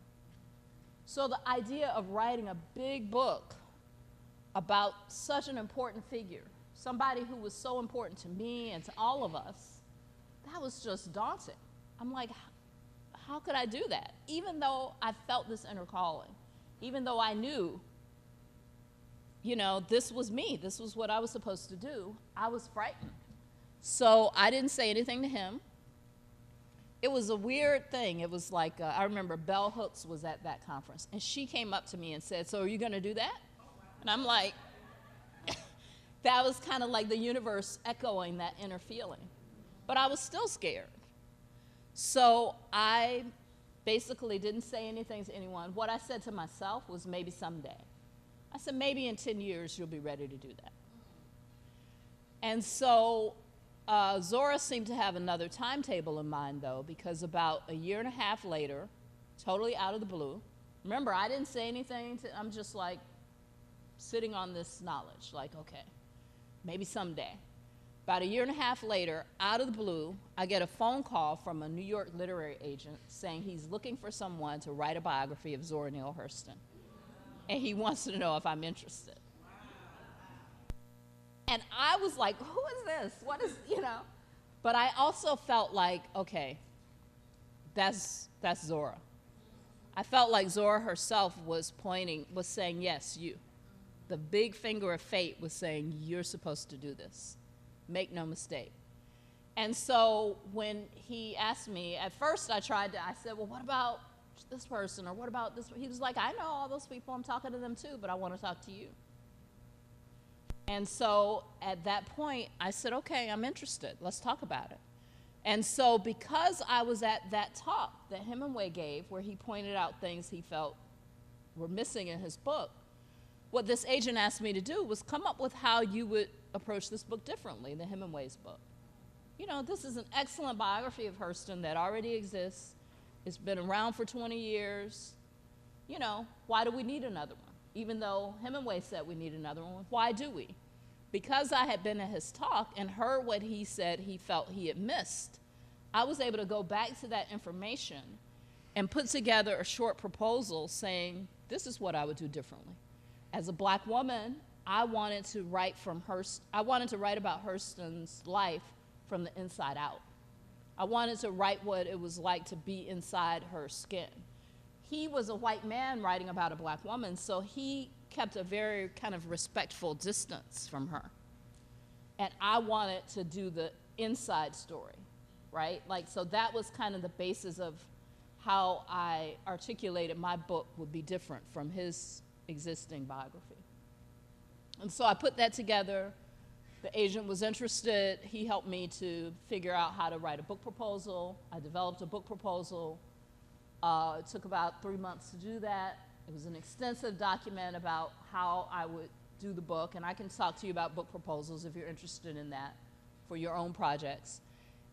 So the idea of writing a big book about such an important figure, somebody who was so important to me and to all of us, that was just daunting. I'm like, how could I do that? Even though I felt this inner calling, even though I knew, this was me, this was what I was supposed to do, I was frightened. So I didn't say anything to him. It was a weird thing. It was like, I remember Bell Hooks was at that conference, and she came up to me and said, so are you gonna do that? And I'm like, that was kind of like the universe echoing that inner feeling. But I was still scared. So I basically didn't say anything to anyone. What I said to myself was maybe someday. I said, maybe in 10 years you'll be ready to do that. And so Zora seemed to have another timetable in mind, though, because about a year and a half later, totally out of the blue, remember, I didn't say anything. I'm just like sitting on this knowledge, like, okay, maybe someday. About a year and a half later, out of the blue, I get a phone call from a New York literary agent saying he's looking for someone to write a biography of Zora Neale Hurston. And he wants to know if I'm interested. And I was like, who is this? What is, But I also felt like, okay, that's Zora. I felt like Zora herself was saying, yes, you. The big finger of fate was saying, you're supposed to do this. Make no mistake. And so when he asked me, at first I said, well, what about this person, or what about this? He was like, I know all those people, I'm talking to them too, but I want to talk to you. And so at that point, I said, okay, I'm interested, let's talk about it. And so because I was at that talk that Hemingway gave, where he pointed out things he felt were missing in his book, what this agent asked me to do was come up with how you would approach this book differently than Hemingway's book. This is an excellent biography of Hurston that already exists. It's been around for 20 years. Why do we need another one? Even though Hemingway said we need another one, why do we? Because I had been at his talk and heard what he said he felt he had missed, I was able to go back to that information and put together a short proposal saying, this is what I would do differently. As a black woman, I wanted to write about Hurston's life from the inside out. I wanted to write what it was like to be inside her skin. He was a white man writing about a black woman, so he kept a very kind of respectful distance from her. And I wanted to do the inside story, right? So that was kind of the basis of how I articulated my book would be different from his existing biography. And so I put that together. The agent was interested. He helped me to figure out how to write a book proposal. I developed a book proposal. It took about 3 months to do that. It was an extensive document about how I would do the book, and I can talk to you about book proposals if you're interested in that for your own projects.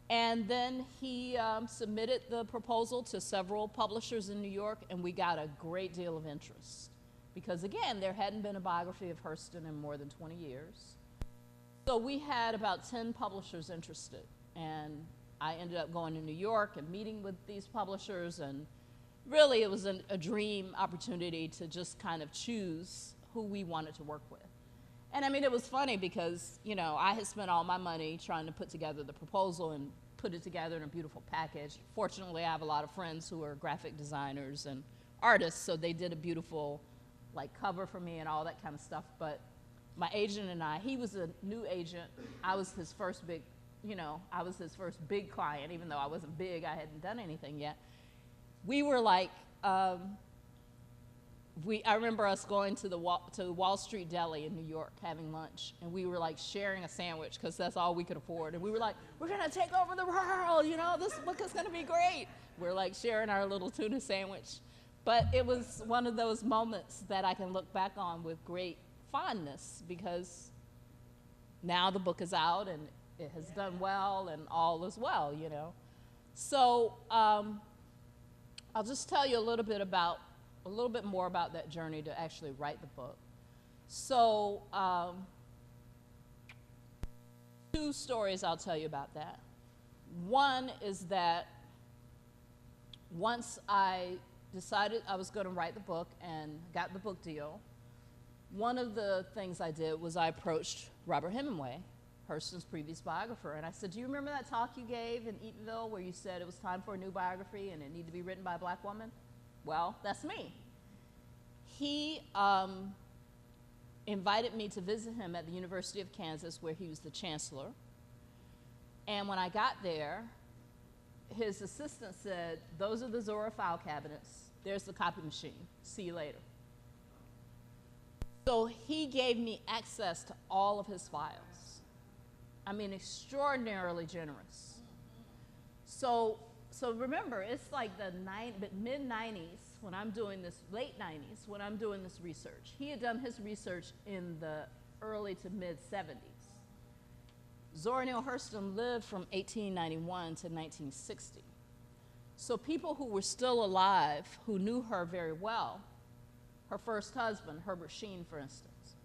And then he submitted the proposal to several publishers in New York, and we got a great deal of interest. Because again, there hadn't been a biography of Hurston in more than 20 years. So we had about 10 publishers interested, and I ended up going to New York and meeting with these publishers, and really it was a dream opportunity to just kind of choose who we wanted to work with. And I mean, it was funny because, you know, I had spent all my money trying to put together the proposal and put it together in a beautiful package. Fortunately, I have a lot of friends who are graphic designers and artists, so they did a beautiful, like, cover for me and all that kind of stuff. But my agent and I, he was a new agent. I was his first big, you know, I was his first big client, even though I wasn't big, I hadn't done anything yet. We were like, I remember us going to Wall Street Deli in New York, having lunch, and we were like sharing a sandwich because that's all we could afford. And we were like, we're gonna take over the world, you know, this book is gonna be great. We're like sharing our little tuna sandwich. But it was one of those moments that I can look back on with great fondness, because now the book is out and it has done well and all is well, you know. So I'll just tell you a little bit more about that journey to actually write the book. So, two stories I'll tell you about that. One is that once I decided I was going to write the book and got the book deal, one of the things I did was I approached Robert Hemingway, Hurston's previous biographer, and I said, do you remember that talk you gave in Eatonville where you said it was time for a new biography and it needed to be written by a black woman? Well, that's me. He invited me to visit him at the University of Kansas, where he was the chancellor. And when I got there, his assistant said, those are the Zora file cabinets. There's the copy machine. See you later. So he gave me access to all of his files. I mean, extraordinarily generous. So remember, it's like the mid-90s when I'm doing this, late 90s when I'm doing this research. He had done his research in the early to mid-70s. Zora Neale Hurston lived from 1891 to 1960. So people who were still alive, who knew her very well, her first husband, Herbert Sheen, for instance,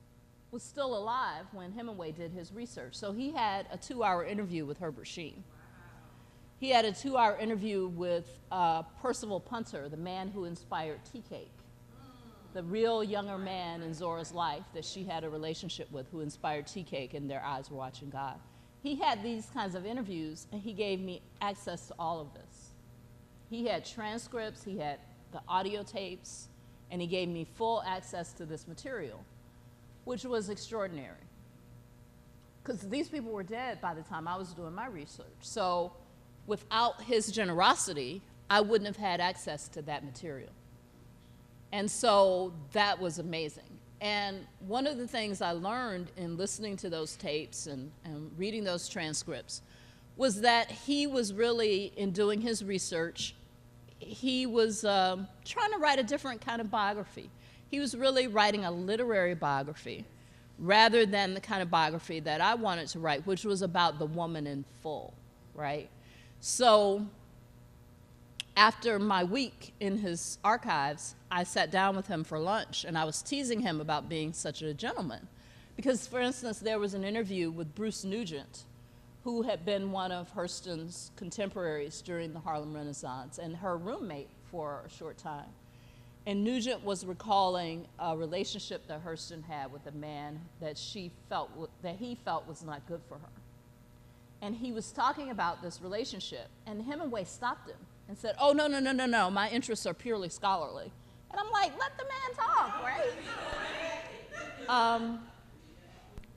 was still alive when Hemingway did his research. So he had a 2-hour interview with Herbert Sheen. He had a 2-hour interview with Percival Punter, the man who inspired Tea Cake, the real younger man in Zora's life that she had a relationship with, who inspired Tea Cake and Their Eyes Were Watching God. He had these kinds of interviews, and he gave me access to all of this. He had transcripts, he had the audio tapes, and he gave me full access to this material, which was extraordinary. Because these people were dead by the time I was doing my research. So without his generosity, I wouldn't have had access to that material. And so that was amazing. And one of the things I learned in listening to those tapes and reading those transcripts was that he was really, in doing his research, he was trying to write a different kind of biography. He was really writing a literary biography rather than the kind of biography that I wanted to write, which was about the woman in full, right? So after my week in his archives, I sat down with him for lunch, and I was teasing him about being such a gentleman. Because, for instance, there was an interview with Bruce Nugent, who had been one of Hurston's contemporaries during the Harlem Renaissance and her roommate for a short time. And Nugent was recalling a relationship that Hurston had with a man that he felt was not good for her. And he was talking about this relationship, and Hemingway stopped him and said, oh, no, my interests are purely scholarly. And I'm like, let the man talk, right?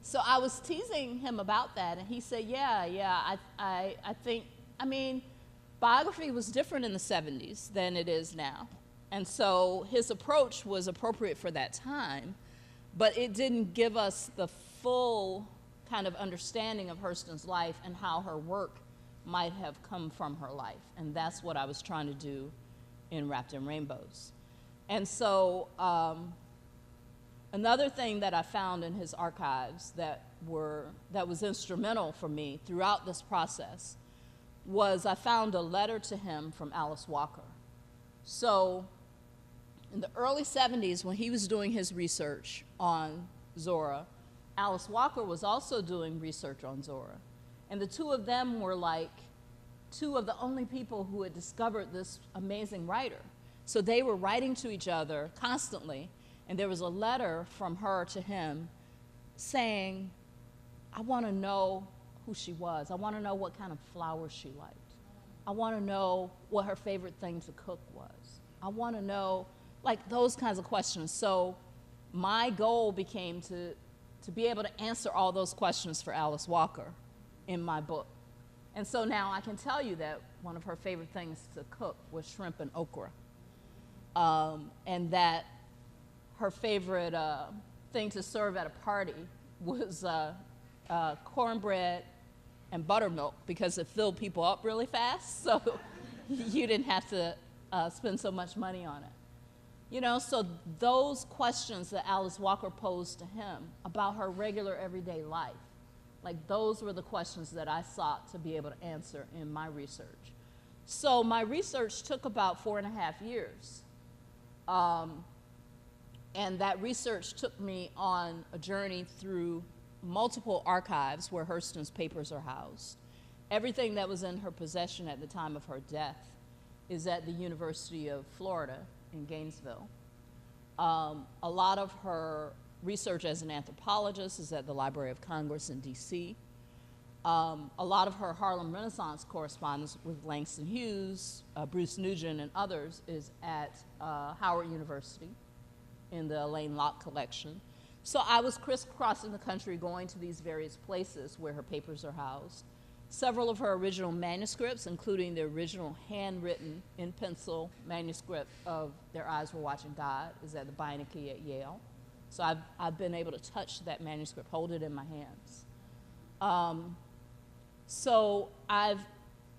So I was teasing him about that, and he said, I think, I mean, biography was different in the 70s than it is now. And so his approach was appropriate for that time, but it didn't give us the full kind of understanding of Hurston's life and how her work might have come from her life. And that's what I was trying to do in Wrapped in Rainbows. And so another thing that I found in his archives that was instrumental for me throughout this process was I found a letter to him from Alice Walker. So in the early 70s, when he was doing his research on Zora, Alice Walker was also doing research on Zora. And the two of them were like two of the only people who had discovered this amazing writer. So they were writing to each other constantly, and there was a letter from her to him saying, I want to know who she was. I want to know what kind of flowers she liked. I want to know what her favorite thing to cook was. I want to know, like, those kinds of questions. So my goal became to be able to answer all those questions for Alice Walker in my book. And so now I can tell you that one of her favorite things to cook was shrimp and okra. And that her favorite thing to serve at a party was cornbread and buttermilk, because it filled people up really fast, so you didn't have to spend so much money on it. You know, so those questions that Alice Walker posed to him about her regular everyday life, like those were the questions that I sought to be able to answer in my research. So my research took about 4.5 years. And that research took me on a journey through multiple archives where Hurston's papers are housed. Everything that was in her possession at the time of her death is at the University of Florida in Gainesville. A lot of her research as an anthropologist is at the Library of Congress in DC. A lot of her Harlem Renaissance correspondence with Langston Hughes, Bruce Nugent, and others is at Howard University in the Elaine Locke collection. So I was crisscrossing the country going to these various places where her papers are housed. Several of her original manuscripts, including the original handwritten in pencil manuscript of Their Eyes Were Watching God, is at the Beinecke at Yale. So I've been able to touch that manuscript, hold it in my hands.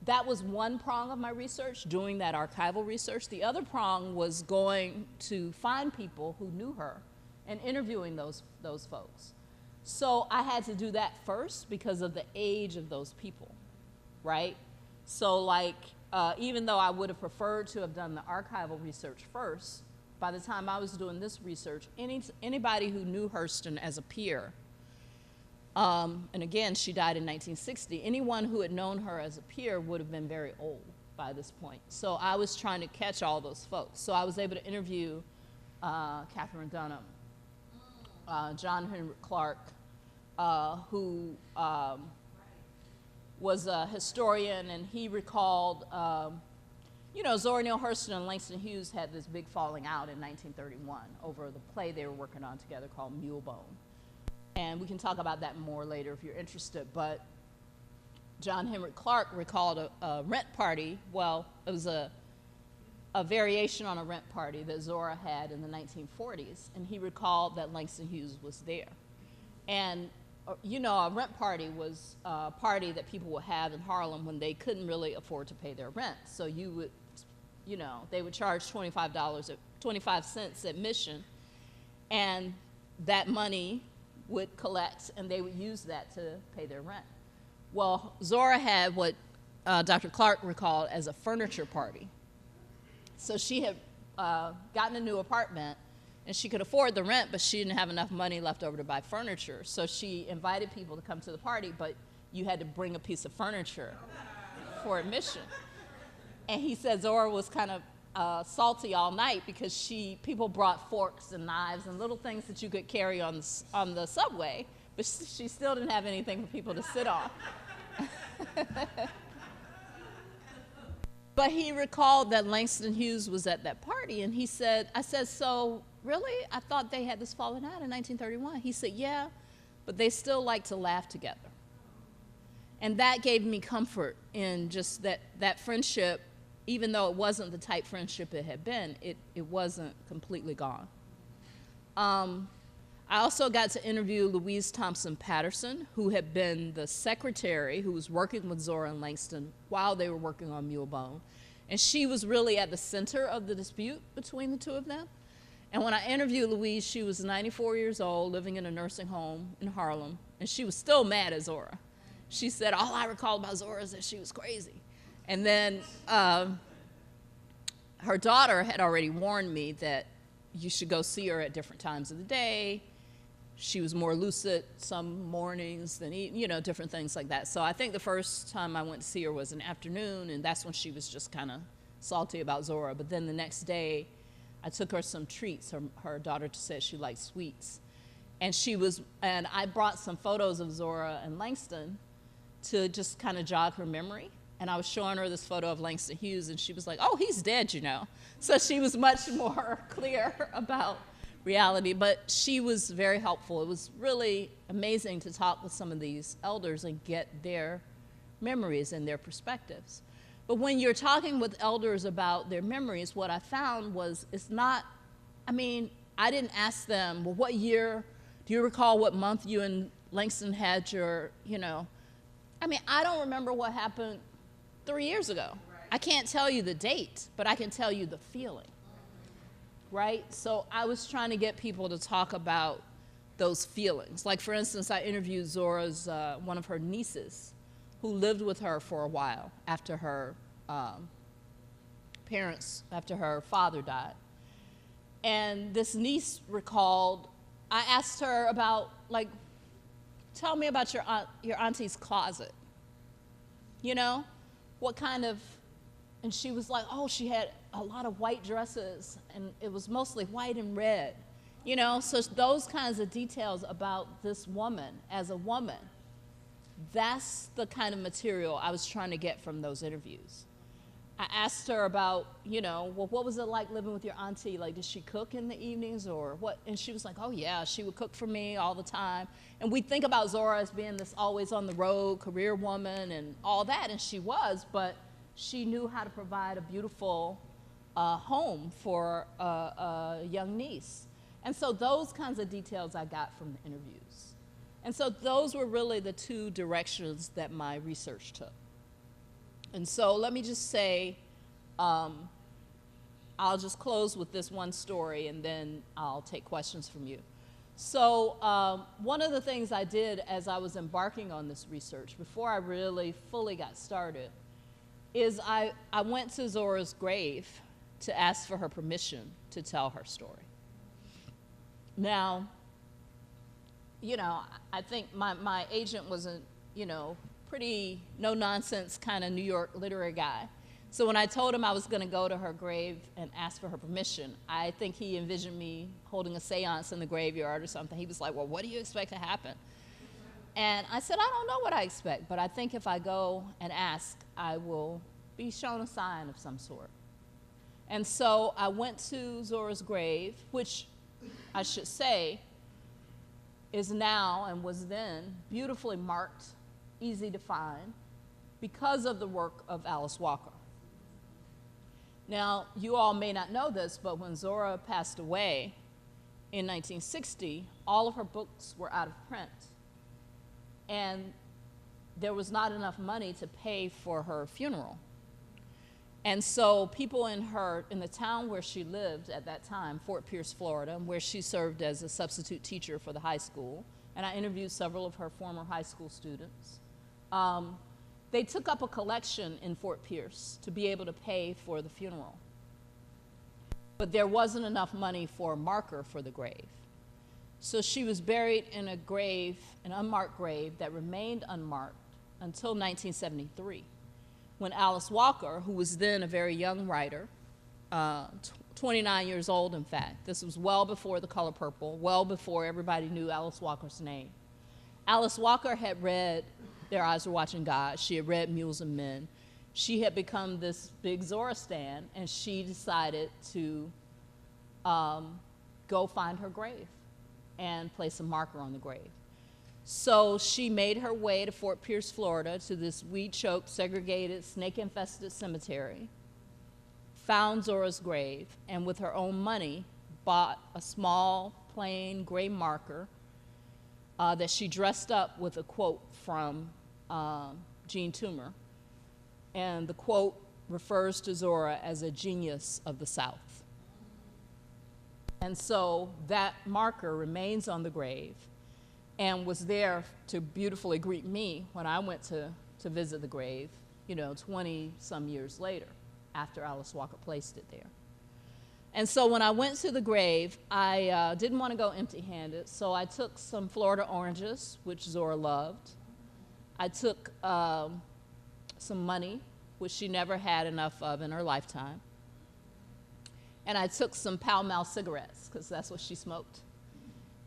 That was one prong of my research, doing that archival research. The other prong was going to find people who knew her and interviewing those folks. So I had to do that first because of the age of those people, right? So like, even though I would have preferred to have done the archival research first, by the time I was doing this research, anybody who knew Hurston as a peer, and again, she died in 1960, anyone who had known her as a peer would have been very old by this point. So I was trying to catch all those folks. So I was able to interview Catherine Dunham, John Henry Clark, who was a historian, and he recalled, Zora Neale Hurston and Langston Hughes had this big falling out in 1931 over the play they were working on together called Mulebone. And we can talk about that more later if you're interested, but John Henry Clark recalled a rent party. Well, it was a variation on a rent party that Zora had in the 1940s, and he recalled that Langston Hughes was there. And, a rent party was a party that people would have in Harlem when they couldn't really afford to pay their rent. So you would, they would charge $25 cents admission, and that money would collect, and they would use that to pay their rent. Well, Zora had what Dr. Clark recalled as a furniture party. So she had gotten a new apartment, and she could afford the rent, but she didn't have enough money left over to buy furniture. So she invited people to come to the party, but you had to bring a piece of furniture for admission. And he said Zora was kind of salty all night because people brought forks and knives and little things that you could carry on the subway, but she still didn't have anything for people to sit on. But he recalled that Langston Hughes was at that party, and he said, I said, so really? I thought they had this falling out in 1931. He said, yeah, but they still like to laugh together. And that gave me comfort in just that friendship. Even though it wasn't the type friendship it had been, it wasn't completely gone. I also got to interview Louise Thompson Patterson, who had been the secretary who was working with Zora and Langston while they were working on Mulebone. And she was really at the center of the dispute between the two of them. And when I interviewed Louise, she was 94 years old, living in a nursing home in Harlem, and she was still mad at Zora. She said, all I recall about Zora is that she was crazy. And then her daughter had already warned me that you should go see her at different times of the day, she was more lucid some mornings than, different things like that. So I think the first time I went to see her was in the afternoon, and that's when she was just kind of salty about Zora. But then the next day, I took her some treats. Her daughter said she liked sweets. And I brought some photos of Zora and Langston to just kind of jog her memory. And I was showing her this photo of Langston Hughes, and she was like, oh, he's dead, So she was much more clear about reality, but she was very helpful. It was really amazing to talk with some of these elders and get their memories and their perspectives. But when you're talking with elders about their memories, what I found was I didn't ask them, well, what year, do you recall what month you and Langston had your, I don't remember what happened 3 years ago. Right. I can't tell you the date, but I can tell you the feeling. Right? So I was trying to get people to talk about those feelings. Like, for instance, I interviewed Zora's, one of her nieces, who lived with her for a while after her after her father died. And this niece recalled, I asked her about, tell me about your auntie's closet. What kind of, and she was like, oh, she had a lot of white dresses, and it was mostly white and red. So those kinds of details about this woman as a woman, that's the kind of material I was trying to get from those interviews. I asked her about, well, what was it like living with your auntie? Like, did she cook in the evenings or what? And she was like, oh, yeah, she would cook for me all the time. And we think about Zora as being this always on the road career woman and all that, and she was, but she knew how to provide a beautiful home for a young niece. And so those kinds of details I got from the interviews. And so those were really the two directions that my research took. And so let me just say, I'll just close with this one story, and then I'll take questions from you. So one of the things I did as I was embarking on this research, before I really fully got started, is I went to Zora's grave to ask for her permission to tell her story. Now, I think my agent was a, pretty no-nonsense kind of New York literary guy. So when I told him I was going to go to her grave and ask for her permission, I think he envisioned me holding a seance in the graveyard or something. He was like, well, what do you expect to happen? And I said, I don't know what I expect, but I think if I go and ask, I will be shown a sign of some sort. And so I went to Zora's grave, which I should say is now and was then beautifully marked, easy to find, because of the work of Alice Walker. Now, you all may not know this, but when Zora passed away in 1960, all of her books were out of print. And there was not enough money to pay for her funeral. And so people in the town where she lived at that time, Fort Pierce, Florida, where she served as a substitute teacher for the high school, and I interviewed several of her former high school students, they took up a collection in Fort Pierce to be able to pay for the funeral. But there wasn't enough money for a marker for the grave. So she was buried in a grave, an unmarked grave that remained unmarked until 1973, when Alice Walker, who was then a very young writer, 29 years old in fact, this was well before The Color Purple, well before everybody knew Alice Walker's name. Alice Walker had read Their Eyes Were Watching God. She had read Mules and Men. She had become this big Zora stan, and she decided to go find her grave and place a marker on the grave. So she made her way to Fort Pierce, Florida, to this weed-choked, segregated, snake-infested cemetery, found Zora's grave, and with her own money bought a small, plain gray marker that she dressed up with a quote from Jean Toomer. And the quote refers to Zora as a genius of the South. And so that marker remains on the grave and was there to beautifully greet me when I went to visit the grave, 20-some years later, after Alice Walker placed it there. And so when I went to the grave, I didn't want to go empty-handed, so I took some Florida oranges, which Zora loved. I took some money, which she never had enough of in her lifetime. And I took some Pall Mall cigarettes, because that's what she smoked.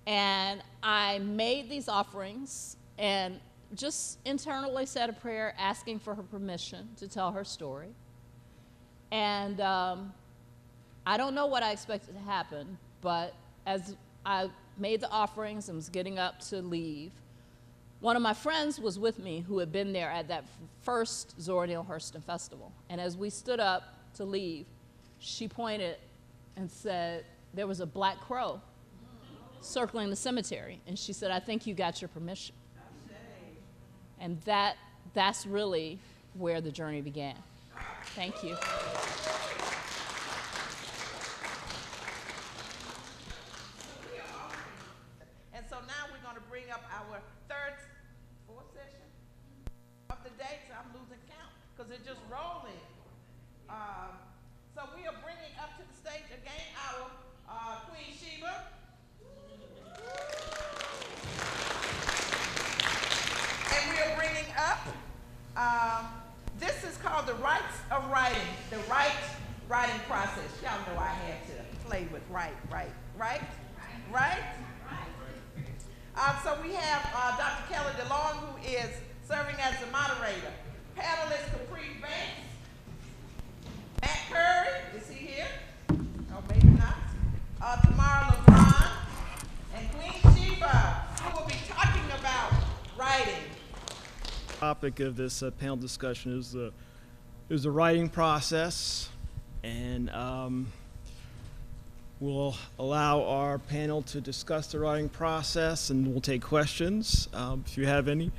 And I made these offerings and just internally said a prayer asking for her permission to tell her story. And I don't know what I expected to happen, but as I made the offerings and was getting up to leave, one of my friends was with me who had been there at that first Zora Neale Hurston Festival. And as we stood up to leave, she pointed and said there was a black crow circling the cemetery. And she said, "I think you got your permission." And that's really where the journey began. Thank you. And so now we're going to bring up our fourth session of the day. So I'm losing count because it's just rolling. So we are bringing up to the stage again our Queen Sheba. And we are bringing up, this is called the rights of writing, the writing process. Y'all know I had to play with right? So we have Dr. Kelly DeLong, who is serving as the moderator. Panelist Capri Banks. Matt Curry, is he here? Oh, maybe not. Tamara LeBron and Queen Sheba, who will be talking about writing. The topic of this panel discussion is the writing process, and we'll allow our panel to discuss the writing process, and we'll take questions if you have any.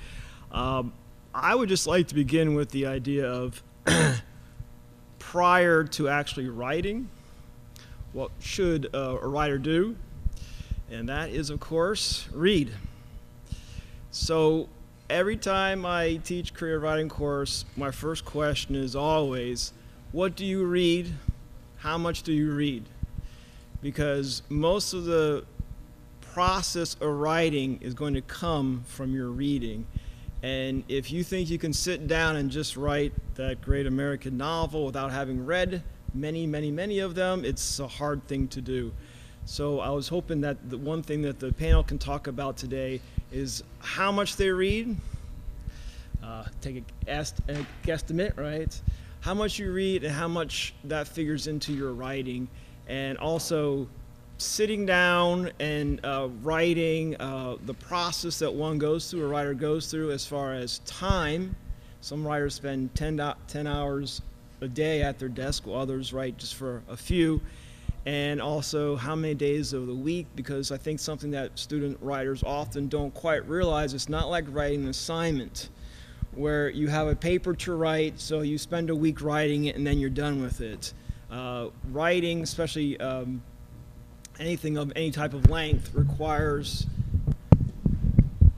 I would just like to begin with the idea of prior to actually writing, what should a writer do? And that is, of course, read. So every time I teach career writing course, my first question is always, what do you read? How much do you read? Because most of the process of writing is going to come from your reading. And if you think you can sit down and just write that great American novel without having read many of them, it's a hard thing to do. So I was hoping that the one thing that the panel can talk about today is how much they read. Take a guesstimate, right? How much you read and how much that figures into your writing. And also sitting down and writing, the process that one goes through, a writer goes through as far as time. Some writers spend 10 hours a day at their desk, while others write just for a few. And also how many days of the week, because I think something that student writers often don't quite realize, it's not like writing an assignment where you have a paper to write, so you spend a week writing it and then you're done with it. Writing, especially anything of any type of length, requires.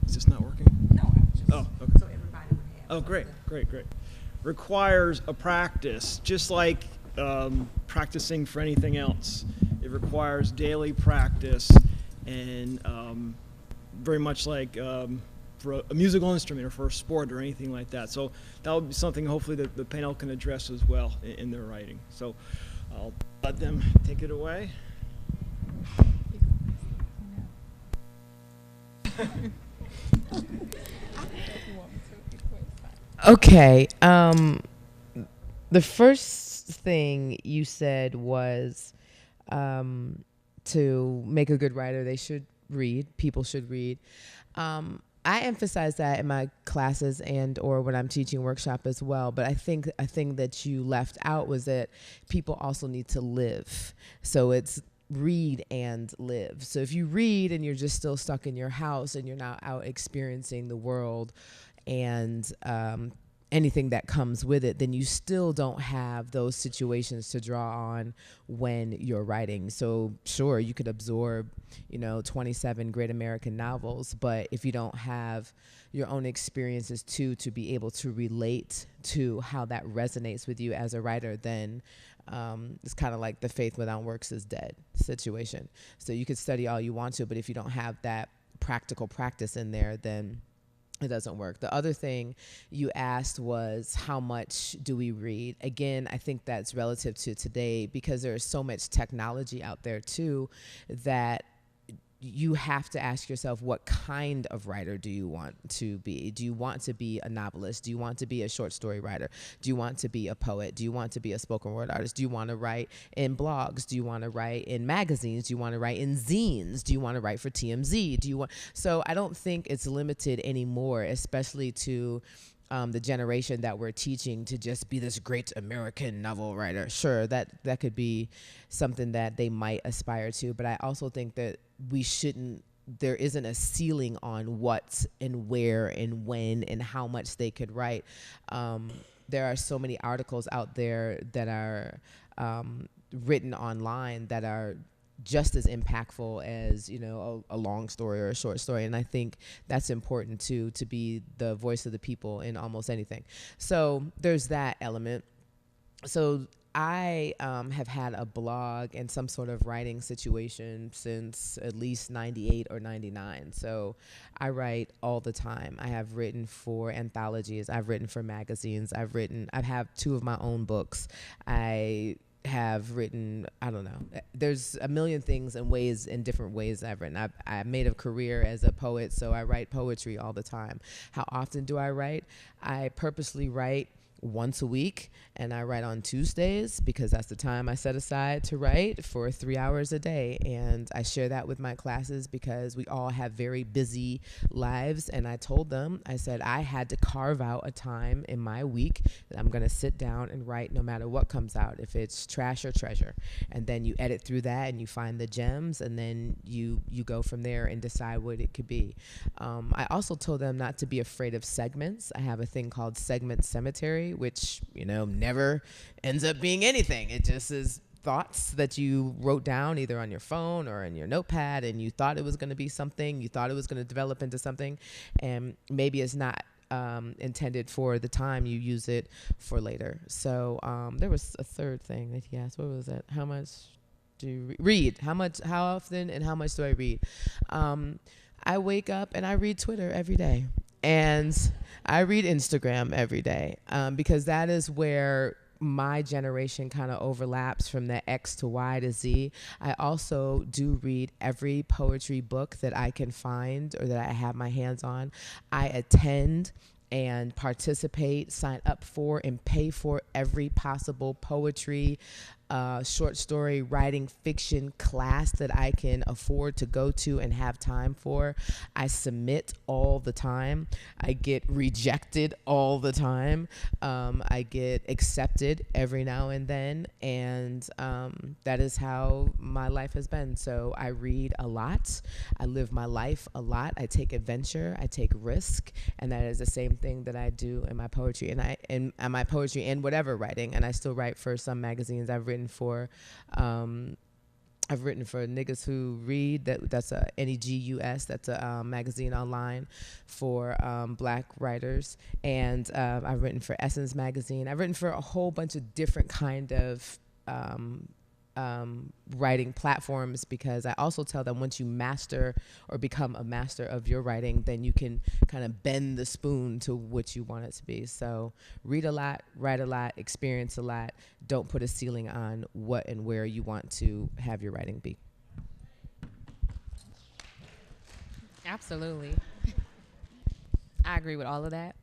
Is this not working? No, I'm just okay. so everybody would have. Oh, great. Requires a practice, just like practicing for anything else. It requires daily practice, and very much like for a musical instrument or for a sport or anything like that. So that will be something hopefully that the panel can address as well in their writing. So I'll let them take it away. Okay. The first thing you said was to make a good writer, they should read. People should read. I emphasize that in my classes and or when I'm teaching workshop as well. But I think a thing that you left out was that people also need to live. So it's read and live. So if you read and you're just still stuck in your house and you're not out experiencing the world and anything that comes with it, then you still don't have those situations to draw on when you're writing. So sure, you could absorb, 27 great American novels, but if you don't have your own experiences too, to be able to relate to how that resonates with you as a writer, then it's kind of like the faith without works is dead situation. So you could study all you want to, but if you don't have that practical practice in there, then it doesn't work. The other thing you asked was, how much do we read? Again, I think that's relative to today, because there is so much technology out there too, that you have to ask yourself, what kind of writer do you want to be? Do you want to be a novelist? Do you want to be a short story writer? Do you want to be a poet? Do you want to be a spoken word artist? Do you want to write in blogs? Do you want to write in magazines? Do you want to write in zines? Do you want to write for TMZ? So I don't think it's limited anymore, especially to the generation that we're teaching to just be this great American novel writer. Sure, that could be something that they might aspire to, but I also think that there isn't a ceiling on what and where and when and how much they could write. There are so many articles out there that are written online that are just as impactful as a long story or a short story, and I think that's important too, to be the voice of the people in almost anything. So there's that element. So I have had a blog and some sort of writing situation since at least 98 or 99. So I write all the time. I have written for anthologies. I've written for magazines. I have 2 of my own books. I have written, I don't know, there's a million things in different ways I've written. I made a career as a poet, so I write poetry all the time. How often do I write? I purposely write once a week, and I write on Tuesdays because that's the time I set aside to write for 3 hours a day. And I share that with my classes because we all have very busy lives. And I told them, I said, I had to carve out a time in my week that I'm going to sit down and write no matter what comes out, if it's trash or treasure. And then you edit through that and you find the gems, and then you go from there and decide what it could be. I also told them not to be afraid of segments. I have a thing called Segment Cemetery, which, never ends up being anything. It just is thoughts that you wrote down either on your phone or in your notepad, and you thought it was going to be something, you thought it was going to develop into something, and maybe it's not intended for the time you use it for later. So there was a third thing that he asked. What was that? How much do you read? How often and how much do I read? I wake up and I read Twitter every day. And I read Instagram every day because that is where my generation kind of overlaps from the X to Y to Z. I also do read every poetry book that I can find or that I have my hands on. I attend and participate, sign up for, and pay for every possible poetry, short story, writing, fiction class that I can afford to go to and have time for. I submit all the time. I get rejected all the time. I get accepted every now and then. And that is how my life has been. So I read a lot. I live my life a lot. I take adventure. I take risk. And that is the same thing that I do in my poetry. And my poetry and whatever writing. And I still write for some magazines. I've written for Niggas Who Read. That's a NEGUS. That's a magazine online for Black writers. And I've written for Essence magazine. I've written for a whole bunch of different kind of writing platforms, because I also tell them once you master or become a master of your writing, then you can kind of bend the spoon to what you want it to be. So read a lot, write a lot, experience a lot. Don't put a ceiling on what and where you want to have your writing be. Absolutely. I agree with all of that.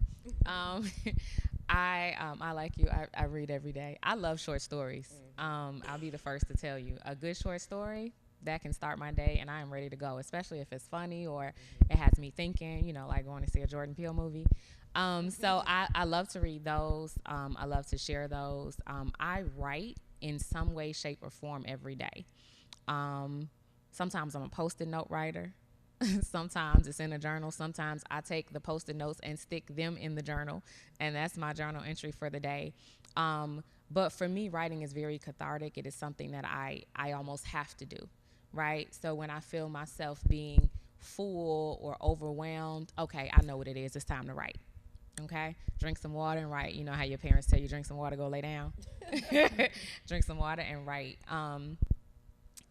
I like you. I read every day. I love short stories. I'll be the first to tell you, a good short story that can start my day, and I am ready to go, especially if it's funny or it has me thinking, like going to see a Jordan Peele movie. So I love to read those. I love to share those. I write in some way, shape, or form every day. Sometimes I'm a Post-it note writer. Sometimes it's in a journal. Sometimes I take the Post-it notes and stick them in the journal, and that's my journal entry for the day. But for me, writing is very cathartic. It is something that I almost have to do, right? So when I feel myself being full or overwhelmed, okay, I know what it is. It's time to write. Okay, drink some water and write. You know how your parents tell you, drink some water, go lay down. Drink some water and write.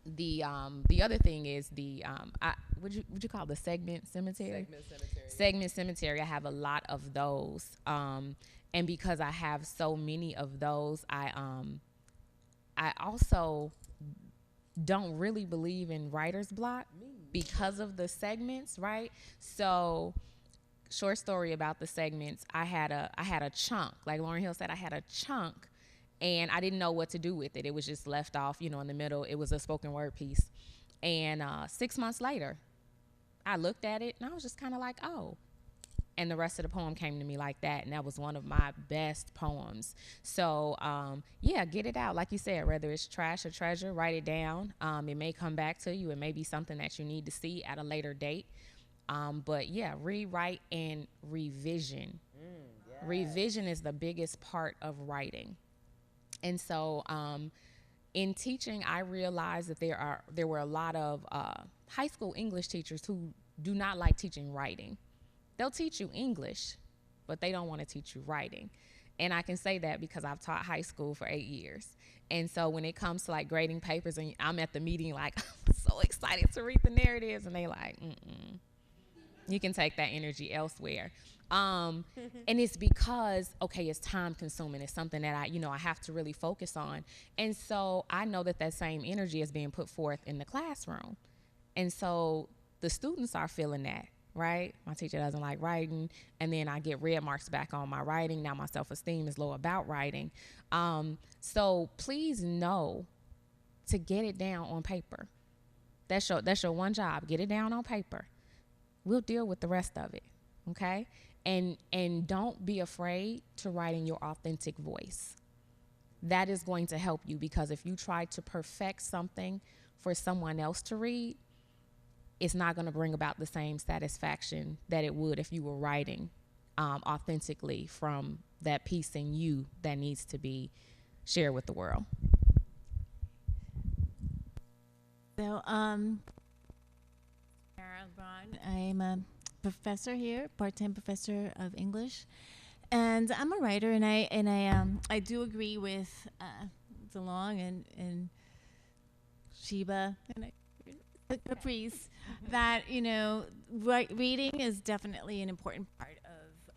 The other thing is would you call it the segment cemetery? Segment cemetery. I have a lot of those, and because I have so many of those, I also don't really believe in writer's block because of the segments, right? So, short story about the segments. I had a chunk, like Lauryn Hill said, I had a chunk, and I didn't know what to do with it. It was just left off, in the middle. It was a spoken word piece, and 6 months later, I looked at it and I was just kind of like, oh. And the rest of the poem came to me like that, and that was one of my best poems. So, get it out. Like you said, whether it's trash or treasure, write it down. It may come back to you. It may be something that you need to see at a later date. But rewrite and revision. Revision is the biggest part of writing. And so in teaching, I realized that there were a lot of high school English teachers who do not like teaching writing. They'll teach you English, but they don't want to teach you writing. And I can say that because I've taught high school for 8 years. And so when it comes to like grading papers, and I'm at the meeting like, I'm so excited to read the narratives, and they like, you can take that energy elsewhere. And it's because, okay, it's time consuming. It's something that I have to really focus on. And so I know that same energy is being put forth in the classroom. And so the students are feeling that, right? My teacher doesn't like writing, and then I get red marks back on my writing. Now my self-esteem is low about writing. So please know to get it down on paper. That's your one job. Get it down on paper. We'll deal with the rest of it, okay? And don't be afraid to write in your authentic voice. That is going to help you, because if you try to perfect something for someone else to read, it's not going to bring about the same satisfaction that it would if you were writing authentically from that piece in you that needs to be shared with the world. So, Sarah Braun, I'm a professor here, part-time professor of English, and I'm a writer, and I do agree with DeLong and Sheba and Caprice that reading is definitely an important part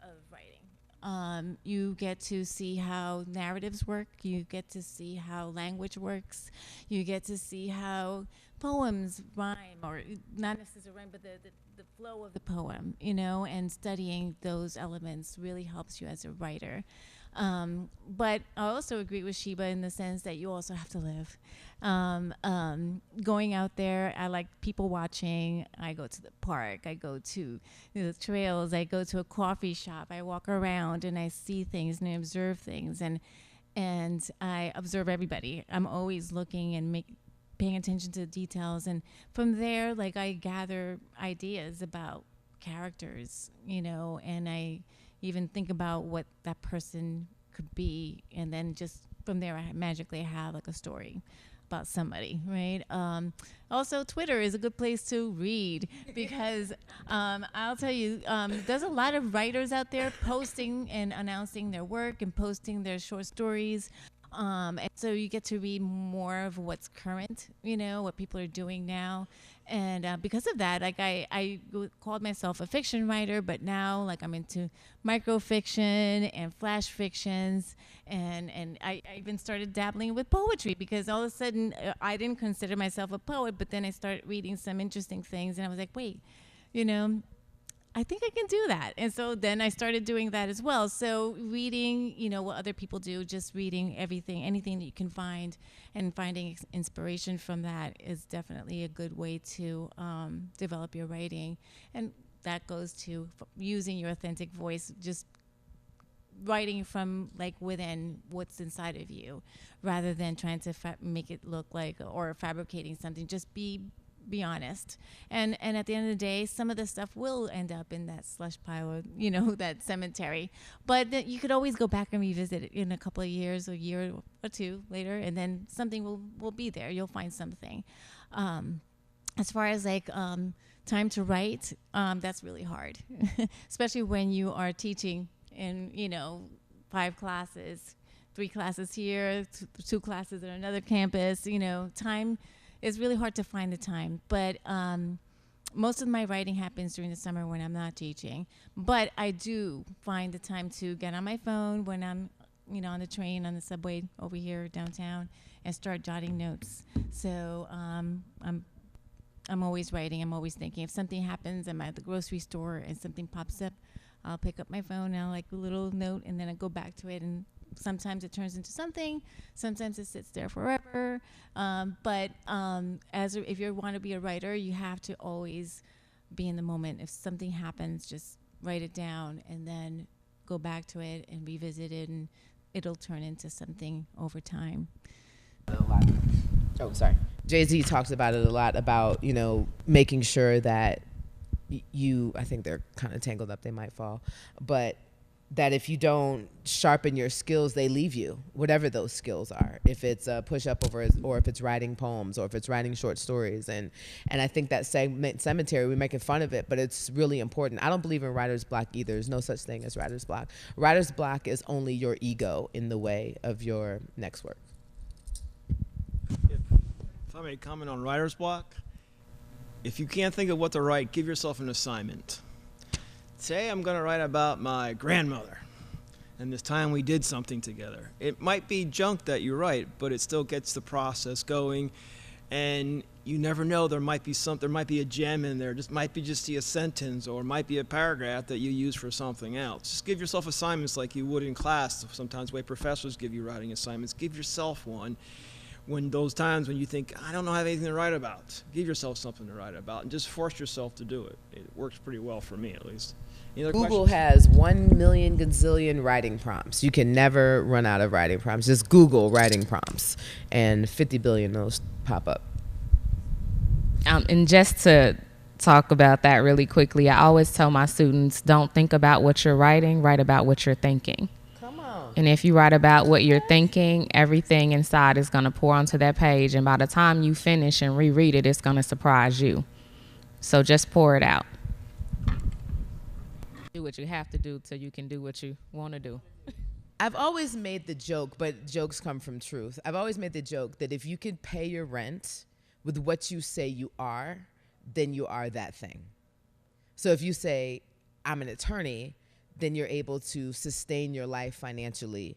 of writing. You get to see how narratives work. You get to see how language works. You get to see how poems rhyme, or not necessarily rhyme, but the flow of the poem, and studying those elements really helps you as a writer. But I also agree with Sheba in the sense that you also have to live. Going out there, I like people watching. I go to the park. I go to the trails. I go to a coffee shop. I walk around and I see things and I observe things, and I observe everybody. I'm always looking and paying attention to the details, and from there, like, I gather ideas about characters, and I even think about what that person could be, and then just from there I magically have like a story about somebody, right? Also, Twitter is a good place to read, because I'll tell you, there's a lot of writers out there posting and announcing their work and posting their short stories. And so you get to read more of what's current, what people are doing now. And because of that, like, I called myself a fiction writer, but now, like, I'm into microfiction and flash fictions, and I even started dabbling with poetry, because all of a sudden I didn't consider myself a poet, but then I started reading some interesting things, and I was like, wait, I think I can do that. And so then I started doing that as well. So reading, what other people do, just reading anything that you can find, and finding inspiration from that is definitely a good way to develop your writing. And that goes to using your authentic voice, just writing from like within what's inside of you, rather than trying to make it look like, or fabricating something. Just be be honest. And at the end of the day, some of the stuff will end up in that slush pile or, you know, that cemetery. But you could always go back and revisit it in a couple of years, a year or two later, and then something will be there. You'll find something. As far as like time to write, that's really hard, especially when you are teaching in, you know, 5 classes, 3 classes here, 2 classes at another campus. You know, time is really hard to find the time. But most of my writing happens during the summer when I'm not teaching. But I do find the time to get on my phone when I'm, you know, on the train, on the subway over here downtown, and start jotting notes. So I'm always writing. I'm always thinking. If something happens, I'm at the grocery store and something pops up, I'll pick up my phone and I'll like a little note, and then I go back to it. And sometimes it turns into something. Sometimes it sits there forever. If you want to be a writer, you have to always be in the moment. If something happens, just write it down and then go back to it and revisit it, and it'll turn into something over time. Oh, sorry. Jay-Z talks about it a lot, about, you know, making sure that I think they're kind of tangled up, they might fall, but that if you don't sharpen your skills, they leave you, whatever those skills are. If it's a push-up or if it's writing poems, or if it's writing short stories. And I think that cemetery, we're making fun of it, but it's really important. I don't believe in writer's block either. There's no such thing as writer's block. Writer's block is only your ego in the way of your next work. If I may comment on writer's block, if you can't think of what to write, give yourself an assignment. Say I'm going to write about my grandmother and this time we did something together. It might be junk that you write, but it still gets the process going, and you never know, there might be a gem in there. Just might be just a sentence, or it might be a paragraph that you use for something else. Just give yourself assignments like you would in class. Sometimes the way professors give you writing assignments, give yourself one. When those times when you think, I don't know, I have anything to write about, give yourself something to write about and just force yourself to do it. It works pretty well for me, at least. Google has 1 million gazillion writing prompts. You can never run out of writing prompts. Just Google writing prompts, and 50 billion of those pop up. And just to talk about that really quickly, I always tell my students, don't think about what you're writing, write about what you're thinking. And if you write about what you're thinking, everything inside is going to pour onto that page. And by the time you finish and reread it, it's going to surprise you. So just pour it out. Do what you have to do till you can do what you want to do. I've always made the joke, but jokes come from truth. I've always made the joke that if you could pay your rent with what you say you are, then you are that thing. So if you say, I'm an attorney, then you're able to sustain your life financially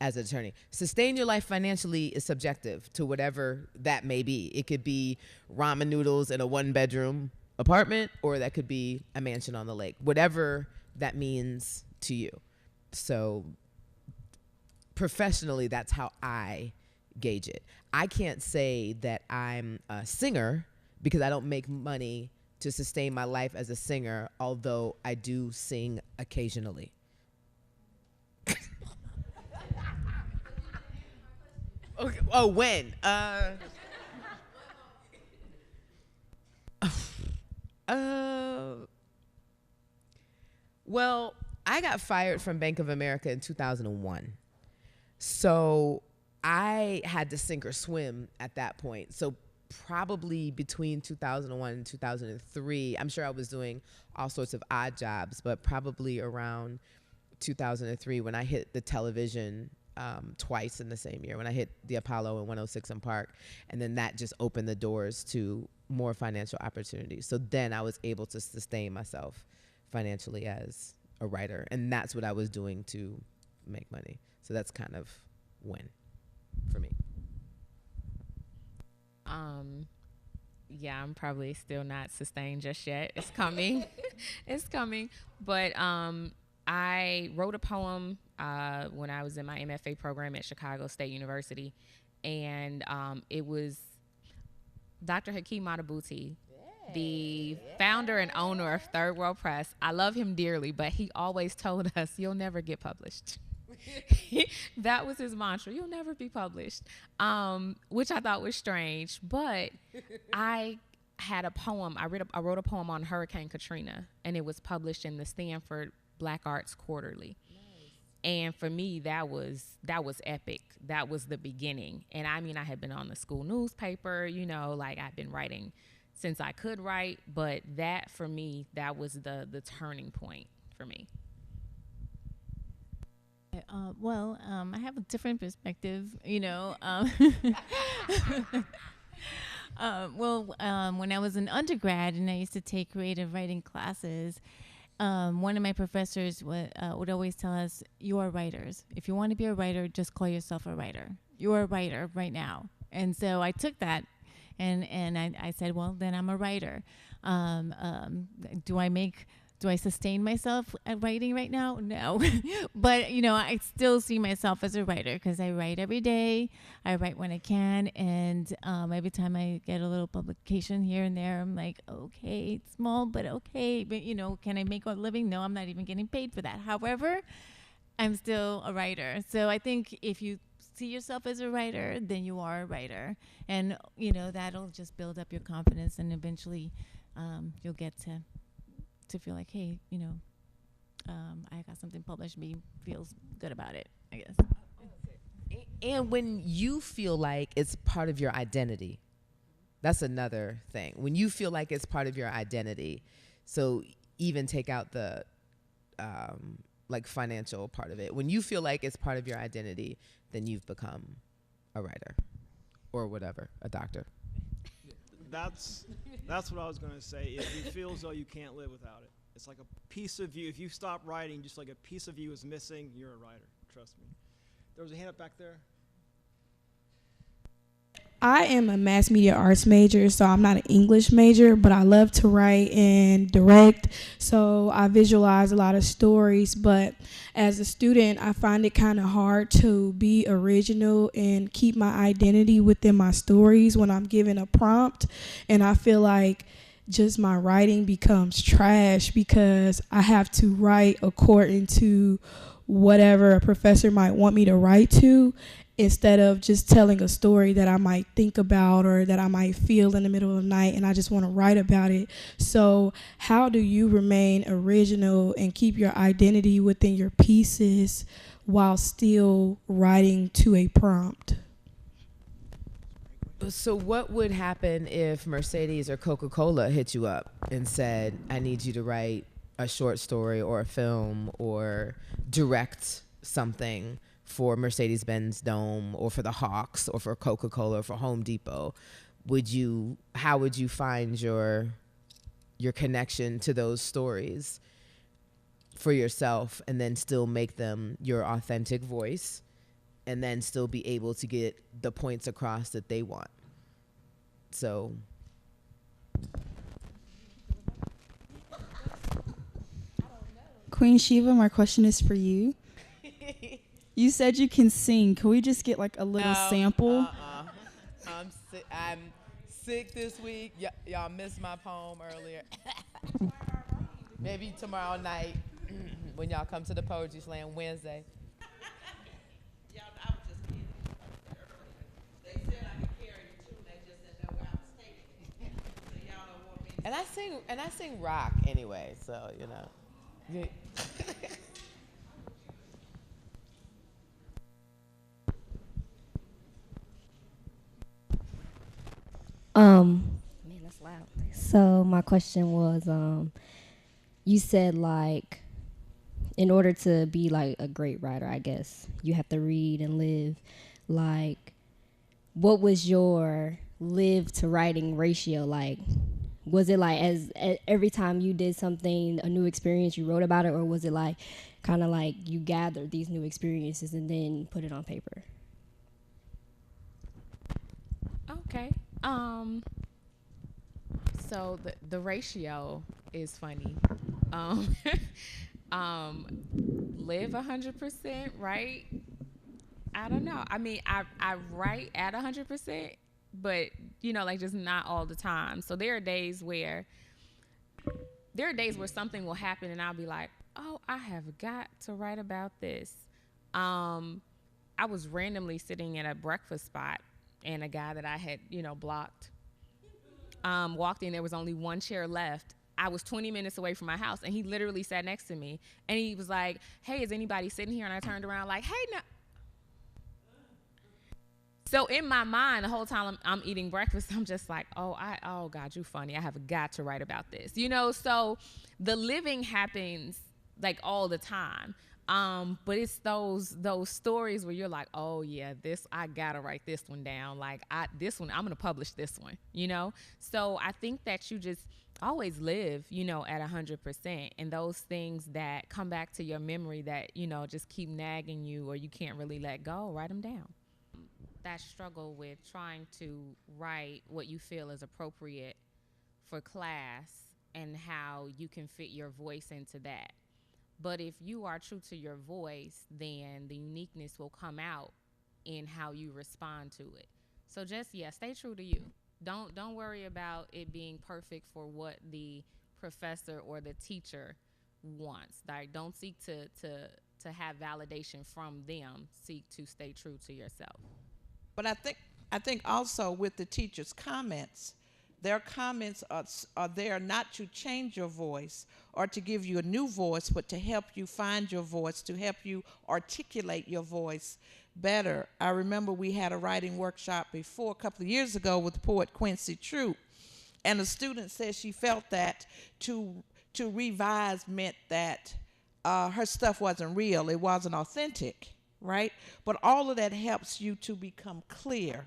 as an attorney. Sustain your life financially is subjective to whatever that may be. It could be ramen noodles in a 1-bedroom apartment, or that could be a mansion on the lake, whatever that means to you. So professionally, that's how I gauge it. I can't say that I'm a singer because I don't make money to sustain my life as a singer, although I do sing occasionally. Okay. Oh, when? Well, I got fired from Bank of America in 2001. So I had to sink or swim at that point. So probably between 2001 and 2003, I'm sure I was doing all sorts of odd jobs, but probably around 2003 when I hit the television twice in the same year, when I hit the Apollo and 106 in Park, and then that just opened the doors to more financial opportunities. So then I was able to sustain myself financially as a writer, and that's what I was doing to make money. So that's kind of when for me. Yeah, I'm probably still not sustained just yet. It's coming. It's coming. But I wrote a poem when I was in my MFA program at Chicago State University, and it was Dr. Hakeem Matabuti, the founder and owner of Third World Press. I love him dearly, but he always told us, you'll never get published. That was his mantra. You'll never be published, which I thought was strange. But I had a poem. I wrote a poem on Hurricane Katrina, and it was published in the Stanford Black Arts Quarterly. And for me, that was epic. That was the beginning. And I mean, I had been on the school newspaper, you know, like I've been writing since I could write. But that, for me, that was the turning point for me. I have a different perspective, you know. When I was an undergrad and I used to take creative writing classes, one of my professors would always tell us, you are writers. If you want to be a writer, just call yourself a writer. You're a writer right now. And so I took that and I said, well, then I'm a writer. Do I sustain myself at writing right now? No. But, you know, I still see myself as a writer because I write every day. I write when I can. And every time I get a little publication here and there, I'm like, okay, it's small, but okay. But, you know, can I make a living? No, I'm not even getting paid for that. However, I'm still a writer. So I think if you see yourself as a writer, then you are a writer. And, you know, that'll just build up your confidence, and eventually you'll get to feel like, hey, you know, I got something published, me feels good about it, I guess. And when you feel like it's part of your identity, that's another thing. When you feel like it's part of your identity, so even take out the like financial part of it. When you feel like it's part of your identity, then you've become a writer or whatever, a doctor. That's what I was going to say. If you feel as though you can't live without it, it's like a piece of you. If you stop writing, just like a piece of you is missing, you're a writer. Trust me. There was a hand up back there. I am a mass media arts major, so I'm not an English major, but I love to write and direct, so I visualize a lot of stories. But as a student, I find it kind of hard to be original and keep my identity within my stories when I'm given a prompt, and I feel like just my writing becomes trash because I have to write according to whatever a professor might want me to write to, instead of just telling a story that I might think about or that I might feel in the middle of the night and I just want to write about it. So how do you remain original and keep your identity within your pieces while still writing to a prompt? So what would happen if Mercedes or Coca-Cola hit you up and said, I need you to write a short story or a film or direct something for Mercedes-Benz Dome or for the Hawks or for Coca-Cola or for Home Depot? How would you find your connection to those stories for yourself and then still make them your authentic voice and then still be able to get the points across that they want? So Queen Shiva, my question is for you. You said you can sing. Can we just get like a little sample? I'm sick this week. Y'all missed my poem earlier. Maybe tomorrow night when y'all come to the Poetry Slam Wednesday. And I sing rock anyway, so you know. Man, that's loud. So my question was, you said like, in order to be like a great writer, I guess you have to read and live. Like, what was your live to writing ratio like? Was it like every time you did something, a new experience, you wrote about it, or was it like kind of like you gathered these new experiences and then put it on paper? Okay. So the ratio is funny. Live 100%, right? I don't know. I mean, I write at 100%, but you know, like just not all the time. So there are days where something will happen and I'll be like, oh, I have got to write about this. I was randomly sitting at a breakfast spot and a guy that I had, blocked walked in, there was only one chair left. I was 20 minutes away from my house, and he literally sat next to me. And he was like, hey, is anybody sitting here? And I turned around like, hey, no. So in my mind, the whole time I'm eating breakfast, I'm just like, oh God, you funny. I have got to write about this, you know? So the living happens like all the time. But it's those stories where you're like, oh yeah, I gotta write this one down. Like I'm gonna publish this one, you know? So I think that you just always live, you know, at 100%. And those things that come back to your memory that, you know, just keep nagging you or you can't really let go, write them down. That struggle with trying to write what you feel is appropriate for class and how you can fit your voice into that. But if you are true to your voice, then the uniqueness will come out in how you respond to it. So just, stay true to you. Don't worry about it being perfect for what the professor or the teacher wants. Like, don't seek to have validation from them. Seek to stay true to yourself. But I think also with the teachers' comments, their comments are there not to change your voice or to give you a new voice, but to help you find your voice, to help you articulate your voice better. I remember we had a writing workshop before, a couple of years ago, with the poet Quincy Troop, and a student said she felt that to revise meant that her stuff wasn't real, it wasn't authentic, right? But all of that helps you to become clear.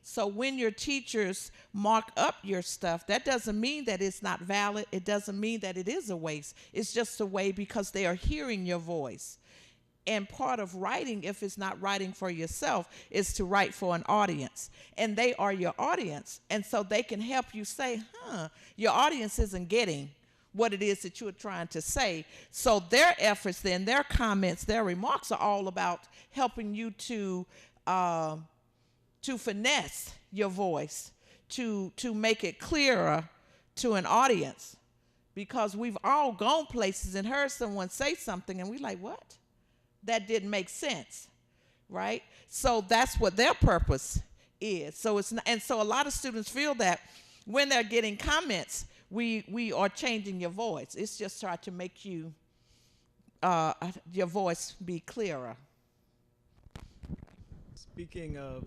So when your teachers mark up your stuff, that doesn't mean that it's not valid. It doesn't mean that it is a waste. It's just a way because they are hearing your voice. And part of writing, if it's not writing for yourself, is to write for an audience. And they are your audience. And so they can help you say, your audience isn't getting what it is that you're trying to say. So their efforts then, their comments, their remarks are all about helping you to finesse your voice, to make it clearer to an audience. Because we've all gone places and heard someone say something and we're like, what? That didn't make sense, right? So that's what their purpose is. So it's not, and so a lot of students feel that when they're getting comments, we are changing your voice. It's just trying to make you your voice be clearer. Speaking of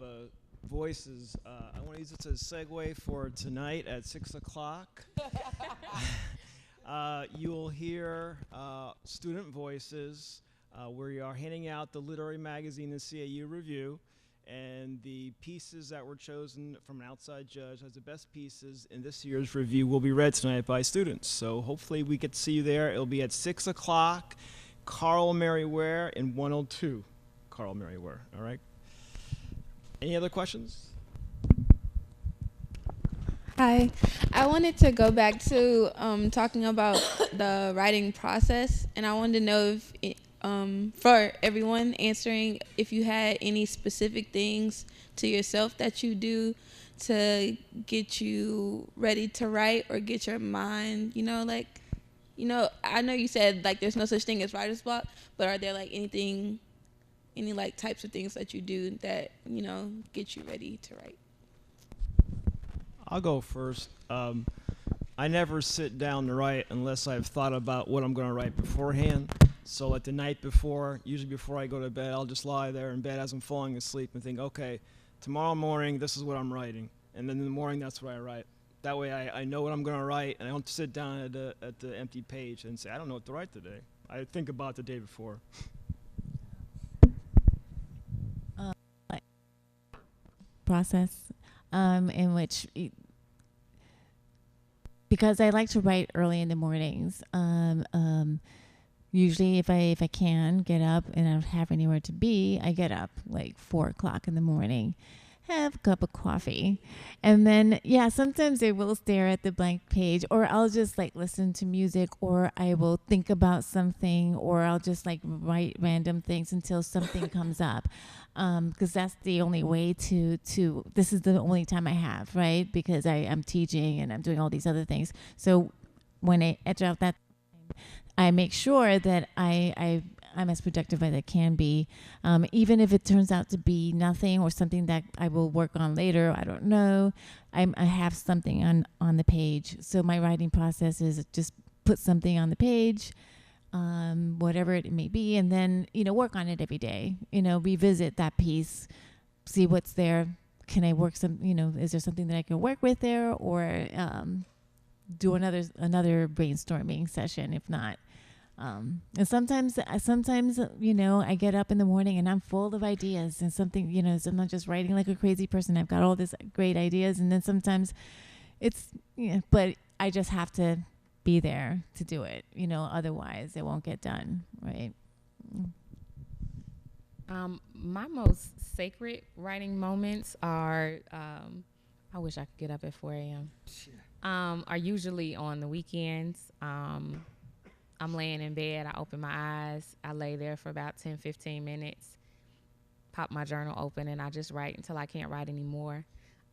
voices, I want to use it as a segue for tonight at 6 o'clock. You'll hear student voices. We are handing out the literary magazine, the CAU Review, and the pieces that were chosen from an outside judge as the best pieces in this year's review will be read tonight by students. So hopefully we get to see you there. It'll be at 6 o'clock, Carl Mary Ware in 102. Carl Mary Ware, all right? Any other questions? Hi, I wanted to go back to talking about the writing process, and I wanted to know if, for everyone answering, if you had any specific things to yourself that you do to get you ready to write or get your mind, I know you said like there's no such thing as writer's block, but are there like any like types of things that you do that, get you ready to write? I'll go first. I never sit down to write unless I've thought about what I'm going to write beforehand. So like the night before, usually before I go to bed, I'll just lie there in bed as I'm falling asleep and think, okay, tomorrow morning, this is what I'm writing. And then in the morning, that's what I write. That way I know what I'm going to write, and I don't sit down at the empty page and say, I don't know what to write today. I think about the day before. Process in which, because I like to write early in the mornings, usually if I can get up and I don't have anywhere to be, I get up like 4 o'clock in the morning, have a cup of coffee, and then sometimes I will stare at the blank page, or I'll just like listen to music, or I will think about something, or I'll just like write random things until something comes up, because that's the only way to this is the only time I have, right? Because I'm teaching and I'm doing all these other things. So when I edge out that time, I make sure that I'm as productive as I can be. Even if it turns out to be nothing or something that I will work on later, I don't know. I have something on the page. So my writing process is just put something on the page, whatever it may be, and then, work on it every day. Revisit that piece, see what's there. Can I work is there something that I can work with there, or do another brainstorming session if not. And sometimes, I get up in the morning and I'm full of ideas and something, so I'm not just writing like a crazy person. I've got all these great ideas. And then sometimes but I just have to be there to do it, otherwise it won't get done. Right. My most sacred writing moments are, I wish I could get up at 4 a.m. Are usually on the weekends. I'm laying in bed, I open my eyes, I lay there for about 10, 15 minutes, pop my journal open, and I just write until I can't write anymore.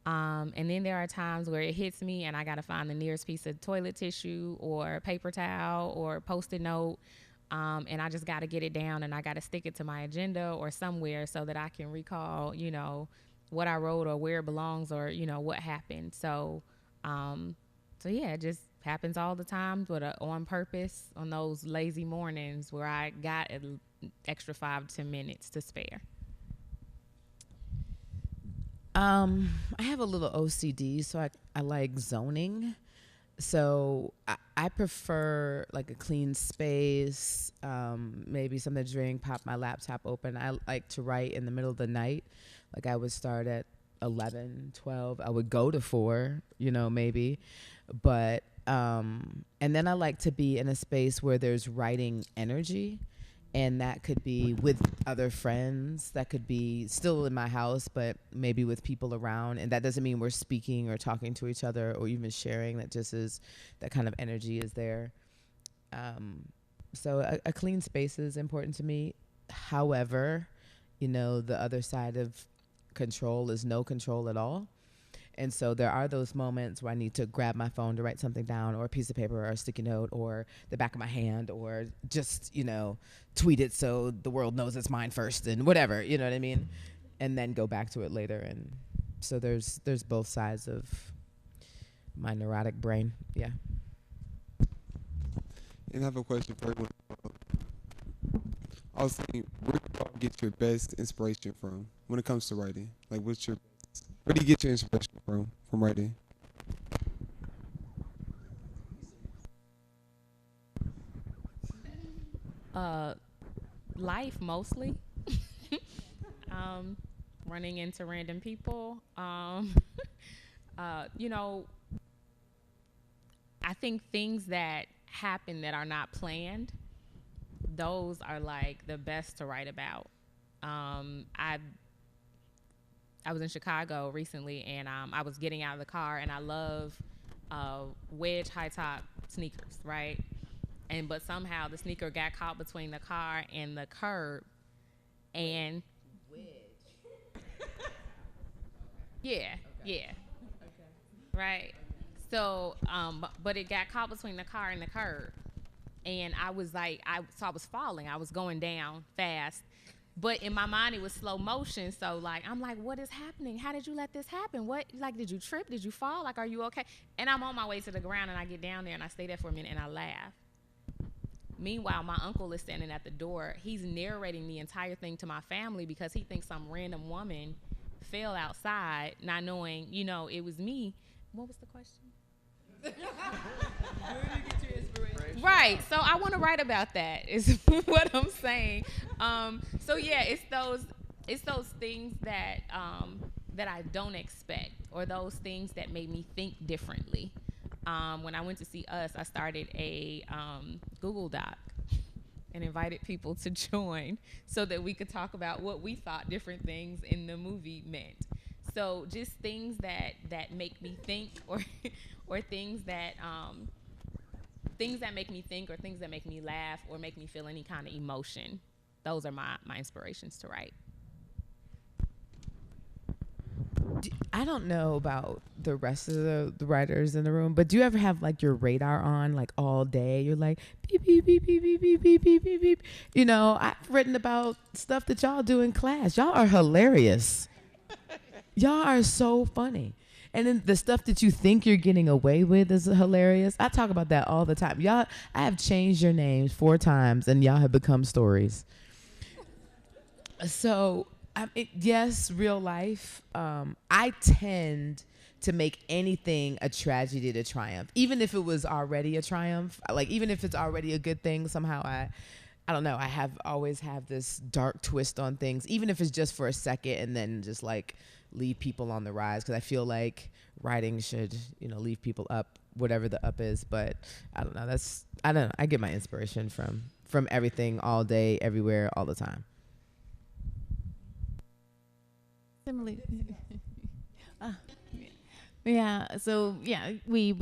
And then there are times where it hits me and I got to find the nearest piece of toilet tissue or paper towel or Post-it note, and I just got to get it down and I got to stick it to my agenda or somewhere so that I can recall, what I wrote or where it belongs or, what happened. So yeah, it just happens all the time, but on purpose on those lazy mornings where I got an extra 5-10 minutes to spare. I have a little OCD, so I like zoning. So I prefer like a clean space, maybe something to drink, pop my laptop open. I like to write in the middle of the night. Like I would start at 11, 12. I would go to 4, maybe. But, and then I like to be in a space where there's writing energy. And that could be with other friends. That could be still in my house, but maybe with people around. And that doesn't mean we're speaking or talking to each other or even sharing. That just is, that kind of energy is there. So a clean space is important to me. However, the other side of control is no control at all. And so there are those moments where I need to grab my phone to write something down, or a piece of paper or a sticky note or the back of my hand, or just, tweet it so the world knows it's mine first and whatever, you know what I mean? And then go back to it later. And so there's both sides of my neurotic brain. Yeah. And I have a question for everyone. I was thinking, where do you all get your best inspiration from when it comes to writing? Like, where do you get your inspiration from writing? Life mostly. Running into random people. I think things that happen that are not planned, those are like the best to write about. I was in Chicago recently, and I was getting out of the car, and I love wedge high top sneakers, right? But somehow the sneaker got caught between the car and the curb, and yeah, right. So, but it got caught between the car and the curb, and I was like, I was falling. I was going down fast. But in my mind, it was slow motion. So, I'm like, what is happening? How did you let this happen? What, did you trip? Did you fall? Are you okay? And I'm on my way to the ground, and I get down there, and I stay there for a minute, and I laugh. Meanwhile, my uncle is standing at the door. He's narrating the entire thing to my family because he thinks some random woman fell outside, not knowing, it was me. What was the question? Where do you get your inspiration? Right. So I want to write about that is what I'm saying. So yeah, it's those things that I don't expect, or those things that made me think differently. When I went to see Us, I started a Google Doc and invited people to join so that we could talk about what we thought different things in the movie meant. So just things that make me think, or things that make me think, or things that make me laugh, or make me feel any kind of emotion. Those are my inspirations to write. I don't know about the rest of the writers in the room, but do you ever have like your radar on like all day? You're like beep beep beep beep beep beep beep beep beep beep. You know, I've written about stuff that y'all do in class. Y'all are hilarious. Y'all are so funny. And then the stuff that you think you're getting away with is hilarious. I talk about that all the time. Y'all, I have changed your names 4 times and y'all have become stories. So, yes, real life. I tend to make anything a tragedy to triumph, even if it was already a triumph. Like, even if it's already a good thing, somehow I don't know. I always have this dark twist on things, even if it's just for a second, and then just like leave people on the rise. Because I feel like writing should, leave people up, whatever the up is. But I don't know. I don't know. I get my inspiration from everything, all day, everywhere, all the time. Similarly. Yeah. So yeah, we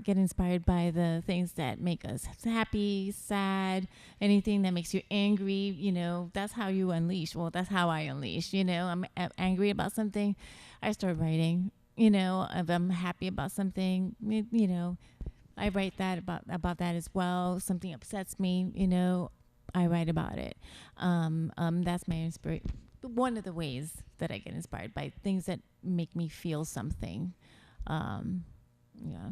get inspired by the things that make us happy, sad, anything that makes you angry. That's how you unleash. Well, that's how I unleash. I'm angry about something, I start writing. If I'm happy about something, I write that about that as well. Something upsets me, I write about it. That's my inspiration. One of the ways that I get inspired by things that make me feel something. Yeah.